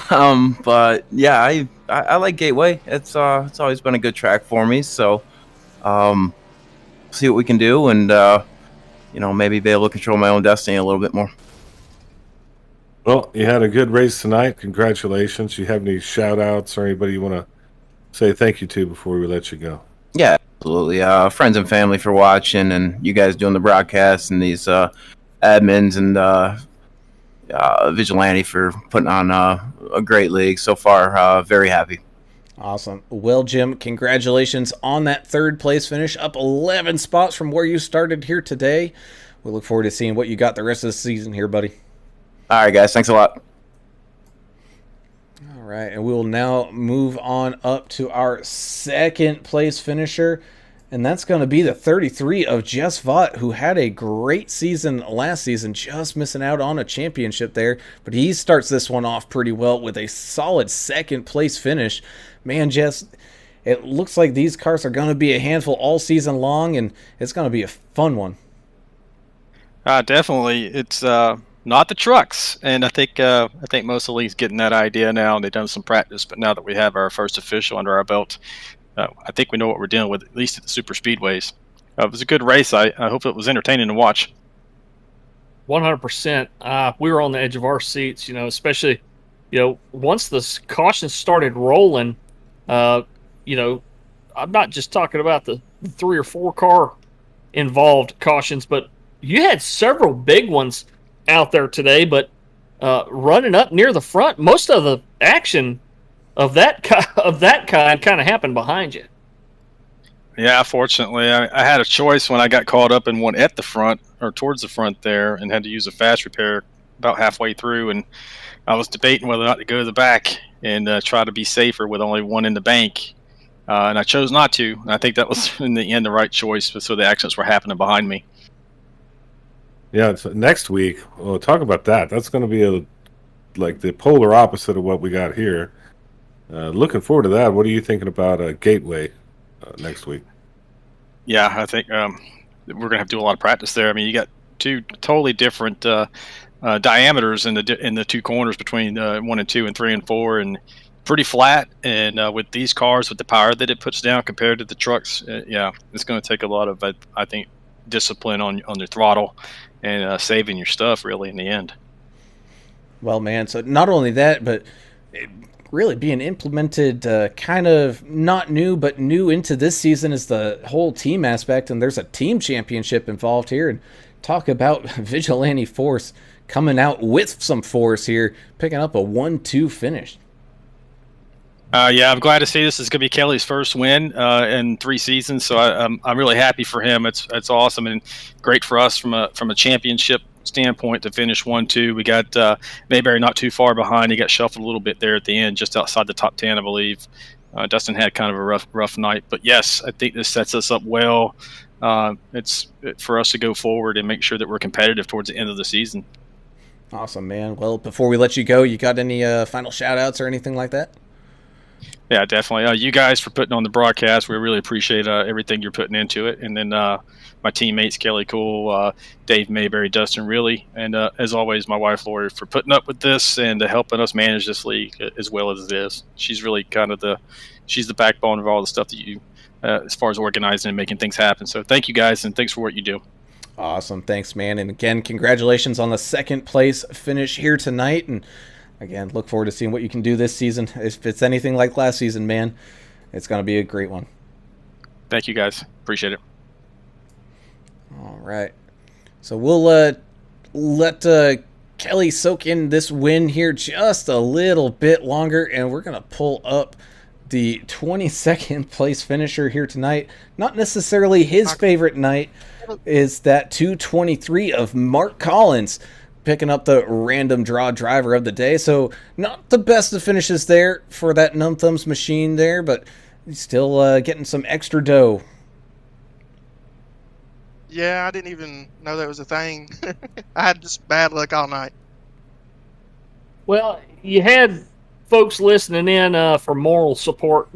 But yeah, I like Gateway. It's always been a good track for me. So see what we can do, and you know, maybe be able to control my own destiny a little bit more. Well, you had a good race tonight. Congratulations. You have any shout outs or anybody you want to say thank you to before we let you go? Yeah, absolutely. Friends and family for watching, and you guys doing the broadcast, and these admins and Vigilante for putting on a great league so far. Very happy. Awesome. Well, Jim, congratulations on that third place finish, up 11 spots from where you started here today. We look forward to seeing what you got the rest of the season here, buddy. All right, guys. Thanks a lot. All right, and we will now move on up to our second place finisher, and that's going to be the 33 of Jess Vaught, who had a great season last season, just missing out on a championship there, but he starts this one off pretty well with a solid second place finish. Man, Jess, it looks like these cars are going to be a handful all season long, and it's going to be a fun one. Definitely. It's not the trucks, and I think most of the league's getting that idea now. They've done some practice, but now that we have our first official under our belt, I think we know what we're dealing with, at least at the super speedways. It was a good race. I hope it was entertaining to watch. 100%. We were on the edge of our seats, you know, especially, you know, once the cautions started rolling. You know, I'm not just talking about the 3 or 4 car involved cautions, but you had several big ones out there today, but running up near the front, most of the action of that kind kind of happened behind you. Yeah, fortunately, I had a choice when I got caught up in one at the front or towards the front there, and had to use a fast repair about halfway through, and I was debating whether or not to go to the back and try to be safer with only one in the bank, and I chose not to. And I think that was in the end the right choice, so the accidents were happening behind me. Yeah, it's next week. We'll talk about that. That's going to be like the polar opposite of what we got here. Looking forward to that. What are you thinking about Gateway next week? Yeah, I think we're going to have to do a lot of practice there. I mean, you got 2 totally different diameters in the 2 corners between 1 and 2 and 3 and 4, and pretty flat. And with these cars, with the power that it puts down compared to the trucks, yeah, it's going to take a lot of, I think, discipline on your throttle and saving your stuff really in the end. Well, man, so not only that, but it really being implemented kind of not new, but new into this season is the whole team aspect, and there's a team championship involved here. And talk about Vigilante Force coming out with some force here, picking up a 1-2 finish. Yeah, I'm glad to see this is going to be Kelly's first win in 3 seasons. So I'm really happy for him. It's awesome and great for us from a championship standpoint to finish 1-2. We got Mayberry not too far behind. He got shuffled a little bit there at the end, just outside the top 10, I believe. Dustin had kind of a rough night, but yes, I think this sets us up well. It's for us to go forward and make sure that we're competitive towards the end of the season. Awesome, man. Well, before we let you go, you got any final shout-outs or anything like that? Yeah, definitely. You guys for putting on the broadcast. We really appreciate everything you're putting into it. And then my teammates, Kelly Cool, Dave Mayberry, Dustin Really, and as always, my wife, Lori, for putting up with this and helping us manage this league as well as it is. She's really kind of she's the backbone of all the stuff that you, as far as organizing and making things happen. So thank you guys, and thanks for what you do. Awesome. Thanks, man. And again, congratulations on the second place finish here tonight. And again, look forward to seeing what you can do this season. If it's anything like last season, man, it's going to be a great one. Thank you, guys. Appreciate it. All right. So we'll let Kelly soak in this win here just a little bit longer, and we're going to pull up the 22nd place finisher here tonight. Not necessarily his favorite night, is that 223 of Mark Collins, picking up the random draw driver of the day. So not the best of finishes there for that Numb Thumbs machine there, but still getting some extra dough. Yeah, I didn't even know that was a thing. I had just bad luck all night. Well, you had folks listening in for moral support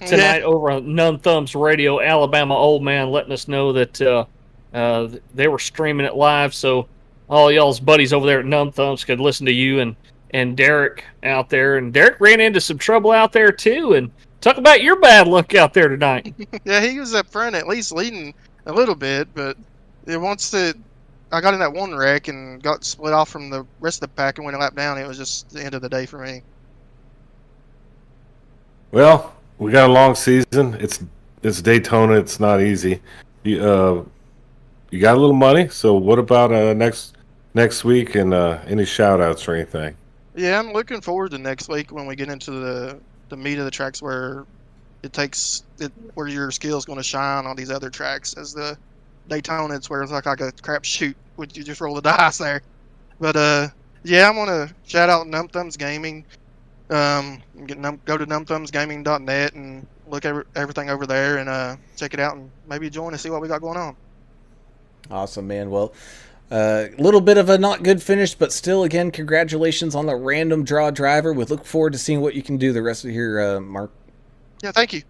tonight over on Numb Thumbs Radio, Alabama Old Man, letting us know that they were streaming it live, so all y'all's buddies over there at Numb Thumbs could listen to you and Derrick out there. And Derrick ran into some trouble out there too. And talk about your bad luck out there tonight. Yeah, he was up front, at least leading a little bit, but I got in that one wreck and got split off from the rest of the pack and went a lap down. It was just the end of the day for me. Well, we got a long season. It's Daytona. It's not easy. You got a little money. So what about next week and any shout outs or anything? Yeah, I'm looking forward to next week when we get into the meat of the tracks where where your skill is going to shine on these other tracks. As the Daytona, it's where it's like a crapshoot when you just roll the dice there. But yeah, I'm gonna shout out Numb Thumbs Gaming. Go to numbthumbsgaming.net and look at everything over there and check it out and maybe join and see what we got going on. Awesome, man. Well, a little bit of a not good finish, but still, again, congratulations on the random draw driver. We look forward to seeing what you can do the rest of your Mark. Yeah, thank you.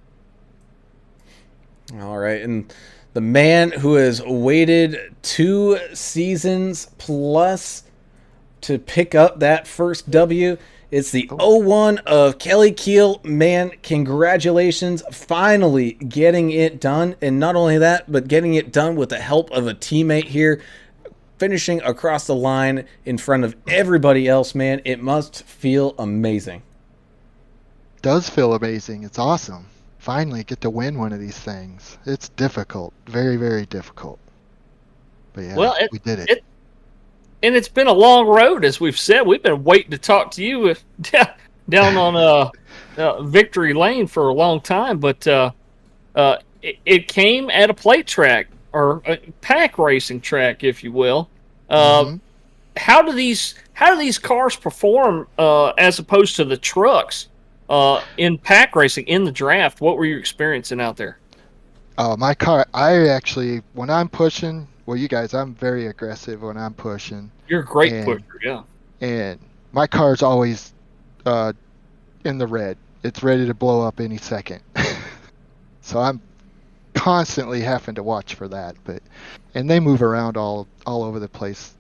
All right, and the man who has waited 2 seasons plus to pick up that first W, it's the 01 of Kelly Keel. Man, congratulations, finally getting it done. And not only that, but getting it done with the help of a teammate here, finishing across the line in front of everybody else, man. It must feel amazing. Does feel amazing. It's awesome. Finally get to win one of these things. It's difficult. Very, very difficult. But yeah, well, we did it. And it's been a long road, as we've said. We've been waiting to talk to you down on Victory Lane for a long time. But it came at a plate track, or a pack racing track, if you will. How do these cars perform as opposed to the trucks in pack racing in the draft? What were you experiencing out there? My car, I actually, when I'm pushing, well, you guys, I'm very aggressive when I'm pushing. You're a great pusher, yeah. And my car's always in the red. It's ready to blow up any second. So I'm constantly having to watch for that. And they move around all over the place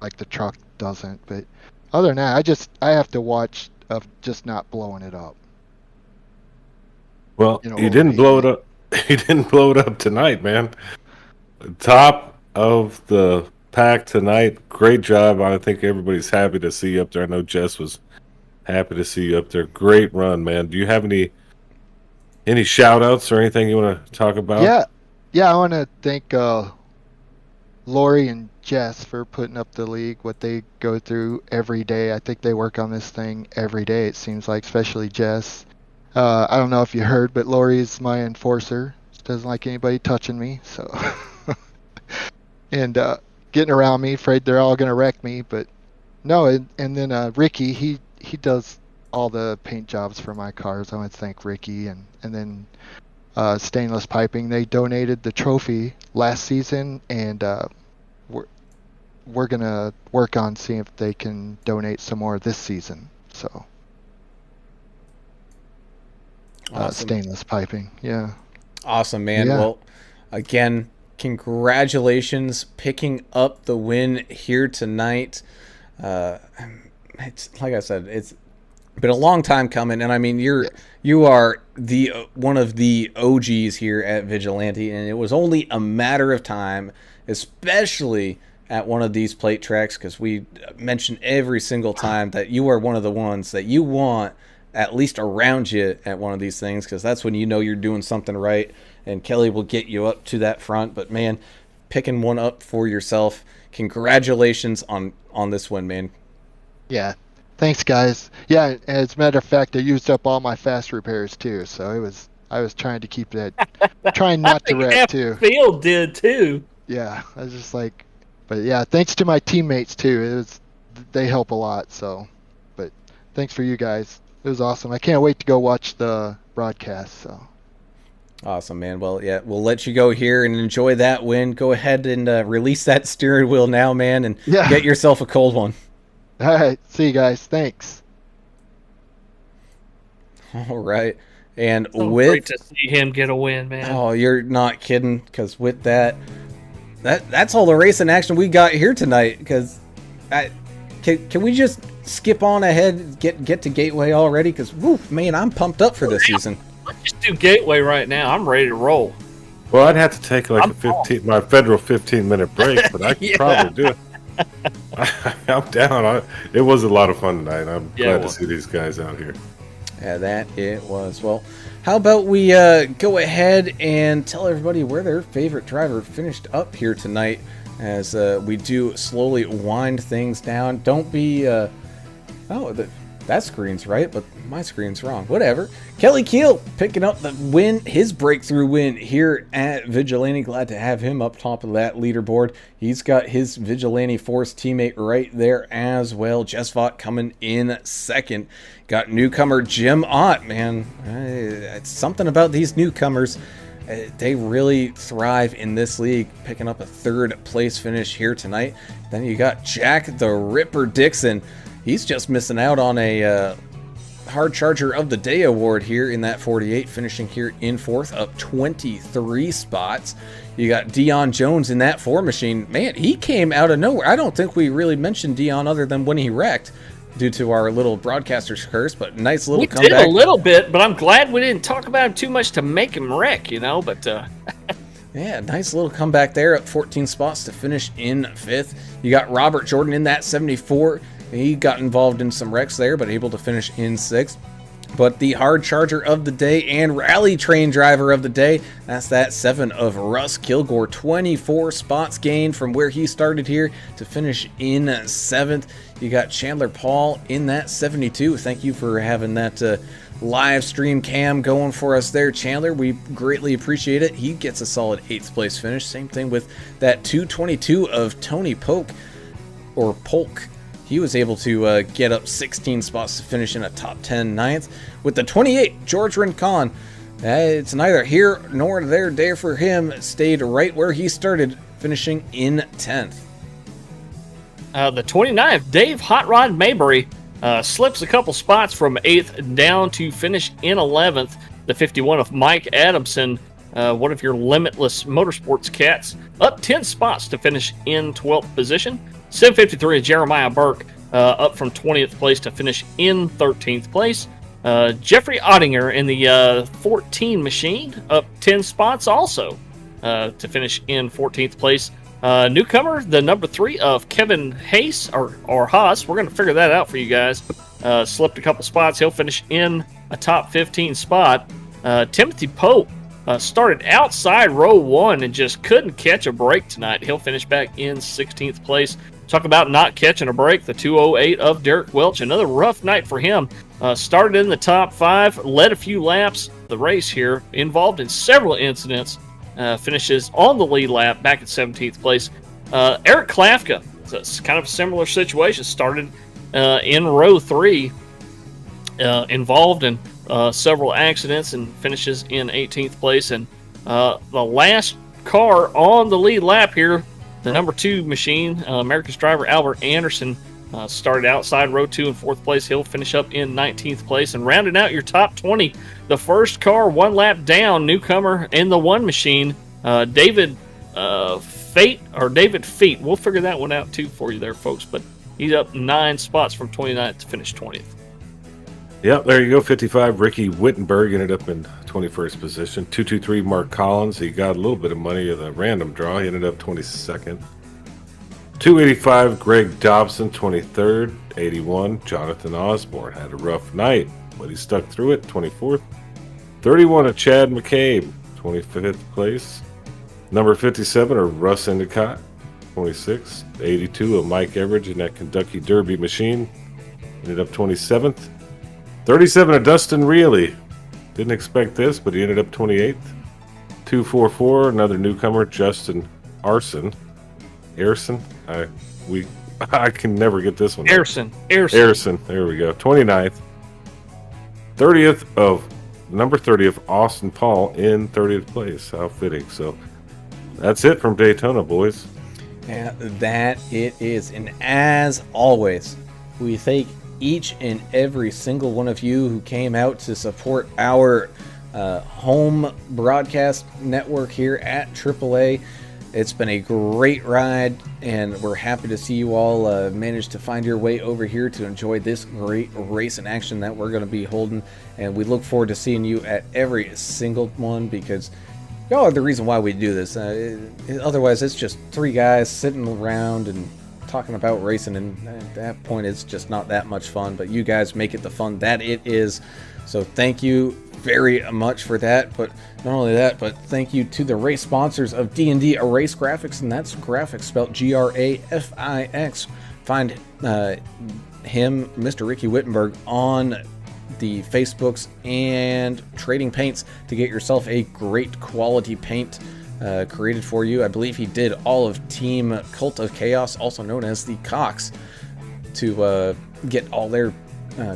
like the truck doesn't. But other than that, I have to watch of just not blowing it up. Well, you didn't blow it up. You didn't blow it up tonight, man. Top of the pack tonight. Great job. I think everybody's happy to see you up there. I know Jess was happy to see you up there. Great run, man. Do you have any shout outs or anything you want to talk about? Yeah, I want to thank Lori and Jess for putting up the league, what they go through every day. I think they work on this thing every day, it seems like, especially Jess. I don't know if you heard, but Lori is my enforcer. She doesn't like anybody touching me, so and getting around me, afraid they're all going to wreck me. But no, and then Ricky, he does all the paint jobs for my cars. I want to thank Ricky. And then Stainless Piping, they donated the trophy last season, and we're gonna work on seeing if they can donate some more this season. So Awesome. Stainless piping, yeah. Awesome, man. Yeah. Well, again, congratulations picking up the win here tonight. It's like I said, it's been a long time coming, and I mean you are the one of the OGs here at Vigilante, and it was only a matter of time, especially at one of these plate tracks, because we mention every single time that you are one of the ones that you want at least around you at one of these things, because that's when you know you're doing something right, and Kelly will get you up to that front. But man, picking one up for yourself, congratulations on this one, man. Yeah. Thanks, guys. Yeah, as a matter of fact, I used up all my fast repairs too, so I was trying to keep that, trying not to wreck too. Field did too. Yeah, I was just like, but yeah, thanks to my teammates too. They help a lot. So, but thanks for you guys. It was awesome. I can't wait to go watch the broadcast. So. Awesome, man. Well, yeah, we'll let you go here and enjoy that win. Go ahead and release that steering wheel now, man, and get yourself a cold one. All right. See you guys. Thanks. All right. And great to see him get a win, man. Oh, you're not kidding, because with that's all the racing action we got here tonight. Because can we just skip on ahead, get to Gateway already? Because, man, I'm pumped up for this season. Let's just do Gateway right now. I'm ready to roll. Well, I'd have to take like my federal 15-minute break, but I could probably do it. I'm down. It was a lot of fun tonight. I'm glad to see these guys out here. Yeah, that it was. Well, how about we go ahead and tell everybody where their favorite driver finished up here tonight, as we do slowly wind things down. Don't be... that screen's right, but my screen's wrong. Whatever. Kelly Keel picking up the win, his breakthrough win here at Vigilante. Glad to have him up top of that leaderboard. He's got his Vigilante Force teammate right there as well. Jess Vaught coming in second. Got newcomer Jim Ott, man. It's something about these newcomers. They really thrive in this league, picking up a third place finish here tonight. Then you got Jack the Ripper Dixon. He's just missing out on a Hard Charger of the Day award here in that 48, finishing here in fourth, up 23 spots. You got Dion Jones in that 4 machine. Man, he came out of nowhere. I don't think we really mentioned Dion other than when he wrecked due to our little broadcaster's curse, but nice little comeback. We did a little bit, but I'm glad we didn't talk about him too much to make him wreck, but... Yeah, nice little comeback there, up 14 spots to finish in 5th. You got Robert Jordan in that 74. He got involved in some wrecks there, but able to finish in 6th. But the Hard Charger of the Day and Rally Train Driver of the Day, that's that 7 of Russ Kilgore. 24 spots gained from where he started here to finish in 7th. You got Chandler Paul in that 72. Thank you for having that live stream cam going for us there, Chandler. We greatly appreciate it. He gets a solid 8th place finish. Same thing with that 222 of Tony Polk. He was able to get up 16 spots to finish in a top 10 9th. With the 28, George Rincon, it's neither here nor there for him. Stayed right where he started, finishing in 10th. The 29th, Dave Hot Rod Maybury, slips a couple spots from 8th down to finish in 11th. The 51 of Mike Adamson, one of your Limitless Motorsports cats, up 10 spots to finish in 12th position. 753 of Jeremiah Burke, up from 20th place to finish in 13th place. Jeffrey Ottinger in the 14 machine, up 10 spots also to finish in 14th place. Newcomer, the number 3 of Kevin Hayes, or Haas, we're going to figure that out for you guys. Slipped a couple spots. He'll finish in a top 15 spot. Timothy Pope started outside row 1 and just couldn't catch a break tonight. He'll finish back in 16th place. Talk about not catching a break. The 208 of Derrick Welch. Another rough night for him. Started in the top 5, led a few laps. The race here involved in several incidents. Finishes on the lead lap back at 17th place. Eric Klafka, it's kind of a similar situation. Started in row 3, involved in several accidents and finishes in 18th place. And the last car on the lead lap here, The number 2 machine, America's driver Albert Anderson, started outside row 2 in 4th place. He'll finish up in 19th place. And rounding out your top 20, the first car 1 lap down, newcomer in the 1 machine, David Feet. We'll figure that one out too for you there, folks. But he's up 9 spots from 29th to finish 20th. Yep, there you go. 55. Ricky Wittenberg ended up in 21st position. 223. Mark Collins. He got a little bit of money in the random draw. He ended up 22nd. 285. Greg Dobson, 23rd. 81. Jonathan Osborne had a rough night, but he stuck through it. 24th. 31 of Chad McCabe, 25th place. Number 57 of Russ Endicott, 26th. 82 of Mike Everidge in that Kentucky Derby machine, ended up 27th. 37 of Dustin Reilly. Didn't expect this, but he ended up 28th. 244, another newcomer, Justin Arson. I can never get this one. Arson. There we go. 29th. 30th of number 30 of Austin Paul in 30th place. How fitting. So that's it from Daytona, boys. Yeah, that it is. And as always, we thank each and every single one of you who came out to support our home broadcast network here at AAA. It's been a great ride, and we're happy to see you all manage to find your way over here to enjoy this great race in action that we're going to be holding. And we look forward to seeing you at every single one, because y'all are the reason why we do this. Otherwise, it's just 3 guys sitting around and talking about racing, and at that point it's just not that much fun. But you guys make it the fun that it is, so thank you very much for that. But not only that, but thank you to the race sponsors of D&D Erase Graphics, and that's Graphix spelled Grafix. Find him, Mr. Ricky Wittenberg, on the Facebooks and Trading Paints to get yourself a great quality paint created for you. I believe he did all of Team Cult of Chaos, also known as the Cox, to get all their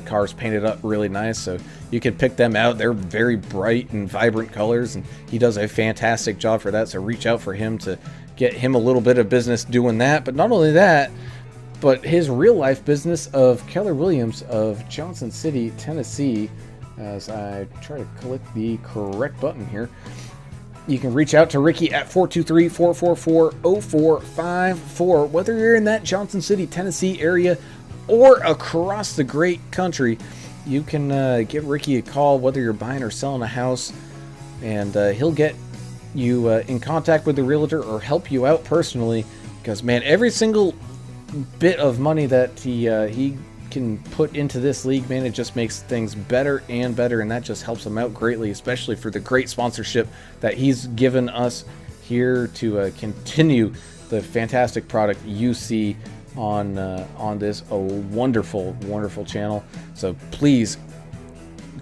cars painted up really nice. So you can pick them out. They're very bright and vibrant colors, and he does a fantastic job for that. So reach out for him to get him a little bit of business doing that. But not only that, but his real life business of Keller Williams of Johnson City, Tennessee. As I try to click the correct button here, you can reach out to Ricky at 423-444-0454. Whether you're in that Johnson City, Tennessee area or across the great country, you can give Ricky a call, whether you're buying or selling a house, and he'll get you in contact with the realtor or help you out personally. Because, man, every single bit of money that he can put into this league, man, it just makes things better and better, and that just helps him out greatly, especially for the great sponsorship that he's given us here to continue the fantastic product you see on this wonderful channel. So please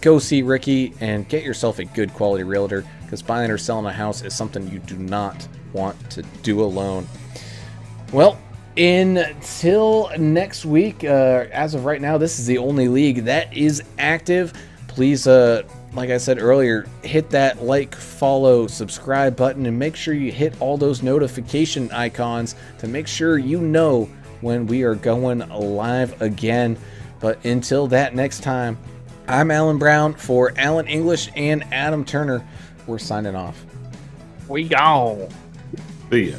go see Ricky and get yourself a good quality realtor, because buying or selling a house is something you do not want to do alone. Well, until next week, as of right now, this is the only league that is active. Please, like I said earlier, hit that like, follow, subscribe button, and make sure you hit all those notification icons to make sure you know when we are going live again. But until that next time, I'm Alan Brown for Alan English and Adam Turner. We're signing off. We gone. See ya.